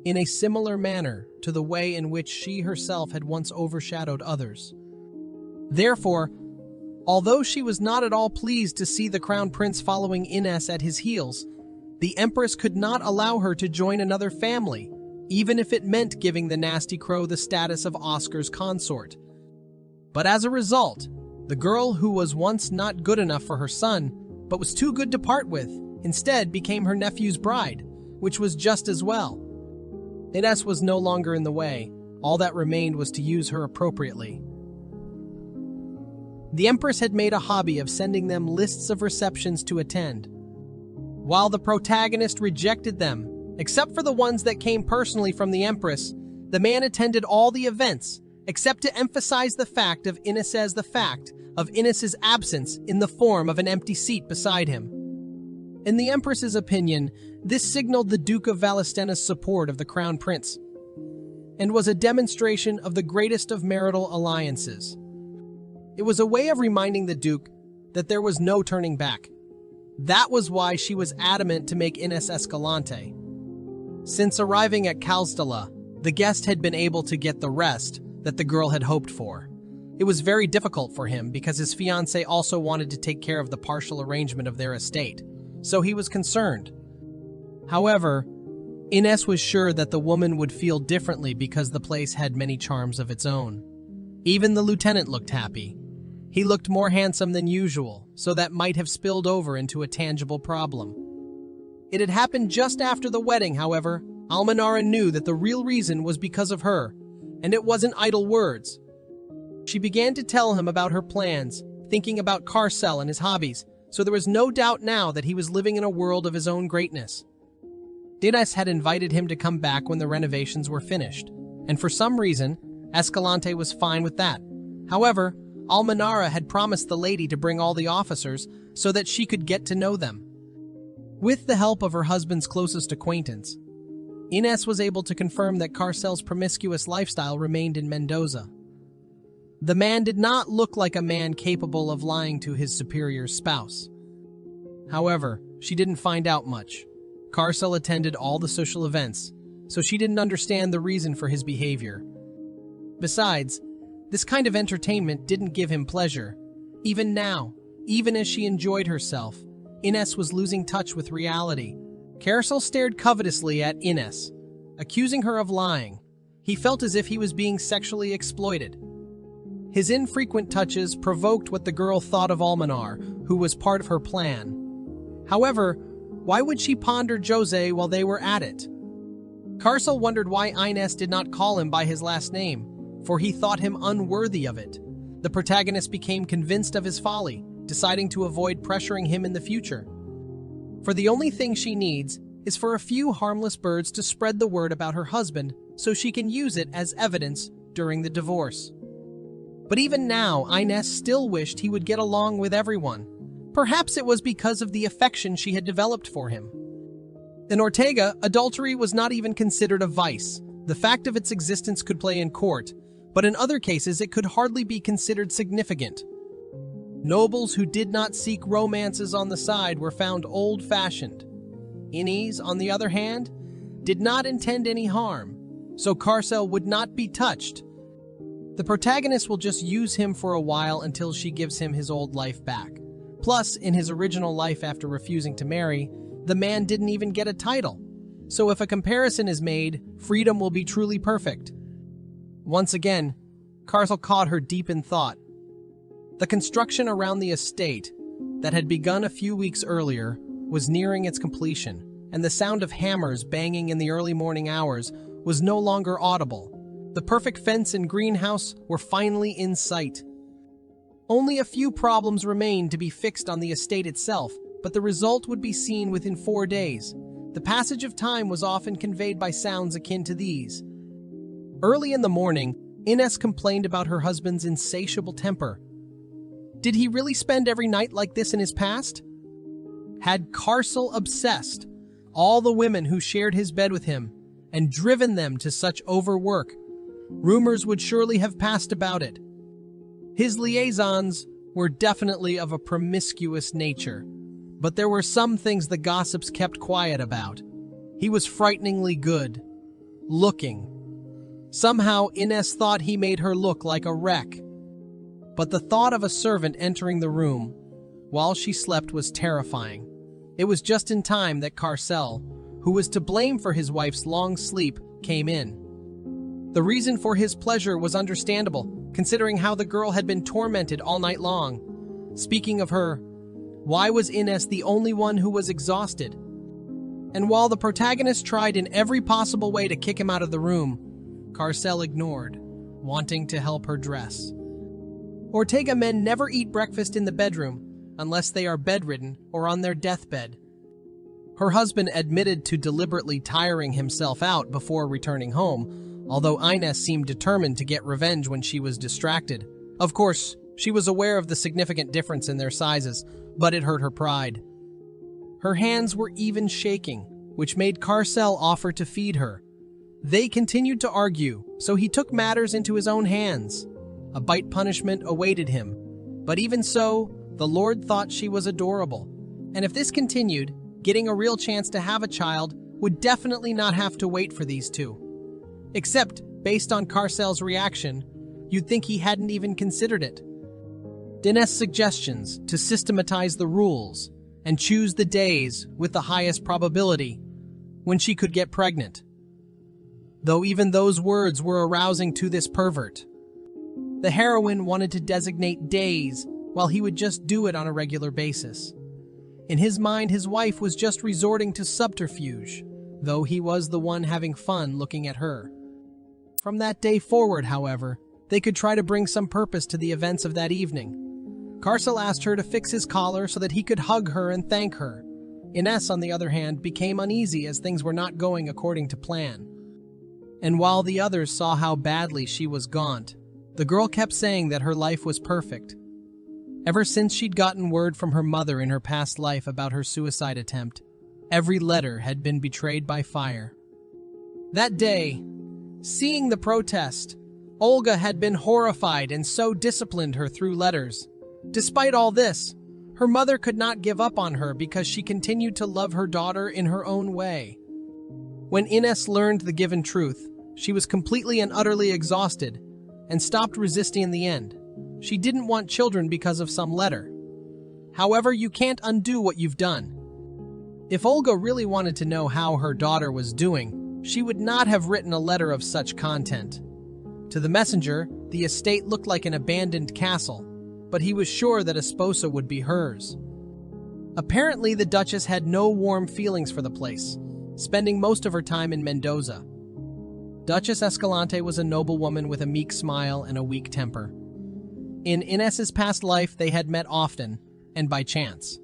in a similar manner to the way in which she herself had once overshadowed others. Therefore, although she was not at all pleased to see the Crown Prince following Ines at his heels, the Empress could not allow her to join another family, even if it meant giving the nasty crow the status of Oscar's consort. But as a result, the girl who was once not good enough for her son, but was too good to part with, instead became her nephew's bride, which was just as well. Ines was no longer in the way. All that remained was to use her appropriately. The Empress had made a hobby of sending them lists of receptions to attend. While the protagonist rejected them Except for the ones that came personally from the Empress, the man attended all the events, except to emphasize the fact of Ines' absence in the form of an empty seat beside him. In the Empress's opinion, this signaled the Duke of Valestenna's support of the Crown Prince, and was a demonstration of the greatest of marital alliances. It was a way of reminding the Duke that there was no turning back. That was why she was adamant to make Ines Escalante. Since arriving at Kalstala, the guest had been able to get the rest that the girl had hoped for. It was very difficult for him because his fiancé also wanted to take care of the partial arrangement of their estate, so he was concerned. However, Ines was sure that the woman would feel differently because the place had many charms of its own. Even the lieutenant looked happy. He looked more handsome than usual, so that might have spilled over into a tangible problem. It had happened just after the wedding, however. Almanara knew that the real reason was because of her, and it wasn't idle words. She began to tell him about her plans, thinking about Carcel and his hobbies, so there was no doubt now that he was living in a world of his own greatness. Ines had invited him to come back when the renovations were finished, and for some reason, Escalante was fine with that. However, Almanara had promised the lady to bring all the officers so that she could get to know them. With the help of her husband's closest acquaintance, Ines was able to confirm that Carcel's promiscuous lifestyle remained in Mendoza. The man did not look like a man capable of lying to his superior spouse. However, she didn't find out much. Carcel attended all the social events, so she didn't understand the reason for his behavior. Besides, this kind of entertainment didn't give him pleasure. Even now, even as she enjoyed herself, Ines was losing touch with reality. Carcel stared covetously at Ines, accusing her of lying. He felt as if he was being sexually exploited. His infrequent touches provoked what the girl thought of Almanar, who was part of her plan. However, why would she ponder Jose while they were at it? Carcel wondered why Ines did not call him by his last name, for he thought him unworthy of it. The protagonist became convinced of his folly, deciding to avoid pressuring him in the future. For the only thing she needs is for a few harmless birds to spread the word about her husband so she can use it as evidence during the divorce. But even now, Ines still wished he would get along with everyone. Perhaps it was because of the affection she had developed for him. In Ortega, adultery was not even considered a vice. The fact of its existence could play in court, but in other cases it could hardly be considered significant. Nobles who did not seek romances on the side were found old-fashioned. Inez, on the other hand, did not intend any harm, so Carcel would not be touched. The protagonist will just use him for a while until she gives him his old life back. Plus, in his original life after refusing to marry, the man didn't even get a title. So if a comparison is made, freedom will be truly perfect. Once again, Carcel caught her deep in thought. The construction around the estate that had begun a few weeks earlier was nearing its completion, and the sound of hammers banging in the early morning hours was no longer audible. The perfect fence and greenhouse were finally in sight. Only a few problems remained to be fixed on the estate itself, but the result would be seen within 4 days. The passage of time was often conveyed by sounds akin to these. Early in the morning, Ines complained about her husband's insatiable temper. Did he really spend every night like this in his past? Had Carcel obsessed all the women who shared his bed with him and driven them to such overwork? Rumors would surely have passed about it. His liaisons were definitely of a promiscuous nature, but there were some things the gossips kept quiet about. He was frighteningly good looking. Somehow Ines thought he made her look like a wreck. But the thought of a servant entering the room while she slept was terrifying. It was just in time that Carcel, who was to blame for his wife's long sleep, came in. The reason for his pleasure was understandable, considering how the girl had been tormented all night long. Speaking of her, why was Ines the only one who was exhausted? And while the protagonist tried in every possible way to kick him out of the room, Carcel ignored, wanting to help her dress. Ortega men never eat breakfast in the bedroom unless they are bedridden or on their deathbed. Her husband admitted to deliberately tiring himself out before returning home, although Ines seemed determined to get revenge when she was distracted. Of course, she was aware of the significant difference in their sizes, but it hurt her pride. Her hands were even shaking, which made Carcel offer to feed her. They continued to argue, so he took matters into his own hands. A bite punishment awaited him, but even so, the Lord thought she was adorable. And if this continued, getting a real chance to have a child would definitely not have to wait for these two. Except, based on Carcel's reaction, you'd think he hadn't even considered it. Dines's suggestions to systematize the rules and choose the days with the highest probability when she could get pregnant. Though even those words were arousing to this pervert. The heroine wanted to designate days while he would just do it on a regular basis. In his mind, his wife was just resorting to subterfuge, though he was the one having fun looking at her. From that day forward, however, they could try to bring some purpose to the events of that evening. Carcel asked her to fix his collar so that he could hug her and thank her. Ines, on the other hand, became uneasy as things were not going according to plan. And while the others saw how badly she was gaunt, the girl kept saying that her life was perfect. Ever since she'd gotten word from her mother in her past life about her suicide attempt, every letter had been betrayed by fire. That day, seeing the protest, Olga had been horrified and so disciplined her through letters. Despite all this, her mother could not give up on her because she continued to love her daughter in her own way. When Ines learned the given truth, she was completely and utterly exhausted and stopped resisting in the end. She didn't want children because of some letter. However, you can't undo what you've done. If Olga really wanted to know how her daughter was doing, she would not have written a letter of such content. To the messenger, the estate looked like an abandoned castle, but he was sure that Esposa would be hers. Apparently, the Duchess had no warm feelings for the place, spending most of her time in Mendoza. Duchess Escalante was a noblewoman with a meek smile and a weak temper. In Ines's past life, they had met often, and by chance.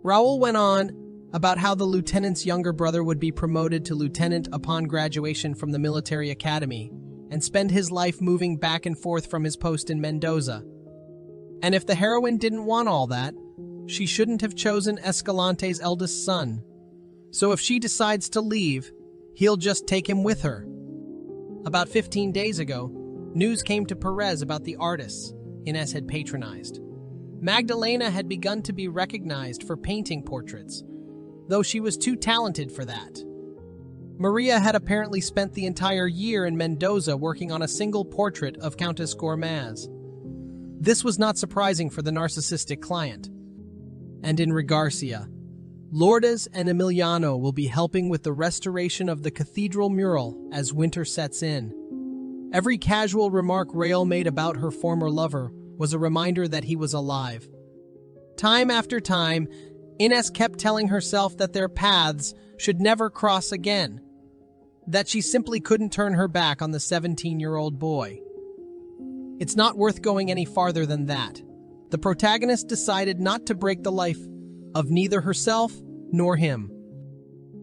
Raoul went on about how the lieutenant's younger brother would be promoted to lieutenant upon graduation from the military academy and spend his life moving back and forth from his post in Mendoza. And if the heroine didn't want all that, she shouldn't have chosen Escalante's eldest son. So if she decides to leave, he'll just take him with her. About 15 days ago, news came to Perez about the artists Ines had patronized. Magdalena had begun to be recognized for painting portraits, though she was too talented for that. Maria had apparently spent the entire year in Mendoza working on a single portrait of Countess Gormaz. This was not surprising for the narcissistic client. And in Regarcia, Lourdes and Emiliano will be helping with the restoration of the cathedral mural as winter sets in. Every casual remark Rael made about her former lover was a reminder that he was alive. Time after time, Ines kept telling herself that their paths should never cross again, that she simply couldn't turn her back on the 17-year-old boy. It's not worth going any farther than that. The protagonist decided not to break the life of neither herself nor him.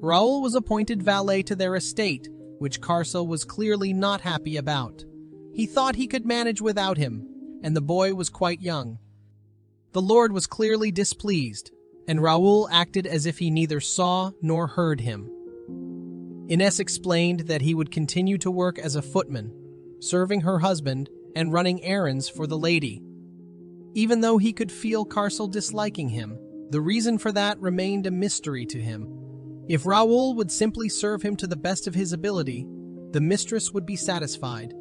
Raoul was appointed valet to their estate, which Carcel was clearly not happy about. He thought he could manage without him, and the boy was quite young. The Lord was clearly displeased, and Raoul acted as if he neither saw nor heard him. Ines explained that he would continue to work as a footman, serving her husband and running errands for the lady. Even though he could feel Carcel disliking him, the reason for that remained a mystery to him. If Raoul would simply serve him to the best of his ability, the mistress would be satisfied.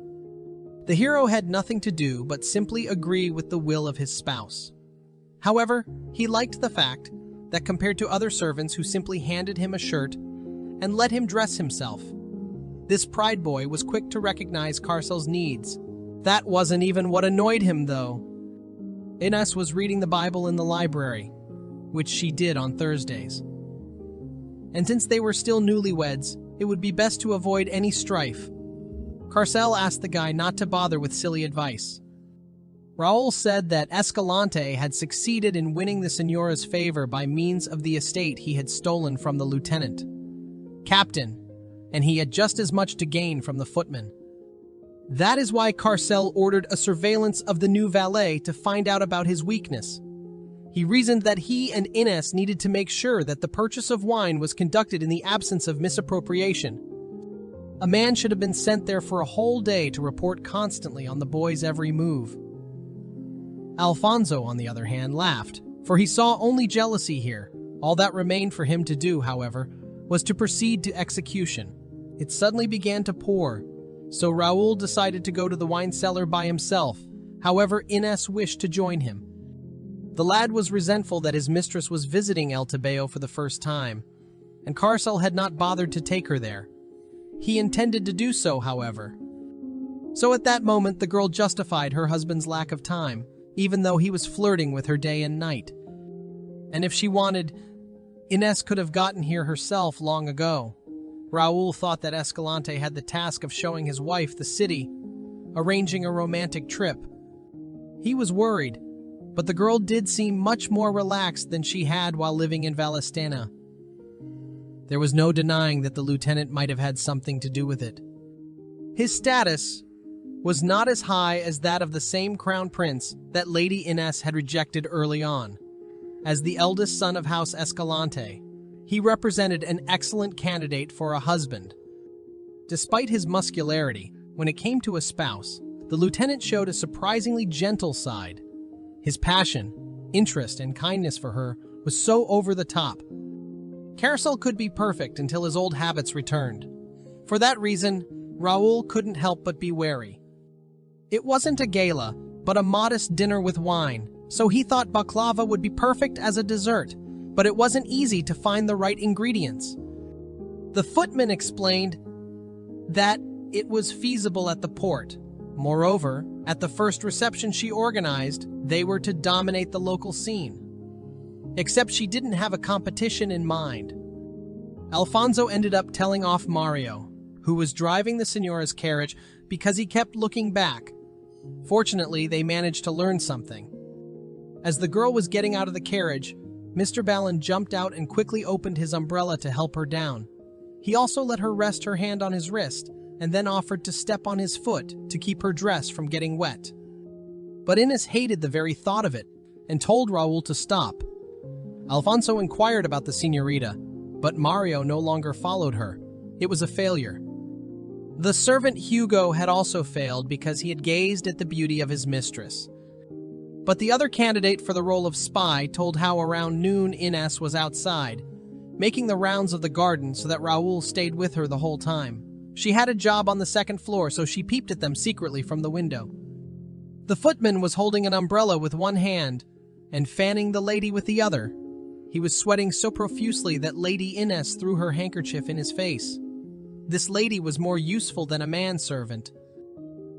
The hero had nothing to do but simply agree with the will of his spouse. However, he liked the fact that compared to other servants who simply handed him a shirt and let him dress himself, this pride boy was quick to recognize Carcel's needs. That wasn't even what annoyed him, though. Ines was reading the Bible in the library, which she did on Thursdays. And since they were still newlyweds, it would be best to avoid any strife. Carcel asked the guy not to bother with silly advice. Raul said that Escalante had succeeded in winning the Señora's favor by means of the estate he had stolen from the lieutenant, captain, and he had just as much to gain from the footman. That is why Carcel ordered a surveillance of the new valet to find out about his weakness. He reasoned that he and Ines needed to make sure that the purchase of wine was conducted in the absence of misappropriation. A man should have been sent there for a whole day to report constantly on the boy's every move. Alfonso, on the other hand, laughed, for he saw only jealousy here. All that remained for him to do, however, was to proceed to execution. It suddenly began to pour, so Raul decided to go to the wine cellar by himself. However, Ines wished to join him. The lad was resentful that his mistress was visiting El Tabeo for the first time, and Carcel had not bothered to take her there. He intended to do so, however. So at that moment, the girl justified her husband's lack of time, even though he was flirting with her day and night. And if she wanted, Ines could have gotten here herself long ago. Raul thought that Escalante had the task of showing his wife the city, arranging a romantic trip. He was worried, but the girl did seem much more relaxed than she had while living in Valestena. There was no denying that the lieutenant might have had something to do with it. His status was not as high as that of the same crown prince that Lady Ines had rejected early on. As the eldest son of House Escalante, he represented an excellent candidate for a husband. Despite his muscularity, when it came to a spouse, the lieutenant showed a surprisingly gentle side. His passion, interest, and kindness for her was so over the top. Carcel could be perfect until his old habits returned. For that reason, Raul couldn't help but be wary. It wasn't a gala, but a modest dinner with wine, so he thought baklava would be perfect as a dessert, but it wasn't easy to find the right ingredients. The footman explained that it was feasible at the port. Moreover, at the first reception she organized, they were to dominate the local scene. Except she didn't have a competition in mind. Alfonso ended up telling off Mario, who was driving the Señora's carriage, because he kept looking back. Fortunately, they managed to learn something. As the girl was getting out of the carriage, Mr. Ballin jumped out and quickly opened his umbrella to help her down. He also let her rest her hand on his wrist, and then offered to step on his foot to keep her dress from getting wet. But Ines hated the very thought of it, and told Raul to stop. Alfonso inquired about the señorita, but Mario no longer followed her. It was a failure. The servant Hugo had also failed because he had gazed at the beauty of his mistress. But the other candidate for the role of spy told how around noon Ines was outside, making the rounds of the garden so that Raul stayed with her the whole time. She had a job on the second floor, so she peeped at them secretly from the window. The footman was holding an umbrella with one hand and fanning the lady with the other. He was sweating so profusely that Lady Ines threw her handkerchief in his face. This lady was more useful than a manservant.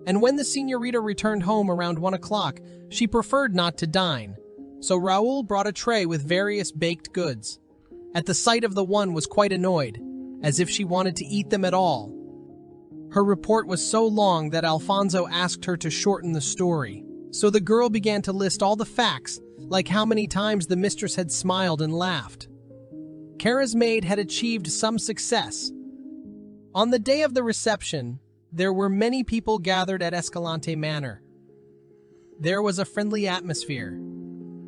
And when the señorita returned home around 1 o'clock, she preferred not to dine, so Raul brought a tray with various baked goods. At the sight of the one was quite annoyed, as if she wanted to eat them at all. Her report was so long that Alfonso asked her to shorten the story, so the girl began to list all the facts, like how many times the mistress had smiled and laughed. Kara's maid had achieved some success. On the day of the reception, there were many people gathered at Escalante Manor. There was a friendly atmosphere.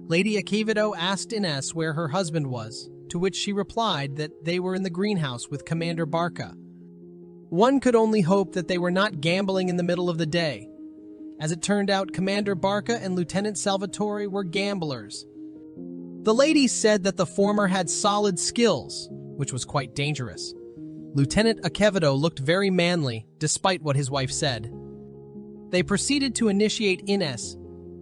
Lady Acevedo asked Ines where her husband was, to which she replied that they were in the greenhouse with Commander Barca. One could only hope that they were not gambling in the middle of the day. As it turned out, Commander Barca and Lieutenant Salvatore were gamblers. The ladies said that the former had solid skills, which was quite dangerous. Lieutenant Acevedo looked very manly, despite what his wife said. They proceeded to initiate Ines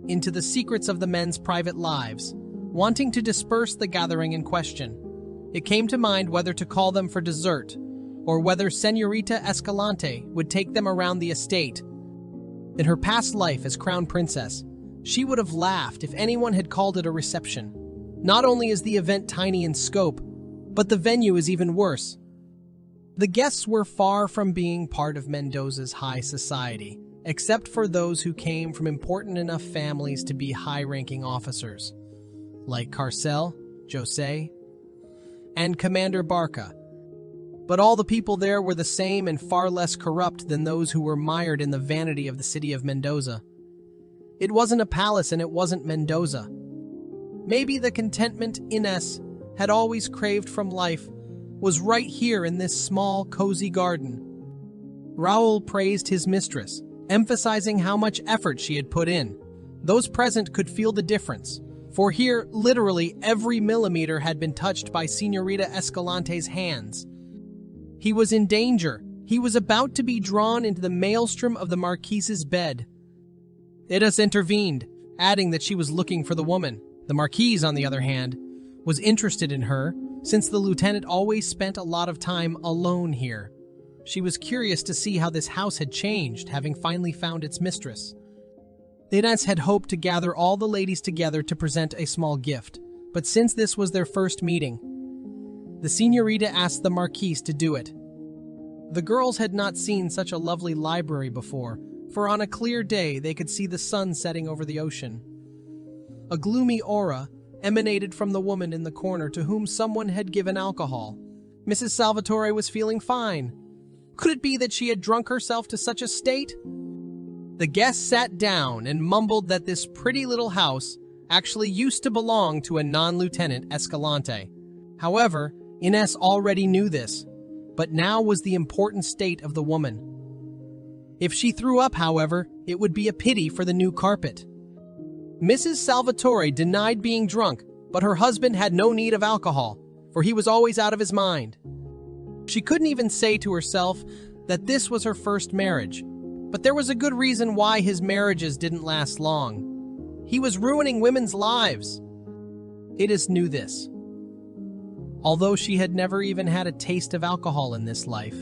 into the secrets of the men's private lives, wanting to disperse the gathering in question. It came to mind whether to call them for dessert, or whether Señorita Escalante would take them around the estate. In her past life as crown princess, she would have laughed if anyone had called it a reception. Not only is the event tiny in scope, but the venue is even worse. The guests were far from being part of Mendoza's high society, except for those who came from important enough families to be high-ranking officers, like Carcel, Jose, and Commander Barca. But all the people there were the same and far less corrupt than those who were mired in the vanity of the city of Mendoza. It wasn't a palace and it wasn't Mendoza. Maybe the contentment Ines had always craved from life was right here in this small, cozy garden. Raul praised his mistress, emphasizing how much effort she had put in. Those present could feel the difference, for here, literally every millimeter had been touched by Señorita Escalante's hands. He was in danger. He was about to be drawn into the maelstrom of the Marquise's bed. Ines intervened, adding that she was looking for the woman. The Marquise, on the other hand, was interested in her, since the lieutenant always spent a lot of time alone here. She was curious to see how this house had changed, having finally found its mistress. Ines had hoped to gather all the ladies together to present a small gift, but since this was their first meeting, the Señorita asked the Marquise to do it. The girls had not seen such a lovely library before, for on a clear day they could see the sun setting over the ocean. A gloomy aura emanated from the woman in the corner to whom someone had given alcohol. Mrs. Salvatore was feeling fine. Could it be that she had drunk herself to such a state? The guests sat down and mumbled that this pretty little house actually used to belong to a non-lieutenant Escalante. However, Ines already knew this, but now was the important state of the woman. If she threw up, however, it would be a pity for the new carpet. Mrs. Salvatore denied being drunk, but her husband had no need of alcohol, for he was always out of his mind. She couldn't even say to herself that this was her first marriage, but there was a good reason why his marriages didn't last long. He was ruining women's lives. Ines knew this. Although she had never even had a taste of alcohol in this life,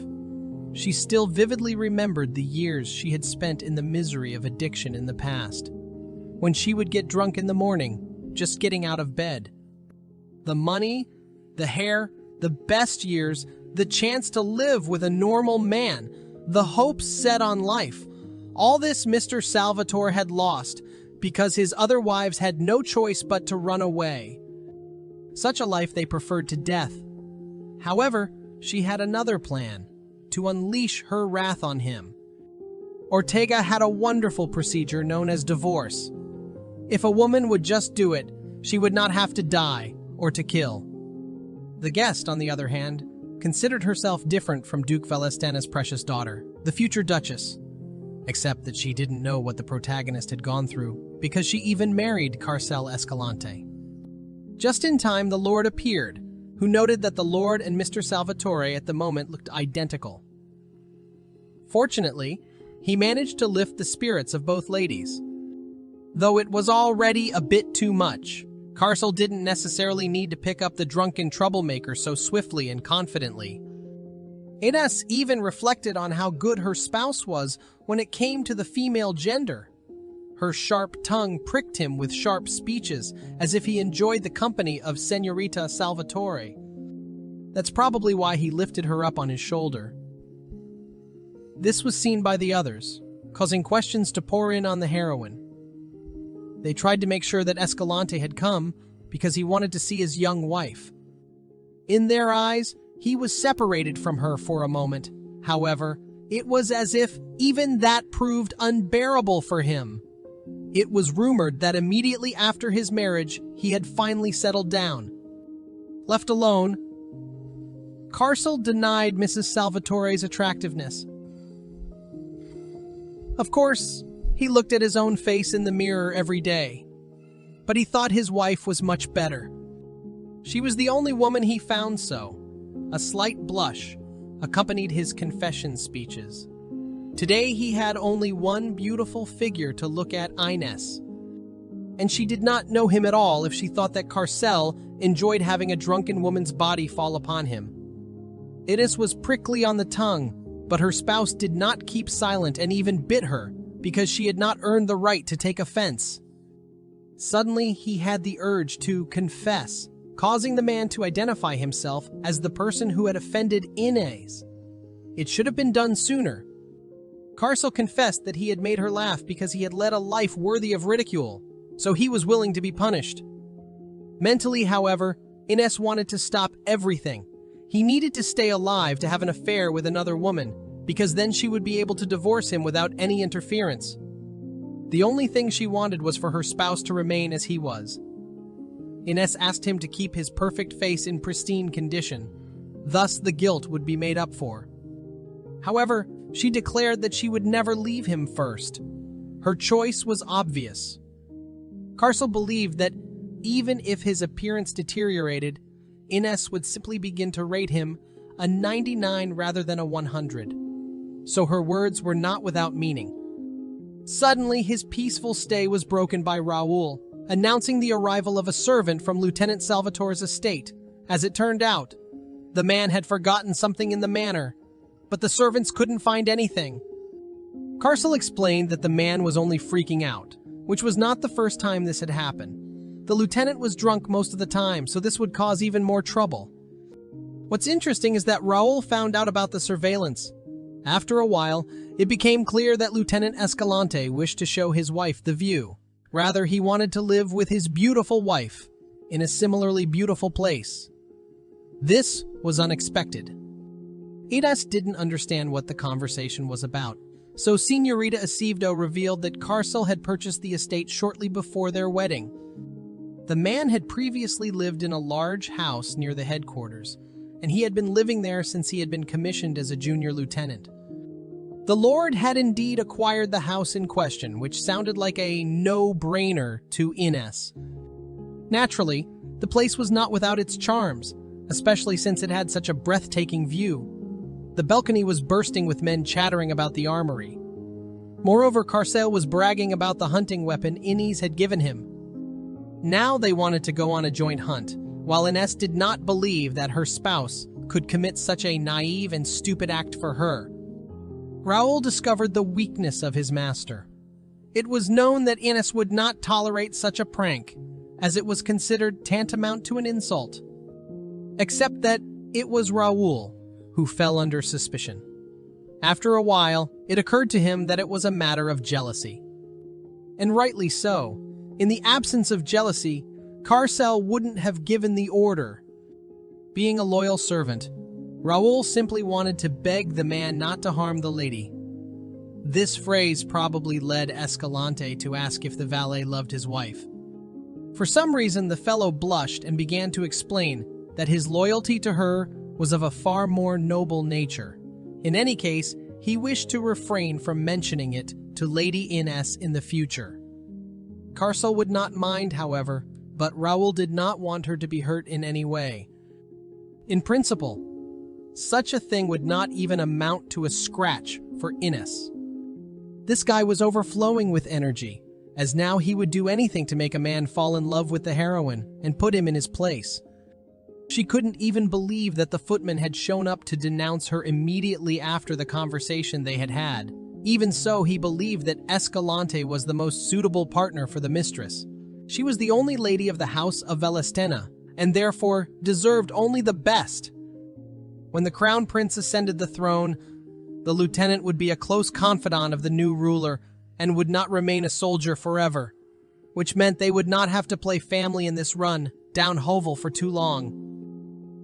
she still vividly remembered the years she had spent in the misery of addiction in the past. When she would get drunk in the morning, just getting out of bed. The money, the hair, the best years, the chance to live with a normal man, the hopes set on life. All this Mr. Salvatore had lost because his other wives had no choice but to run away. Such a life they preferred to death. However, she had another plan, to unleash her wrath on him. Ortega had a wonderful procedure known as divorce. If a woman would just do it, she would not have to die or to kill. The guest, on the other hand, considered herself different from Duke Valestana's precious daughter, the future Duchess, except that she didn't know what the protagonist had gone through because she even married Carcel Escalante. Just in time, the Lord appeared, who noted that the Lord and Mr. Salvatore at the moment looked identical. Fortunately, he managed to lift the spirits of both ladies. Though it was already a bit too much, Carcel didn't necessarily need to pick up the drunken troublemaker so swiftly and confidently. Ines even reflected on how good her spouse was when it came to the female gender. Her sharp tongue pricked him with sharp speeches, as if he enjoyed the company of Señorita Salvatore. That's probably why he lifted her up on his shoulder. This was seen by the others, causing questions to pour in on the heroine. They tried to make sure that Escalante had come because he wanted to see his young wife. In their eyes, he was separated from her for a moment. However, it was as if even that proved unbearable for him. It was rumored that immediately after his marriage, he had finally settled down. Left alone, Carcel denied Mrs. Salvatore's attractiveness. Of course, he looked at his own face in the mirror every day, but he thought his wife was much better. She was the only woman he found so. A slight blush accompanied his confession speeches. Today he had only one beautiful figure to look at, Ines, and she did not know him at all if she thought that Carcel enjoyed having a drunken woman's body fall upon him. Ines was prickly on the tongue, but her spouse did not keep silent and even bit her, because she had not earned the right to take offense. Suddenly, he had the urge to confess, causing the man to identify himself as the person who had offended Ines. It should have been done sooner. Carcel confessed that he had made her laugh because he had led a life worthy of ridicule, so he was willing to be punished. Mentally, however, Ines wanted to stop everything. He needed to stay alive to have an affair with another woman, because then she would be able to divorce him without any interference. The only thing she wanted was for her spouse to remain as he was. Ines asked him to keep his perfect face in pristine condition. Thus, the guilt would be made up for. However, she declared that she would never leave him first. Her choice was obvious. Carcel believed that even if his appearance deteriorated, Ines would simply begin to rate him a 99 rather than a 100. So her words were not without meaning. Suddenly, his peaceful stay was broken by Raoul, announcing the arrival of a servant from Lieutenant Salvatore's estate. As it turned out, the man had forgotten something in the manor, but the servants couldn't find anything. Carcel explained that the man was only freaking out, which was not the first time this had happened. The lieutenant was drunk most of the time, so this would cause even more trouble. What's interesting is that Raoul found out about the surveillance. After a while, it became clear that Lieutenant Escalante wished to show his wife the view. Rather, he wanted to live with his beautiful wife in a similarly beautiful place. This was unexpected. Ines didn't understand what the conversation was about, so Señorita Acevedo revealed that Carcel had purchased the estate shortly before their wedding. The man had previously lived in a large house near the headquarters, and he had been living there since he had been commissioned as a junior lieutenant. The Lord had indeed acquired the house in question, which sounded like a no-brainer to Ines. Naturally, the place was not without its charms, especially since it had such a breathtaking view. The balcony was bursting with men chattering about the armory. Moreover, Carcel was bragging about the hunting weapon Ines had given him. Now they wanted to go on a joint hunt, while Ines did not believe that her spouse could commit such a naive and stupid act for her. Raoul discovered the weakness of his master. It was known that Ines would not tolerate such a prank, as it was considered tantamount to an insult. Except that it was Raoul who fell under suspicion. After a while, it occurred to him that it was a matter of jealousy. And rightly so. In the absence of jealousy, Carcel wouldn't have given the order. Being a loyal servant, Raoul simply wanted to beg the man not to harm the lady. This phrase probably led Escalante to ask if the valet loved his wife. For some reason, the fellow blushed and began to explain that his loyalty to her was of a far more noble nature. In any case, he wished to refrain from mentioning it to Lady Ines in the future. Carcel would not mind, however, but Raoul did not want her to be hurt in any way. In principle, such a thing would not even amount to a scratch for Ines. This guy was overflowing with energy, as now he would do anything to make a man fall in love with the heroine and put him in his place. She couldn't even believe that the footman had shown up to denounce her immediately after the conversation they had had. Even so, he believed that Escalante was the most suitable partner for the mistress. She was the only lady of the house of Valestena, and therefore deserved only the best. When the crown prince ascended the throne, the lieutenant would be a close confidant of the new ruler and would not remain a soldier forever, which meant they would not have to play family in this run down Hovel for too long.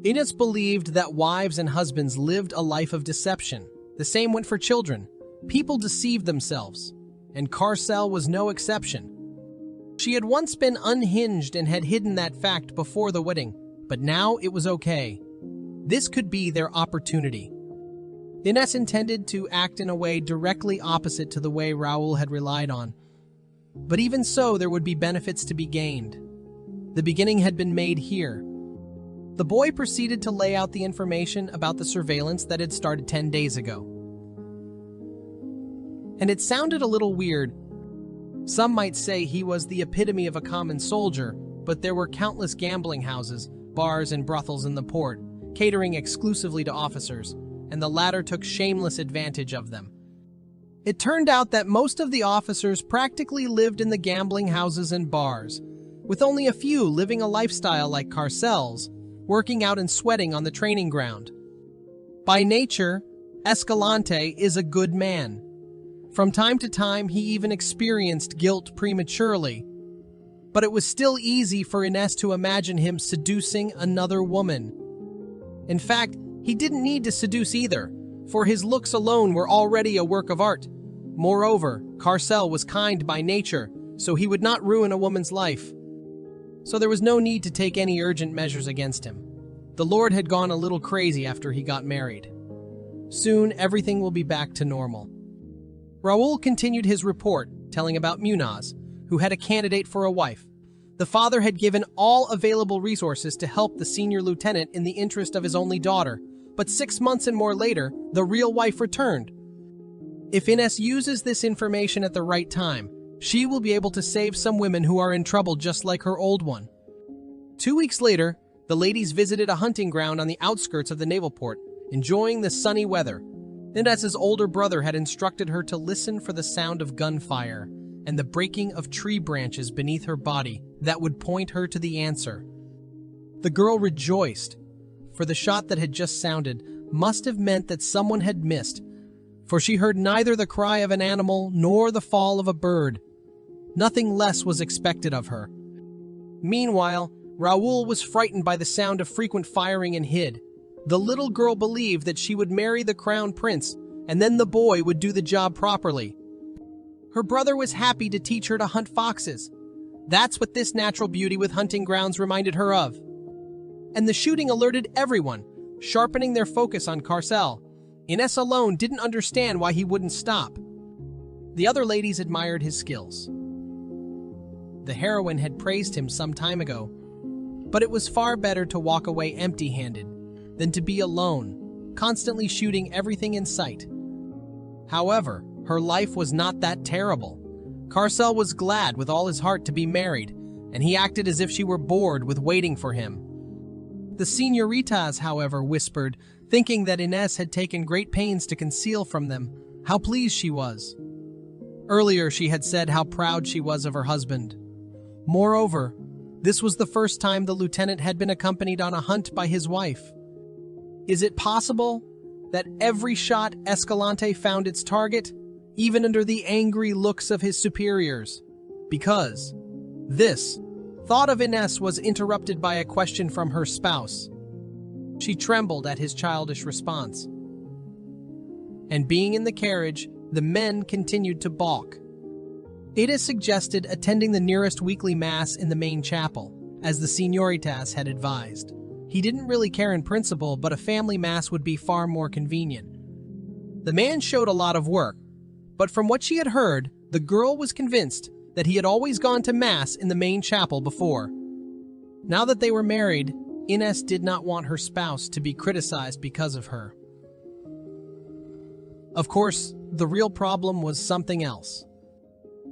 Ines believed that wives and husbands lived a life of deception. The same went for children. People deceived themselves, and Carcel was no exception. She had once been unhinged and had hidden that fact before the wedding, but now it was okay. This could be their opportunity. Ines intended to act in a way directly opposite to the way Raoul had relied on. But even so, there would be benefits to be gained. The beginning had been made here. The boy proceeded to lay out the information about the surveillance that had started 10 days ago. And it sounded a little weird. Some might say he was the epitome of a common soldier, but there were countless gambling houses, bars, and brothels in the port, catering exclusively to officers, and the latter took shameless advantage of them. It turned out that most of the officers practically lived in the gambling houses and bars, with only a few living a lifestyle like Carcel's, working out and sweating on the training ground. By nature, Escalante is a good man. From time to time, he even experienced guilt prematurely. But it was still easy for Ines to imagine him seducing another woman. In fact, he didn't need to seduce either, for his looks alone were already a work of art. Moreover, Carcel was kind by nature, so he would not ruin a woman's life. So there was no need to take any urgent measures against him. The Lord had gone a little crazy after he got married. Soon, everything will be back to normal. Raoul continued his report, telling about Munaz, who had a candidate for a wife. The father had given all available resources to help the senior lieutenant in the interest of his only daughter, but 6 months and more later, the real wife returned. If Ines uses this information at the right time, she will be able to save some women who are in trouble just like her old one. 2 weeks later, the ladies visited a hunting ground on the outskirts of the naval port, enjoying the sunny weather. Ines's older brother had instructed her to listen for the sound of gunfire and the breaking of tree branches beneath her body that would point her to the answer. The girl rejoiced, for the shot that had just sounded must have meant that someone had missed, for she heard neither the cry of an animal nor the fall of a bird. Nothing less was expected of her. Meanwhile, Raoul was frightened by the sound of frequent firing and hid. The little girl believed that she would marry the crown prince, and then the boy would do the job properly. Her brother was happy to teach her to hunt foxes. That's what this natural beauty with hunting grounds reminded her of. And the shooting alerted everyone, sharpening their focus on Carcel. Ines alone didn't understand why he wouldn't stop. The other ladies admired his skills. The heroine had praised him some time ago, but it was far better to walk away empty-handed than to be alone, constantly shooting everything in sight. However, her life was not that terrible. Carcel was glad with all his heart to be married, and he acted as if she were bored with waiting for him. The señoritas, however, whispered, thinking that Ines had taken great pains to conceal from them how pleased she was. Earlier, she had said how proud she was of her husband. Moreover, this was the first time the lieutenant had been accompanied on a hunt by his wife. Is it possible that every shot Escalante found its target, even under the angry looks of his superiors? Because this thought of Ines was interrupted by a question from her spouse. She trembled at his childish response. And being in the carriage, the men continued to balk. Ada suggested attending the nearest weekly mass in the main chapel, as the señoritas had advised. He didn't really care in principle, but a family mass would be far more convenient. The man showed a lot of work, but from what she had heard, the girl was convinced that he had always gone to mass in the main chapel before. Now that they were married, Ines did not want her spouse to be criticized because of her. Of course, the real problem was something else.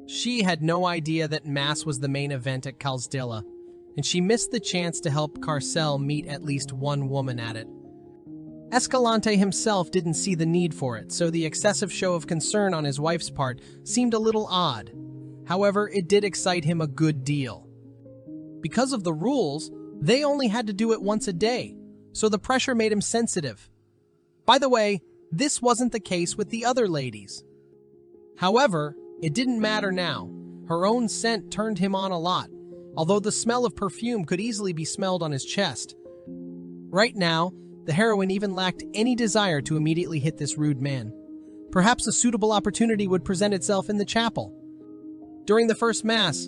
She had no idea that mass was the main event at Calsdilla, and she missed the chance to help Carcel meet at least one woman at it. Escalante himself didn't see the need for it, so the excessive show of concern on his wife's part seemed a little odd. However, it did excite him a good deal. Because of the rules, they only had to do it once a day, so the pressure made him sensitive. By the way, this wasn't the case with the other ladies. However, it didn't matter now. Her own scent turned him on a lot, although the smell of perfume could easily be smelled on his chest. Right now, the heroine even lacked any desire to immediately hit this rude man. Perhaps a suitable opportunity would present itself in the chapel. During the first mass,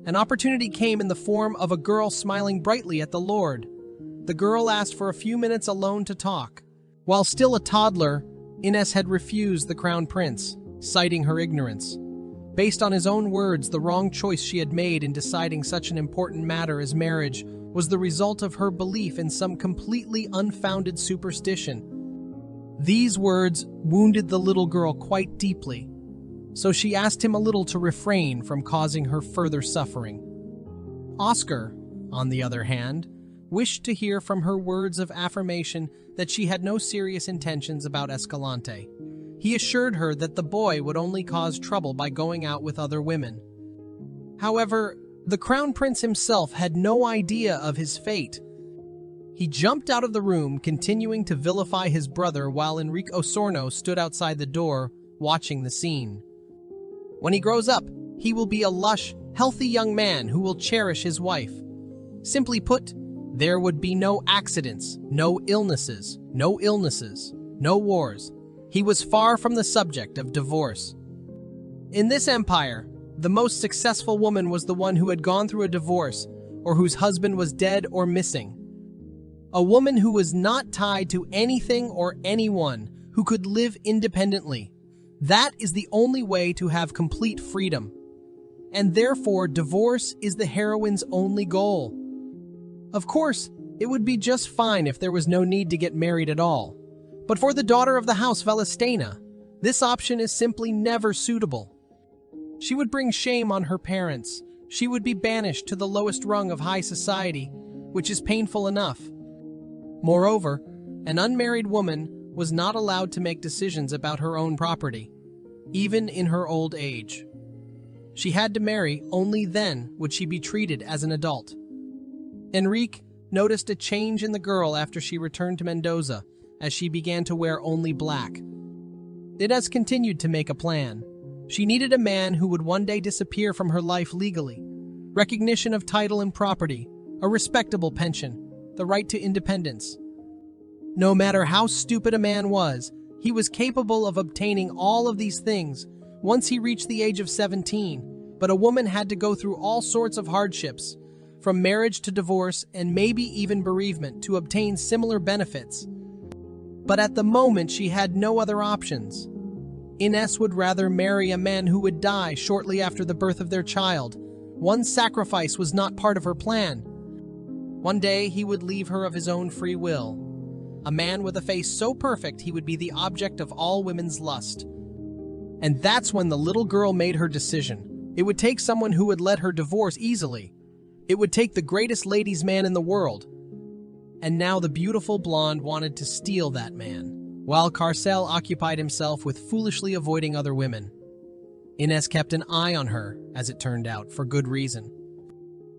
an opportunity came in the form of a girl smiling brightly at the Lord. The girl asked for a few minutes alone to talk. While still a toddler, Ines had refused the crown prince, citing her ignorance. Based on his own words, the wrong choice she had made in deciding such an important matter as marriage was the result of her belief in some completely unfounded superstition. These words wounded the little girl quite deeply, so she asked him a little to refrain from causing her further suffering. Oscar, on the other hand, wished to hear from her words of affirmation that she had no serious intentions about Escalante. He assured her that the boy would only cause trouble by going out with other women. However, the crown prince himself had no idea of his fate. He jumped out of the room, continuing to vilify his brother while Enrique Osorno stood outside the door, watching the scene. When he grows up, he will be a lush, healthy young man who will cherish his wife. Simply put, there would be no accidents, no illnesses, no wars. He was far from the subject of divorce. In this empire, the most successful woman was the one who had gone through a divorce or whose husband was dead or missing. A woman who was not tied to anything or anyone, who could live independently. That is the only way to have complete freedom. And therefore, divorce is the heroine's only goal. Of course, it would be just fine if there was no need to get married at all. But for the daughter of the house Velestena, this option is simply never suitable. She would bring shame on her parents. She would be banished to the lowest rung of high society, which is painful enough. Moreover, an unmarried woman was not allowed to make decisions about her own property, even in her old age. She had to marry, only then would she be treated as an adult. Enrique noticed a change in the girl after she returned to Mendoza, as she began to wear only black. Inés continued to make a plan. She needed a man who would one day disappear from her life legally. Recognition of title and property, a respectable pension, the right to independence. No matter how stupid a man was, he was capable of obtaining all of these things once he reached the age of 17, but a woman had to go through all sorts of hardships, from marriage to divorce and maybe even bereavement, to obtain similar benefits. But at the moment she had no other options. Inés would rather marry a man who would die shortly after the birth of their child. One sacrifice was not part of her plan. One day he would leave her of his own free will. A man with a face so perfect he would be the object of all women's lust. And that's when the little girl made her decision. It would take someone who would let her divorce easily. It would take the greatest ladies' man in the world. And now the beautiful blonde wanted to steal that man, while Carcel occupied himself with foolishly avoiding other women. Inés kept an eye on her, as it turned out, for good reason.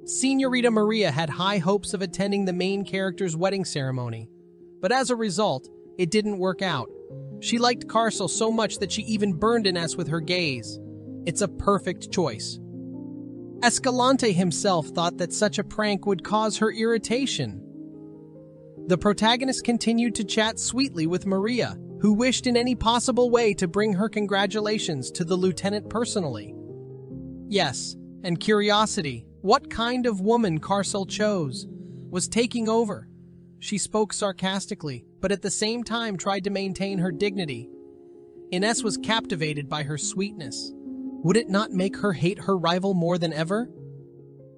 Señorita Maria had high hopes of attending the main character's wedding ceremony, but as a result, it didn't work out. She liked Carcel so much that she even burned Inés with her gaze. It's a perfect choice. Escalante himself thought that such a prank would cause her irritation. The protagonist continued to chat sweetly with Maria, who wished in any possible way to bring her congratulations to the lieutenant personally. Yes, and curiosity, what kind of woman Carcel chose, was taking over. She spoke sarcastically, but at the same time tried to maintain her dignity. Inés was captivated by her sweetness. Would it not make her hate her rival more than ever?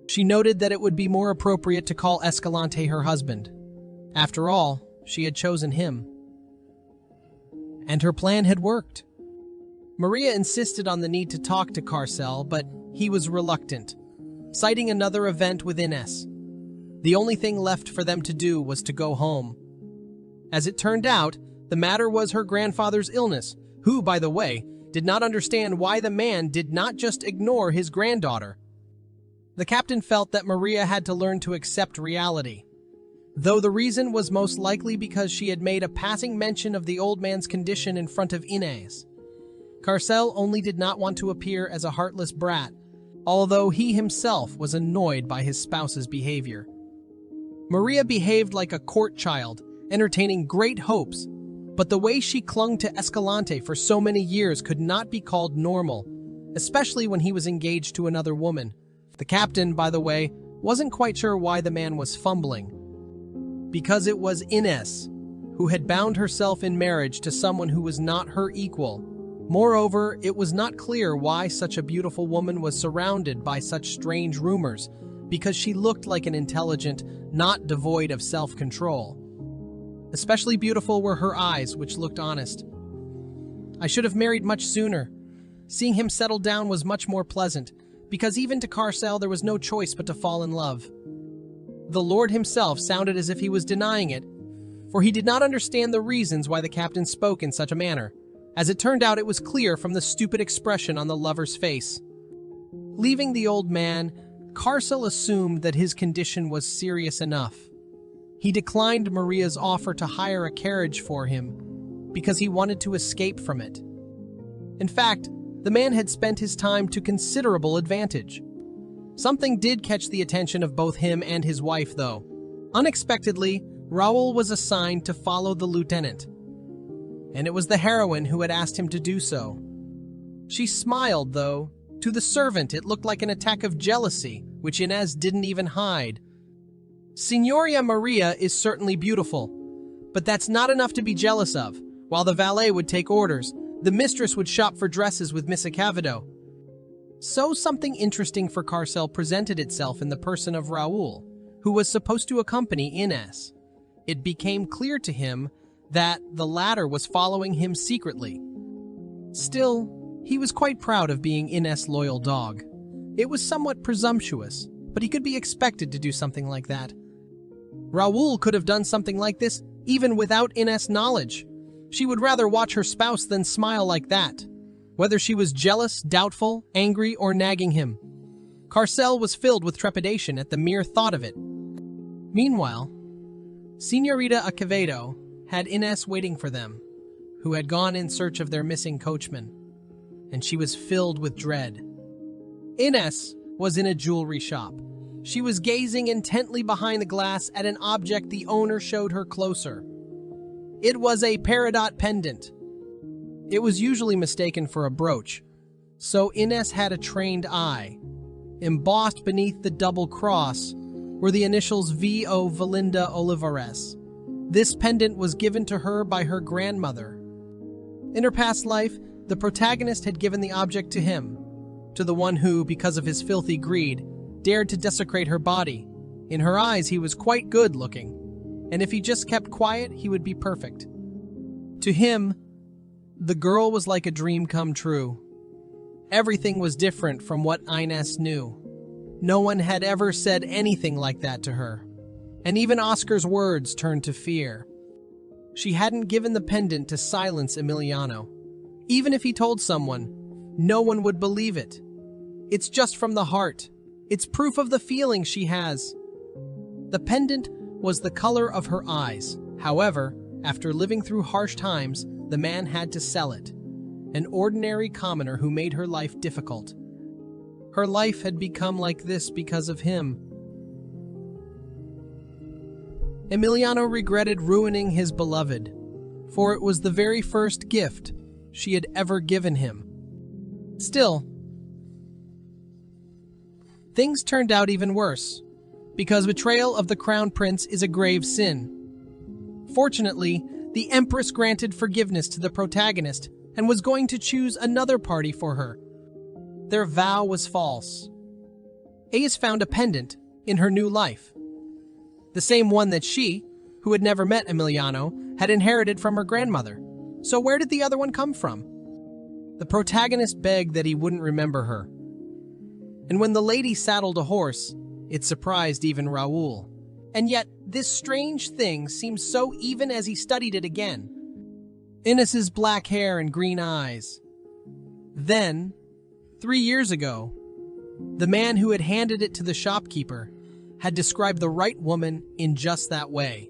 She noted that it would be more appropriate to call Escalante her husband. After all, she had chosen him. And her plan had worked. Maria insisted on the need to talk to Carcel, but he was reluctant, citing another event with Inés. The only thing left for them to do was to go home. As it turned out, the matter was her grandfather's illness, who, by the way, did not understand why the man did not just ignore his granddaughter. The captain felt that Maria had to learn to accept reality, though the reason was most likely because she had made a passing mention of the old man's condition in front of Inés. Carcel only did not want to appear as a heartless brat, although he himself was annoyed by his spouse's behavior. Maria behaved like a court child, entertaining great hopes, but the way she clung to Escalante for so many years could not be called normal, especially when he was engaged to another woman. The captain, by the way, wasn't quite sure why the man was fumbling. Because it was Inés, who had bound herself in marriage to someone who was not her equal. Moreover, it was not clear why such a beautiful woman was surrounded by such strange rumors, because she looked like an intelligent, not devoid of self-control. Especially beautiful were her eyes, which looked honest. I should have married much sooner. Seeing him settle down was much more pleasant, because even to Carcel there was no choice but to fall in love. The Lord himself sounded as if he was denying it, for he did not understand the reasons why the captain spoke in such a manner. As it turned out, it was clear from the stupid expression on the lover's face. Leaving the old man, Carcel assumed that his condition was serious enough. He declined Maria's offer to hire a carriage for him because he wanted to escape from it. In fact, the man had spent his time to considerable advantage. Something did catch the attention of both him and his wife, though. Unexpectedly, Raoul was assigned to follow the lieutenant, and it was the heroine who had asked him to do so. She smiled, though. To the servant, it looked like an attack of jealousy, which Inez didn't even hide. Signoria Maria is certainly beautiful, but that's not enough to be jealous of. While the valet would take orders, the mistress would shop for dresses with Miss Acevedo. So something interesting for Carcel presented itself in the person of Raoul, who was supposed to accompany Inez. It became clear to him that the latter was following him secretly. Still, he was quite proud of being Inez's loyal dog. It was somewhat presumptuous, but he could be expected to do something like that. Raoul could have done something like this even without Inez's knowledge. She would rather watch her spouse than smile like that, whether she was jealous, doubtful, angry, or nagging him. Carcel was filled with trepidation at the mere thought of it. Meanwhile, Señorita Acevedo had Inez waiting for them, who had gone in search of their missing coachman, and she was filled with dread. Inez was in a jewelry shop. She was gazing intently behind the glass at an object the owner showed her closer. It was a peridot pendant. It was usually mistaken for a brooch, so Inez had a trained eye. Embossed beneath the double cross were the initials V.O. Valinda Olivares. This pendant was given to her by her grandmother. In her past life, the protagonist had given the object to him, to the one who, because of his filthy greed, dared to desecrate her body. In her eyes, he was quite good looking, and if he just kept quiet, he would be perfect. To him, the girl was like a dream come true. Everything was different from what Inez knew. No one had ever said anything like that to her, and even Oscar's words turned to fear. She hadn't given the pendant to silence Emiliano. Even if he told someone, no one would believe it. It's just from the heart. It's proof of the feeling she has. The pendant was the color of her eyes. However, after living through harsh times, the man had to sell it. An ordinary commoner who made her life difficult. Her life had become like this because of him. Emiliano regretted ruining his beloved, for it was the very first gift she had ever given him. Still, things turned out even worse, because betrayal of the crown prince is a grave sin. Fortunately, the empress granted forgiveness to the protagonist and was going to choose another party for her. Their vow was false. Ace found a pendant in her new life, the same one that she, who had never met Emiliano, had inherited from her grandmother. So where did the other one come from? The protagonist begged that he wouldn't remember her. And when the lady saddled a horse, it surprised even Raoul. And yet, this strange thing seemed so even as he studied it again. Inez's black hair and green eyes. Then, 3 years ago, the man who had handed it to the shopkeeper had described the right woman in just that way.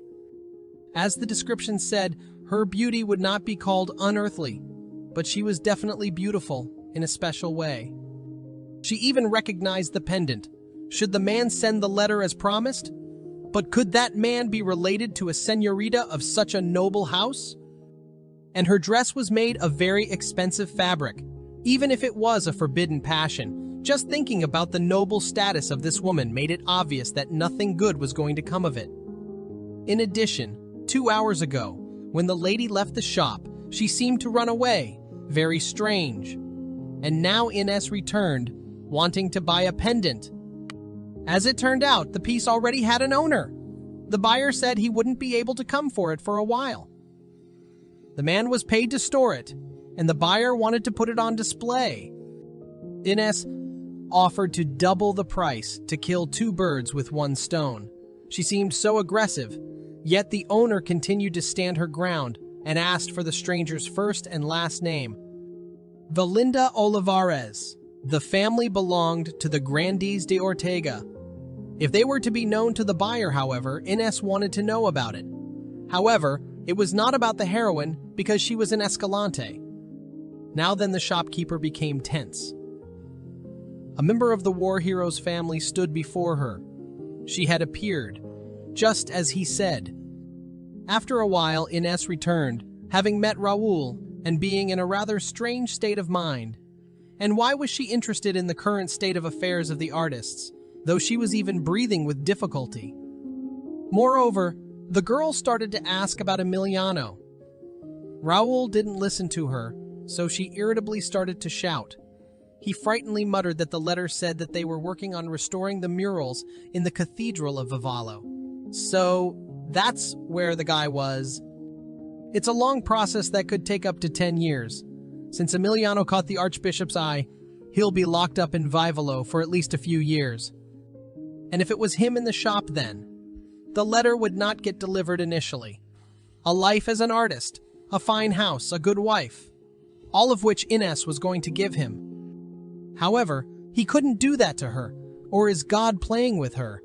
As the description said, her beauty would not be called unearthly, but she was definitely beautiful in a special way. She even recognized the pendant. Should the man send the letter as promised? But could that man be related to a señorita of such a noble house? And her dress was made of very expensive fabric, even if it was a forbidden passion. Just thinking about the noble status of this woman made it obvious that nothing good was going to come of it. In addition, 2 hours ago, when the lady left the shop, she seemed to run away, very strange. And now Inez returned, wanting to buy a pendant. As it turned out, the piece already had an owner. The buyer said he wouldn't be able to come for it for a while. The man was paid to store it, and the buyer wanted to put it on display. Inez offered to double the price to kill 2 birds with 1 stone. She seemed so aggressive, yet the owner continued to stand her ground and asked for the stranger's first and last name. Valinda Olivares. The family belonged to the Grandes de Ortega. If they were to be known to the buyer, however, Inez wanted to know about it. However, it was not about the heroine because she was an Escalante. Now then, the shopkeeper became tense. A member of the war hero's family stood before her. She had appeared, just as he said. After a while, Ines returned, having met Raoul and being in a rather strange state of mind. And why was she interested in the current state of affairs of the artists, though she was even breathing with difficulty? Moreover, the girl started to ask about Emiliano. Raoul didn't listen to her, so she irritably started to shout. He frighteningly muttered that the letter said that they were working on restoring the murals in the Cathedral of Vivallo. So, that's where the guy was. It's a long process that could take up to 10 years. Since Emiliano caught the Archbishop's eye, he'll be locked up in Vivallo for at least a few years. And if it was him in the shop then, the letter would not get delivered initially. A life as an artist, a fine house, a good wife, all of which Ines was going to give him. However, he couldn't do that to her, or is God playing with her?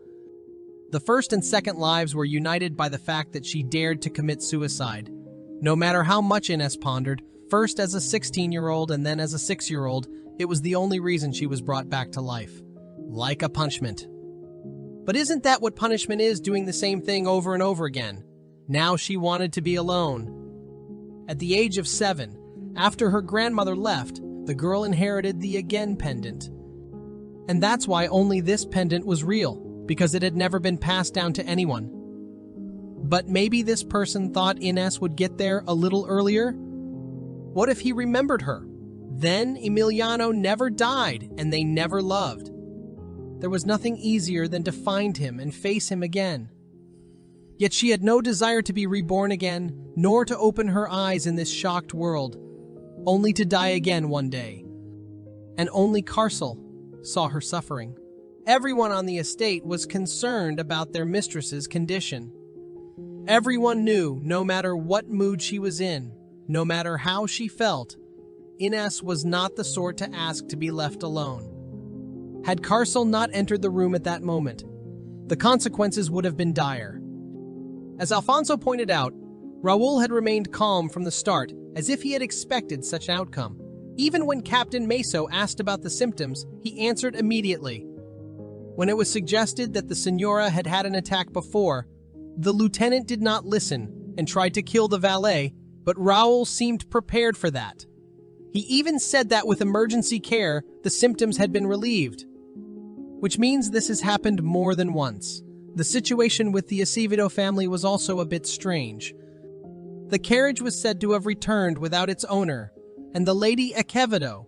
The first and second lives were united by the fact that she dared to commit suicide. No matter how much Ines pondered, first as a 16-year-old and then as a 6-year-old, it was the only reason she was brought back to life. Like a punishment. But isn't that what punishment is, doing the same thing over and over again? Now she wanted to be alone. At the age of 7, after her grandmother left, the girl inherited the again pendant. And that's why only this pendant was real, because it had never been passed down to anyone. But maybe this person thought Ines would get there a little earlier? What if he remembered her? Then Emiliano never died and they never loved. There was nothing easier than to find him and face him again. Yet she had no desire to be reborn again, nor to open her eyes in this shocked world, only to die again one day. And only Carcel saw her suffering. Everyone on the estate was concerned about their mistress's condition. Everyone knew, no matter what mood she was in, no matter how she felt, Ines was not the sort to ask to be left alone. Had Carcel not entered the room at that moment, the consequences would have been dire. As Alfonso pointed out, Raoul had remained calm from the start, as if he had expected such an outcome. Even when Captain Meso asked about the symptoms, he answered immediately. When it was suggested that the Senora had had an attack before, the lieutenant did not listen and tried to kill the valet, but Raoul seemed prepared for that. He even said that with emergency care, the symptoms had been relieved. Which means this has happened more than once. The situation with the Acevedo family was also a bit strange. The carriage was said to have returned without its owner, and the Lady Acevedo,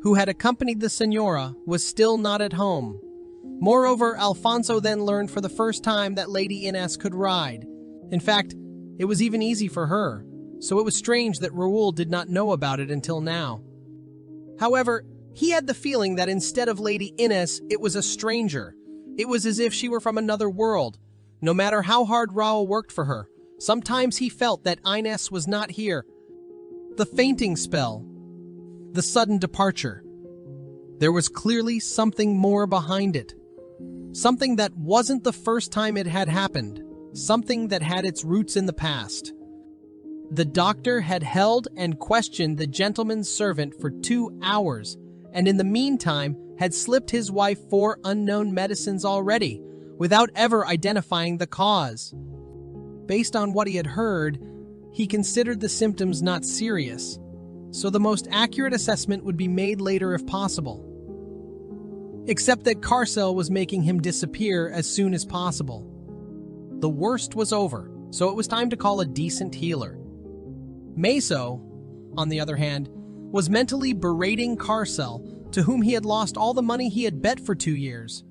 who had accompanied the Senora, was still not at home. Moreover, Alfonso then learned for the first time that Lady Ines could ride. In fact, it was even easy for her, so it was strange that Raoul did not know about it until now. However, he had the feeling that instead of Lady Ines, it was a stranger. It was as if she were from another world. No matter how hard Raoul worked for her, sometimes he felt that Ines was not here. The fainting spell, the sudden departure. There was clearly something more behind it. Something that wasn't the first time it had happened. Something that had its roots in the past. The doctor had held and questioned the gentleman's servant for 2 hours, and in the meantime had slipped his wife 4 unknown medicines already, without ever identifying the cause. Based on what he had heard, he considered the symptoms not serious, so the most accurate assessment would be made later if possible. Except that Carcel was making him disappear as soon as possible. The worst was over, so it was time to call a decent healer. Meso, on the other hand, was mentally berating Carcel, to whom he had lost all the money he had bet for 2 years.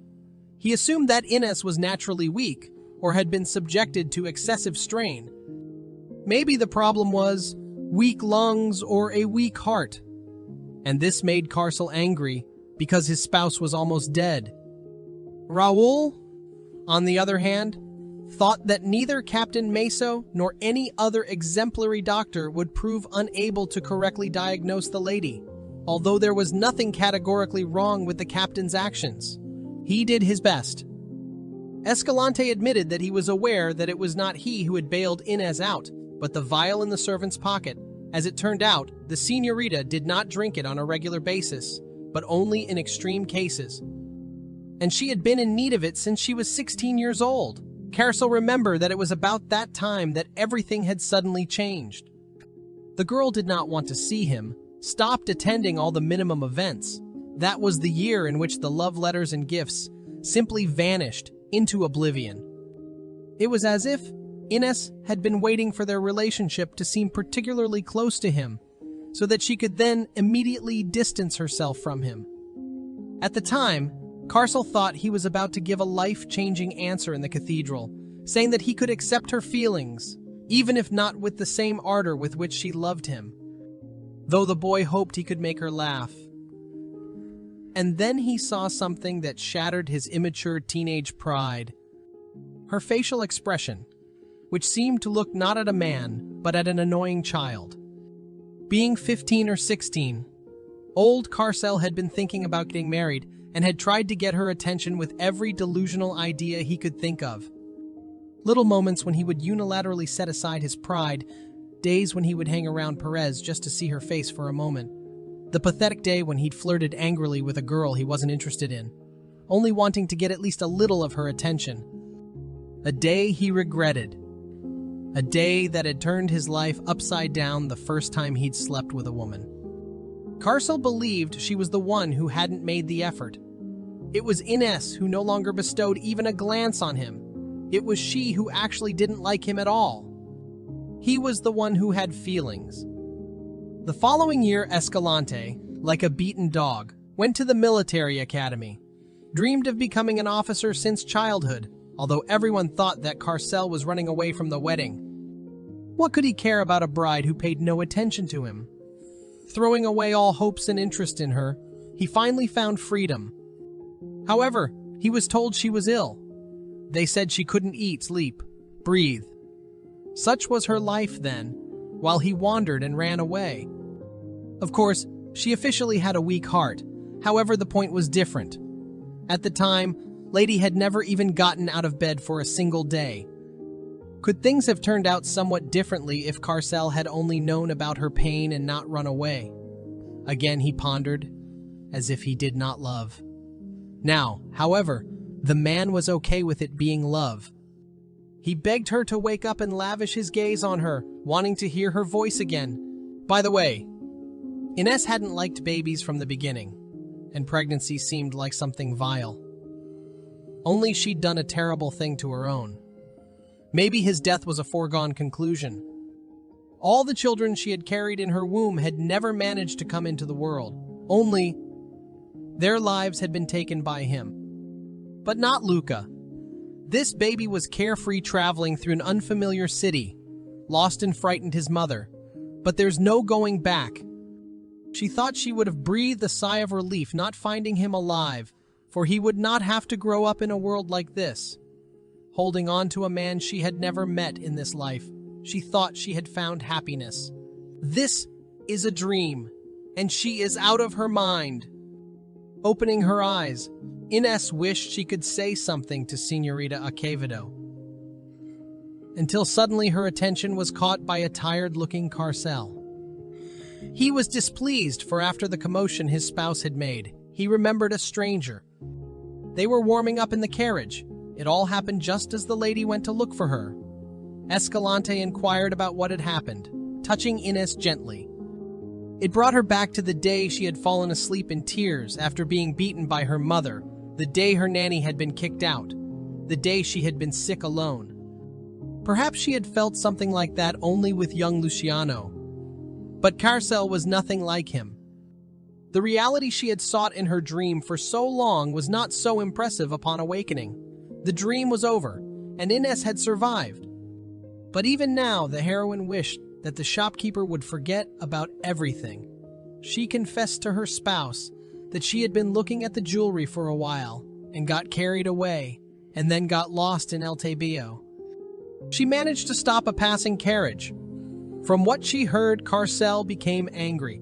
He assumed that Ines was naturally weak, or had been subjected to excessive strain. Maybe the problem was weak lungs or a weak heart. And this made Carcel angry, because his spouse was almost dead. Raoul, on the other hand, thought that neither Captain Meso nor any other exemplary doctor would prove unable to correctly diagnose the lady, although there was nothing categorically wrong with the captain's actions. He did his best. Escalante admitted that he was aware that it was not he who had bailed Ines out, but the vial in the servant's pocket, As it turned out, the señorita did not drink it on a regular basis, but only in extreme cases. And she had been in need of it since she was 16 years old. Carcel remembered that it was about that time that everything had suddenly changed. The girl did not want to see him, stopped attending all the minimum events. That was the year in which the love letters and gifts simply vanished into oblivion. It was as if Ines had been waiting for their relationship to seem particularly close to him, so that she could then immediately distance herself from him. At the time, Carcel thought he was about to give a life-changing answer in the cathedral, saying that he could accept her feelings, even if not with the same ardor with which she loved him, though the boy hoped he could make her laugh. And then he saw something that shattered his immature teenage pride. Her facial expression, which seemed to look not at a man, but at an annoying child. Being 15 or 16, old Carcel had been thinking about getting married and had tried to get her attention with every delusional idea he could think of. Little moments when he would unilaterally set aside his pride, days when he would hang around Perez just to see her face for a moment, the pathetic day when he'd flirted angrily with a girl he wasn't interested in, only wanting to get at least a little of her attention. A day he regretted. A day that had turned his life upside down the first time he'd slept with a woman. Carcel believed she was the one who hadn't made the effort. It was Ines who no longer bestowed even a glance on him. It was she who actually didn't like him at all. He was the one who had feelings. The following year, Escalante, like a beaten dog, went to the military academy. Dreamed of becoming an officer since childhood, although everyone thought that Carcel was running away from the wedding. What could he care about a bride who paid no attention to him? Throwing away all hopes and interest in her, he finally found freedom. However, he was told she was ill. They said she couldn't eat, sleep, breathe. Such was her life then, while he wandered and ran away. Of course, she officially had a weak heart. However, the point was different. At the time, Lady had never even gotten out of bed for a single day. Could things have turned out somewhat differently if Carcel had only known about her pain and not run away? Again he pondered, as if he did not love. Now, however, the man was okay with it being love. He begged her to wake up and lavish his gaze on her, wanting to hear her voice again. By the way, Ines hadn't liked babies from the beginning, and pregnancy seemed like something vile. Only she'd done a terrible thing to her own. Maybe his death was a foregone conclusion. All the children she had carried in her womb had never managed to come into the world. Only their lives had been taken by him. But not Luca. This baby was carefree traveling through an unfamiliar city, lost and frightened his mother. But there's no going back. She thought she would have breathed a sigh of relief not finding him alive, for he would not have to grow up in a world like this. Holding on to a man she had never met in this life, she thought she had found happiness. This is a dream, and she is out of her mind. Opening her eyes, Ines wished she could say something to Señorita Acevedo, until suddenly her attention was caught by a tired-looking Carcel. He was displeased, for after the commotion his spouse had made, he remembered a stranger. They were warming up in the carriage. It all happened just as the lady went to look for her. Escalante inquired about what had happened, touching Ines gently. It brought her back to the day she had fallen asleep in tears after being beaten by her mother, the day her nanny had been kicked out, the day she had been sick alone. Perhaps she had felt something like that only with young Luciano. But Carcel was nothing like him. The reality she had sought in her dream for so long was not so impressive upon awakening. The dream was over, and Ines had survived. But even now, the heroine wished that the shopkeeper would forget about everything. She confessed to her spouse that she had been looking at the jewelry for a while and got carried away, and then got lost in El Tabio. She managed to stop a passing carriage. From what she heard, Carcel became angry.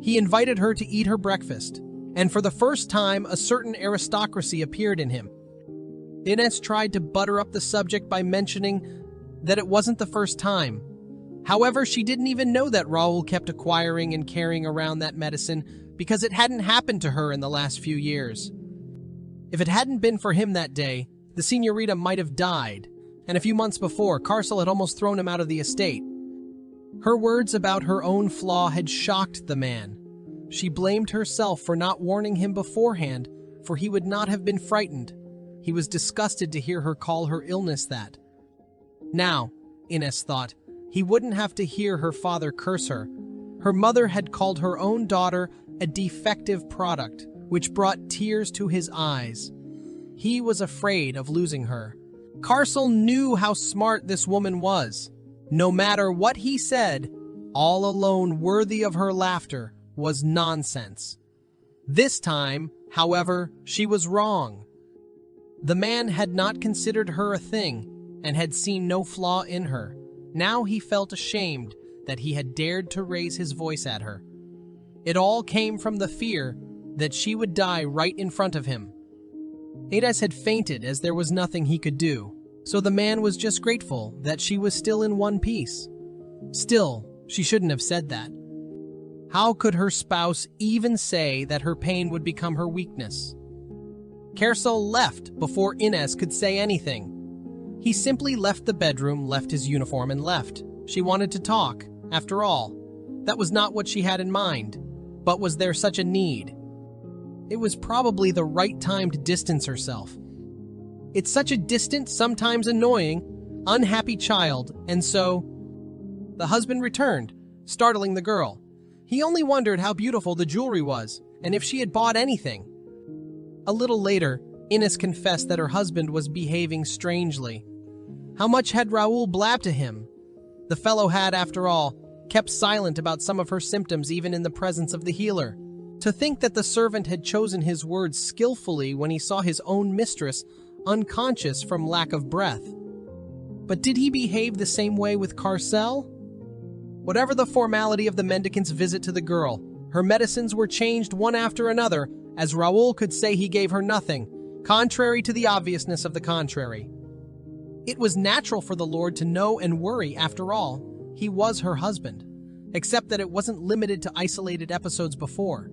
He invited her to eat her breakfast, and for the first time, a certain aristocracy appeared in him. Ines tried to butter up the subject by mentioning that it wasn't the first time, However, she didn't even know that Raul kept acquiring and carrying around that medicine because it hadn't happened to her in the last few years. If it hadn't been for him that day, the señorita might have died, and a few months before, Carcel had almost thrown him out of the estate. Her words about her own flaw had shocked the man. She blamed herself for not warning him beforehand, for he would not have been frightened. He was disgusted to hear her call her illness that. Now, Ines thought, he wouldn't have to hear her father curse her. Her mother had called her own daughter a defective product, which brought tears to his eyes. He was afraid of losing her. Carcel knew how smart this woman was. No matter what he said, all alone worthy of her laughter was nonsense. This time, however, she was wrong. The man had not considered her a thing and had seen no flaw in her. Now he felt ashamed that he had dared to raise his voice at her. It all came from the fear that she would die right in front of him. Ines had fainted as there was nothing he could do, so the man was just grateful that she was still in one piece. Still, she shouldn't have said that. How could her spouse even say that her pain would become her weakness? Carcel left before Ines could say anything. He simply left the bedroom, left his uniform, and left. She wanted to talk. After all, that was not what she had in mind. But was there such a need? It was probably the right time to distance herself. It's such a distant, sometimes annoying, unhappy child, and so... The husband returned, startling the girl. He only wondered how beautiful the jewelry was, and if she had bought anything. A little later, Ines confessed that her husband was behaving strangely. How much had Raul blabbed to him? The fellow had, after all, kept silent about some of her symptoms even in the presence of the healer. To think that the servant had chosen his words skillfully when he saw his own mistress unconscious from lack of breath. But did he behave the same way with Carcel? Whatever the formality of the mendicant's visit to the girl, her medicines were changed one after another, as Raul could say he gave her nothing, contrary to the obviousness of the contrary. It was natural for the Lord to know and worry. After all, he was her husband, except that it wasn't limited to isolated episodes before.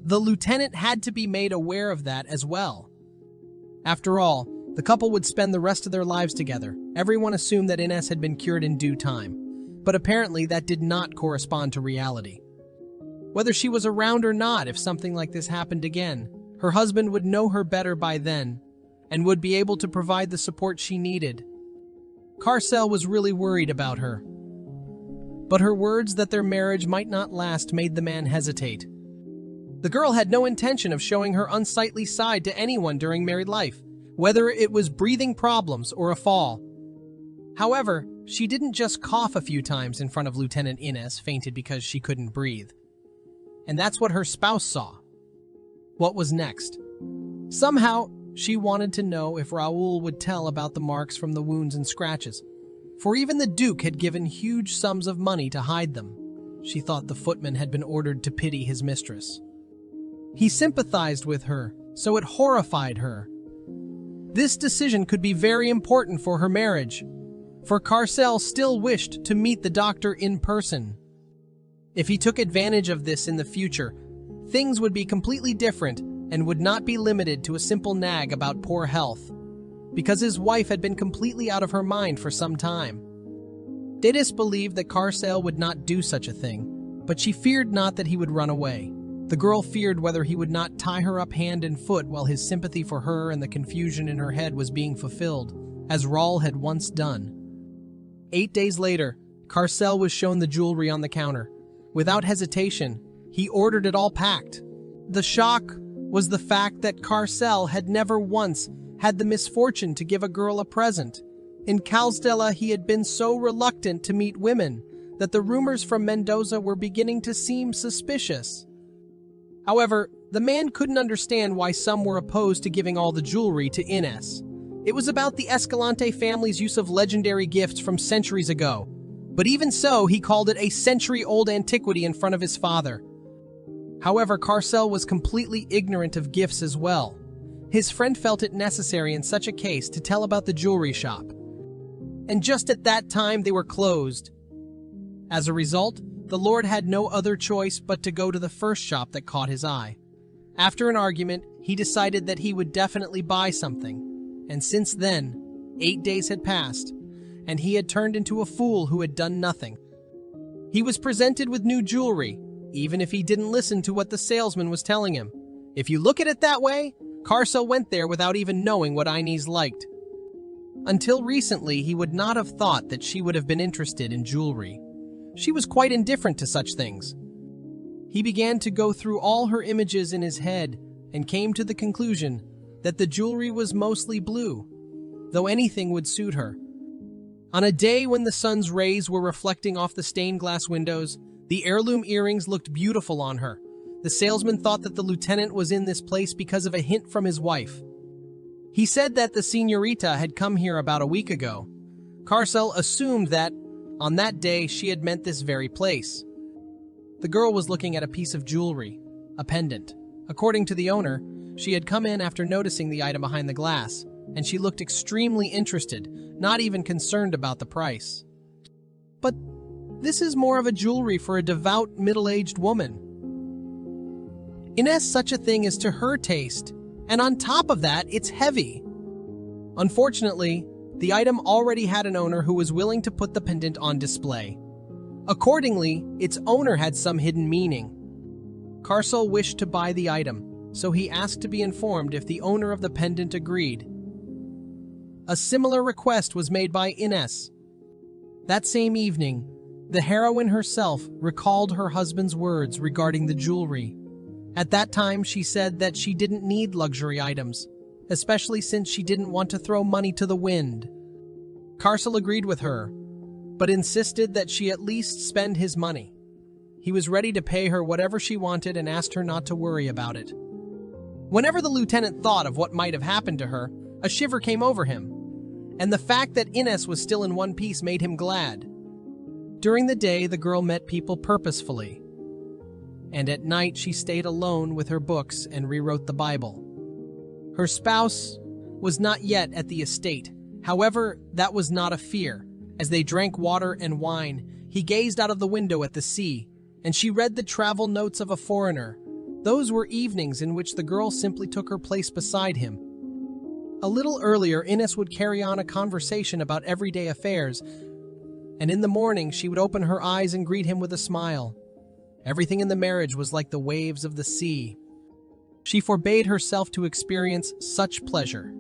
The lieutenant had to be made aware of that as well. After all, the couple would spend the rest of their lives together. Everyone assumed that Ines had been cured in due time, but apparently that did not correspond to reality. Whether she was around or not, if something like this happened again, her husband would know her better by then and would be able to provide the support she needed. Carcel was really worried about her. But her words that their marriage might not last made the man hesitate. The girl had no intention of showing her unsightly side to anyone during married life, whether it was breathing problems or a fall. However, she didn't just cough a few times in front of Lieutenant Ines, fainted because she couldn't breathe. And that's what her spouse saw. What was next? Somehow, she wanted to know if Raul would tell about the marks from the wounds and scratches, for even the Duke had given huge sums of money to hide them. She thought the footman had been ordered to pity his mistress. He sympathized with her, so it horrified her. This decision could be very important for her marriage, for Carcel still wished to meet the doctor in person. If he took advantage of this in the future, things would be completely different and would not be limited to a simple nag about poor health, because his wife had been completely out of her mind for some time. Didis believed that Carcel would not do such a thing, but she feared not that he would run away. The girl feared whether he would not tie her up hand and foot while his sympathy for her and the confusion in her head was being fulfilled, as Raul had once done. 8 days later, Carcel was shown the jewelry on the counter. Without hesitation, he ordered it all packed. The shock was the fact that Carcel had never once had the misfortune to give a girl a present. In Calstella, he had been so reluctant to meet women that the rumors from Mendoza were beginning to seem suspicious. However, the man couldn't understand why some were opposed to giving all the jewelry to Ines. It was about the Escalante family's use of legendary gifts from centuries ago. But even so, he called it a century-old antiquity in front of his father. However, Carcel was completely ignorant of gifts as well. His friend felt it necessary in such a case to tell about the jewelry shop. And just at that time, they were closed. As a result, the Lord had no other choice but to go to the first shop that caught his eye. After an argument, he decided that he would definitely buy something. And since then, 8 days had passed, and he had turned into a fool who had done nothing. He was presented with new jewelry, even if he didn't listen to what the salesman was telling him. If you look at it that way, Carso went there without even knowing what Inez liked. Until recently, he would not have thought that she would have been interested in jewelry. She was quite indifferent to such things. He began to go through all her images in his head and came to the conclusion that the jewelry was mostly blue, though anything would suit her. On a day when the sun's rays were reflecting off the stained glass windows, the heirloom earrings looked beautiful on her. The salesman thought that the lieutenant was in this place because of a hint from his wife. He said that the señorita had come here about a week ago. Carcel assumed that, on that day, she had meant this very place. The girl was looking at a piece of jewelry, a pendant. According to the owner, she had come in after noticing the item behind the glass, and she looked extremely interested, not even concerned about the price. But this is more of a jewelry for a devout, middle-aged woman. Inez, such a thing is to her taste, and on top of that, it's heavy. Unfortunately, the item already had an owner who was willing to put the pendant on display. Accordingly, its owner had some hidden meaning. Carcel wished to buy the item, so he asked to be informed if the owner of the pendant agreed. A similar request was made by Inez. That same evening, the heroine herself recalled her husband's words regarding the jewelry. At that time, she said that she didn't need luxury items, especially since she didn't want to throw money to the wind. Carcel agreed with her, but insisted that she at least spend his money. He was ready to pay her whatever she wanted and asked her not to worry about it. Whenever the lieutenant thought of what might have happened to her, a shiver came over him, and the fact that Inez was still in one piece made him glad. During the day, the girl met people purposefully, and at night she stayed alone with her books and rewrote the Bible. Her spouse was not yet at the estate. However, that was not a fear. As they drank water and wine, he gazed out of the window at the sea, and she read the travel notes of a foreigner. Those were evenings in which the girl simply took her place beside him. A little earlier, Inez would carry on a conversation about everyday affairs, and in the morning she would open her eyes and greet him with a smile. Everything in the marriage was like the waves of the sea. She forbade herself to experience such pleasure.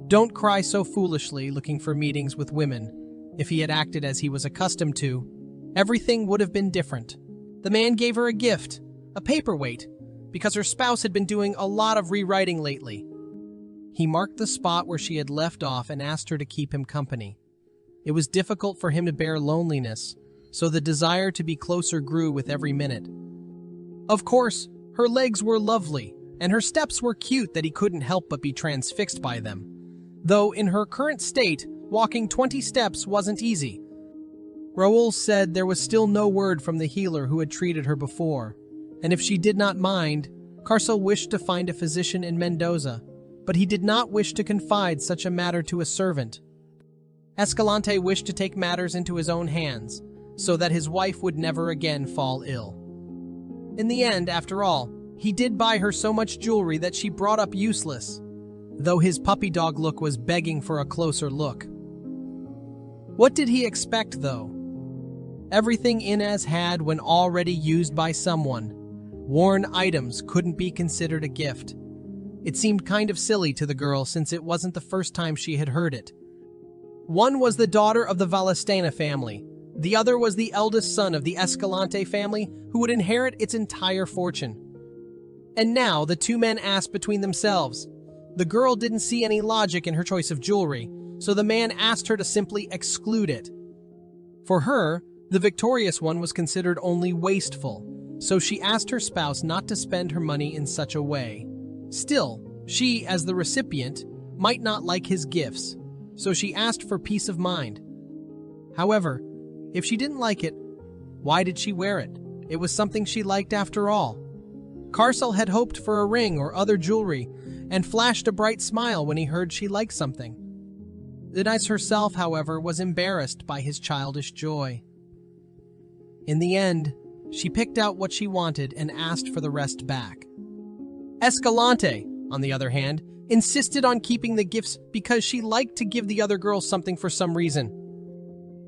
Don't cry so foolishly looking for meetings with women. If he had acted as he was accustomed to, everything would have been different. The man gave her a gift, a paperweight, because her spouse had been doing a lot of rewriting lately. He marked the spot where she had left off and asked her to keep him company. It was difficult for him to bear loneliness, so the desire to be closer grew with every minute. Of course, her legs were lovely, and her steps were cute that he couldn't help but be transfixed by them. Though in her current state, walking 20 steps wasn't easy. Raoul said there was still no word from the healer who had treated her before, and if she did not mind, Carcel wished to find a physician in Mendoza, but he did not wish to confide such a matter to a servant. Escalante wished to take matters into his own hands, so that his wife would never again fall ill. In the end, after all, he did buy her so much jewelry that she brought up useless, though his puppy dog look was begging for a closer look. What did he expect, though? Everything Inez had when already used by someone. Worn items couldn't be considered a gift. It seemed kind of silly to the girl since it wasn't the first time she had heard it. One was the daughter of the Valestena family. The other was the eldest son of the Escalante family who would inherit its entire fortune. And now the two men asked between themselves. The girl didn't see any logic in her choice of jewelry, so the man asked her to simply exclude it. For her, the victorious one was considered only wasteful, so she asked her spouse not to spend her money in such a way. Still, she, as the recipient, might not like his gifts, so she asked for peace of mind. However, if she didn't like it, why did she wear it? It was something she liked after all. Carcel had hoped for a ring or other jewelry, and flashed a bright smile when he heard she liked something. Inez herself, however, was embarrassed by his childish joy. In the end, she picked out what she wanted and asked for the rest back. Escalante, on the other hand, insisted on keeping the gifts because she liked to give the other girls something for some reason.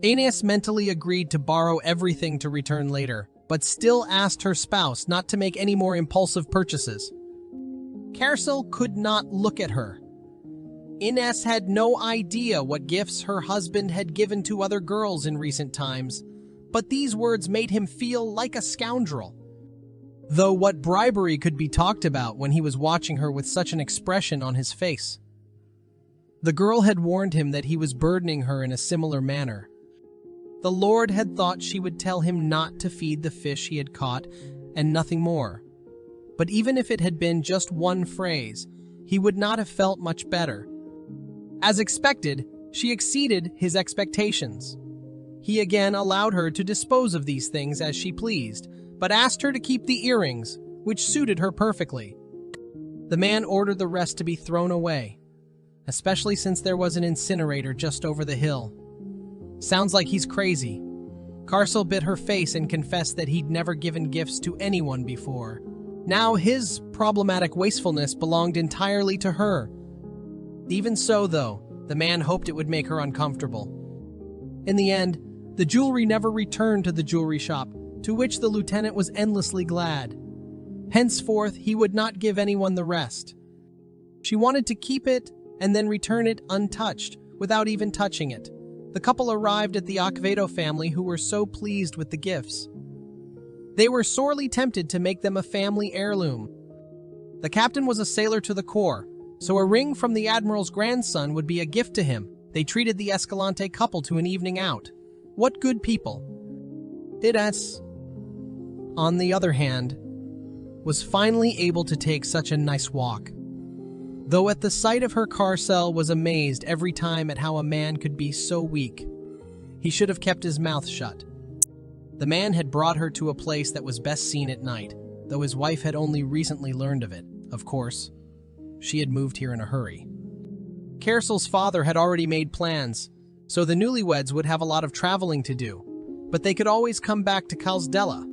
Inés mentally agreed to borrow everything to return later, but still asked her spouse not to make any more impulsive purchases. Carcel could not look at her. Inés had no idea what gifts her husband had given to other girls in recent times, but these words made him feel like a scoundrel. Though what bribery could be talked about when he was watching her with such an expression on his face? The girl had warned him that he was burdening her in a similar manner. The Lord had thought she would tell him not to feed the fish he had caught and nothing more. But even if it had been just one phrase, he would not have felt much better. As expected, she exceeded his expectations. He again allowed her to dispose of these things as she pleased, but asked her to keep the earrings, which suited her perfectly. The man ordered the rest to be thrown away, especially since there was an incinerator just over the hill. Sounds like he's crazy. Carcel bit her face and confessed that he'd never given gifts to anyone before. Now his problematic wastefulness belonged entirely to her. Even so, though, the man hoped it would make her uncomfortable. In the end, the jewelry never returned to the jewelry shop, to which the lieutenant was endlessly glad. Henceforth, he would not give anyone the rest. She wanted to keep it and then return it untouched, without even touching it. The couple arrived at the Acevedo family, who were so pleased with the gifts. They were sorely tempted to make them a family heirloom. The captain was a sailor to the core, so a ring from the admiral's grandson would be a gift to him. They treated the Escalante couple to an evening out. What good people. Inés, on the other hand, was finally able to take such a nice walk. Though at the sight of her, Carcel was amazed every time at how a man could be so weak. He should have kept his mouth shut. The man had brought her to a place that was best seen at night, though his wife had only recently learned of it, of course. She had moved here in a hurry. Carcel's father had already made plans, so the newlyweds would have a lot of traveling to do, but they could always come back to Calsdella.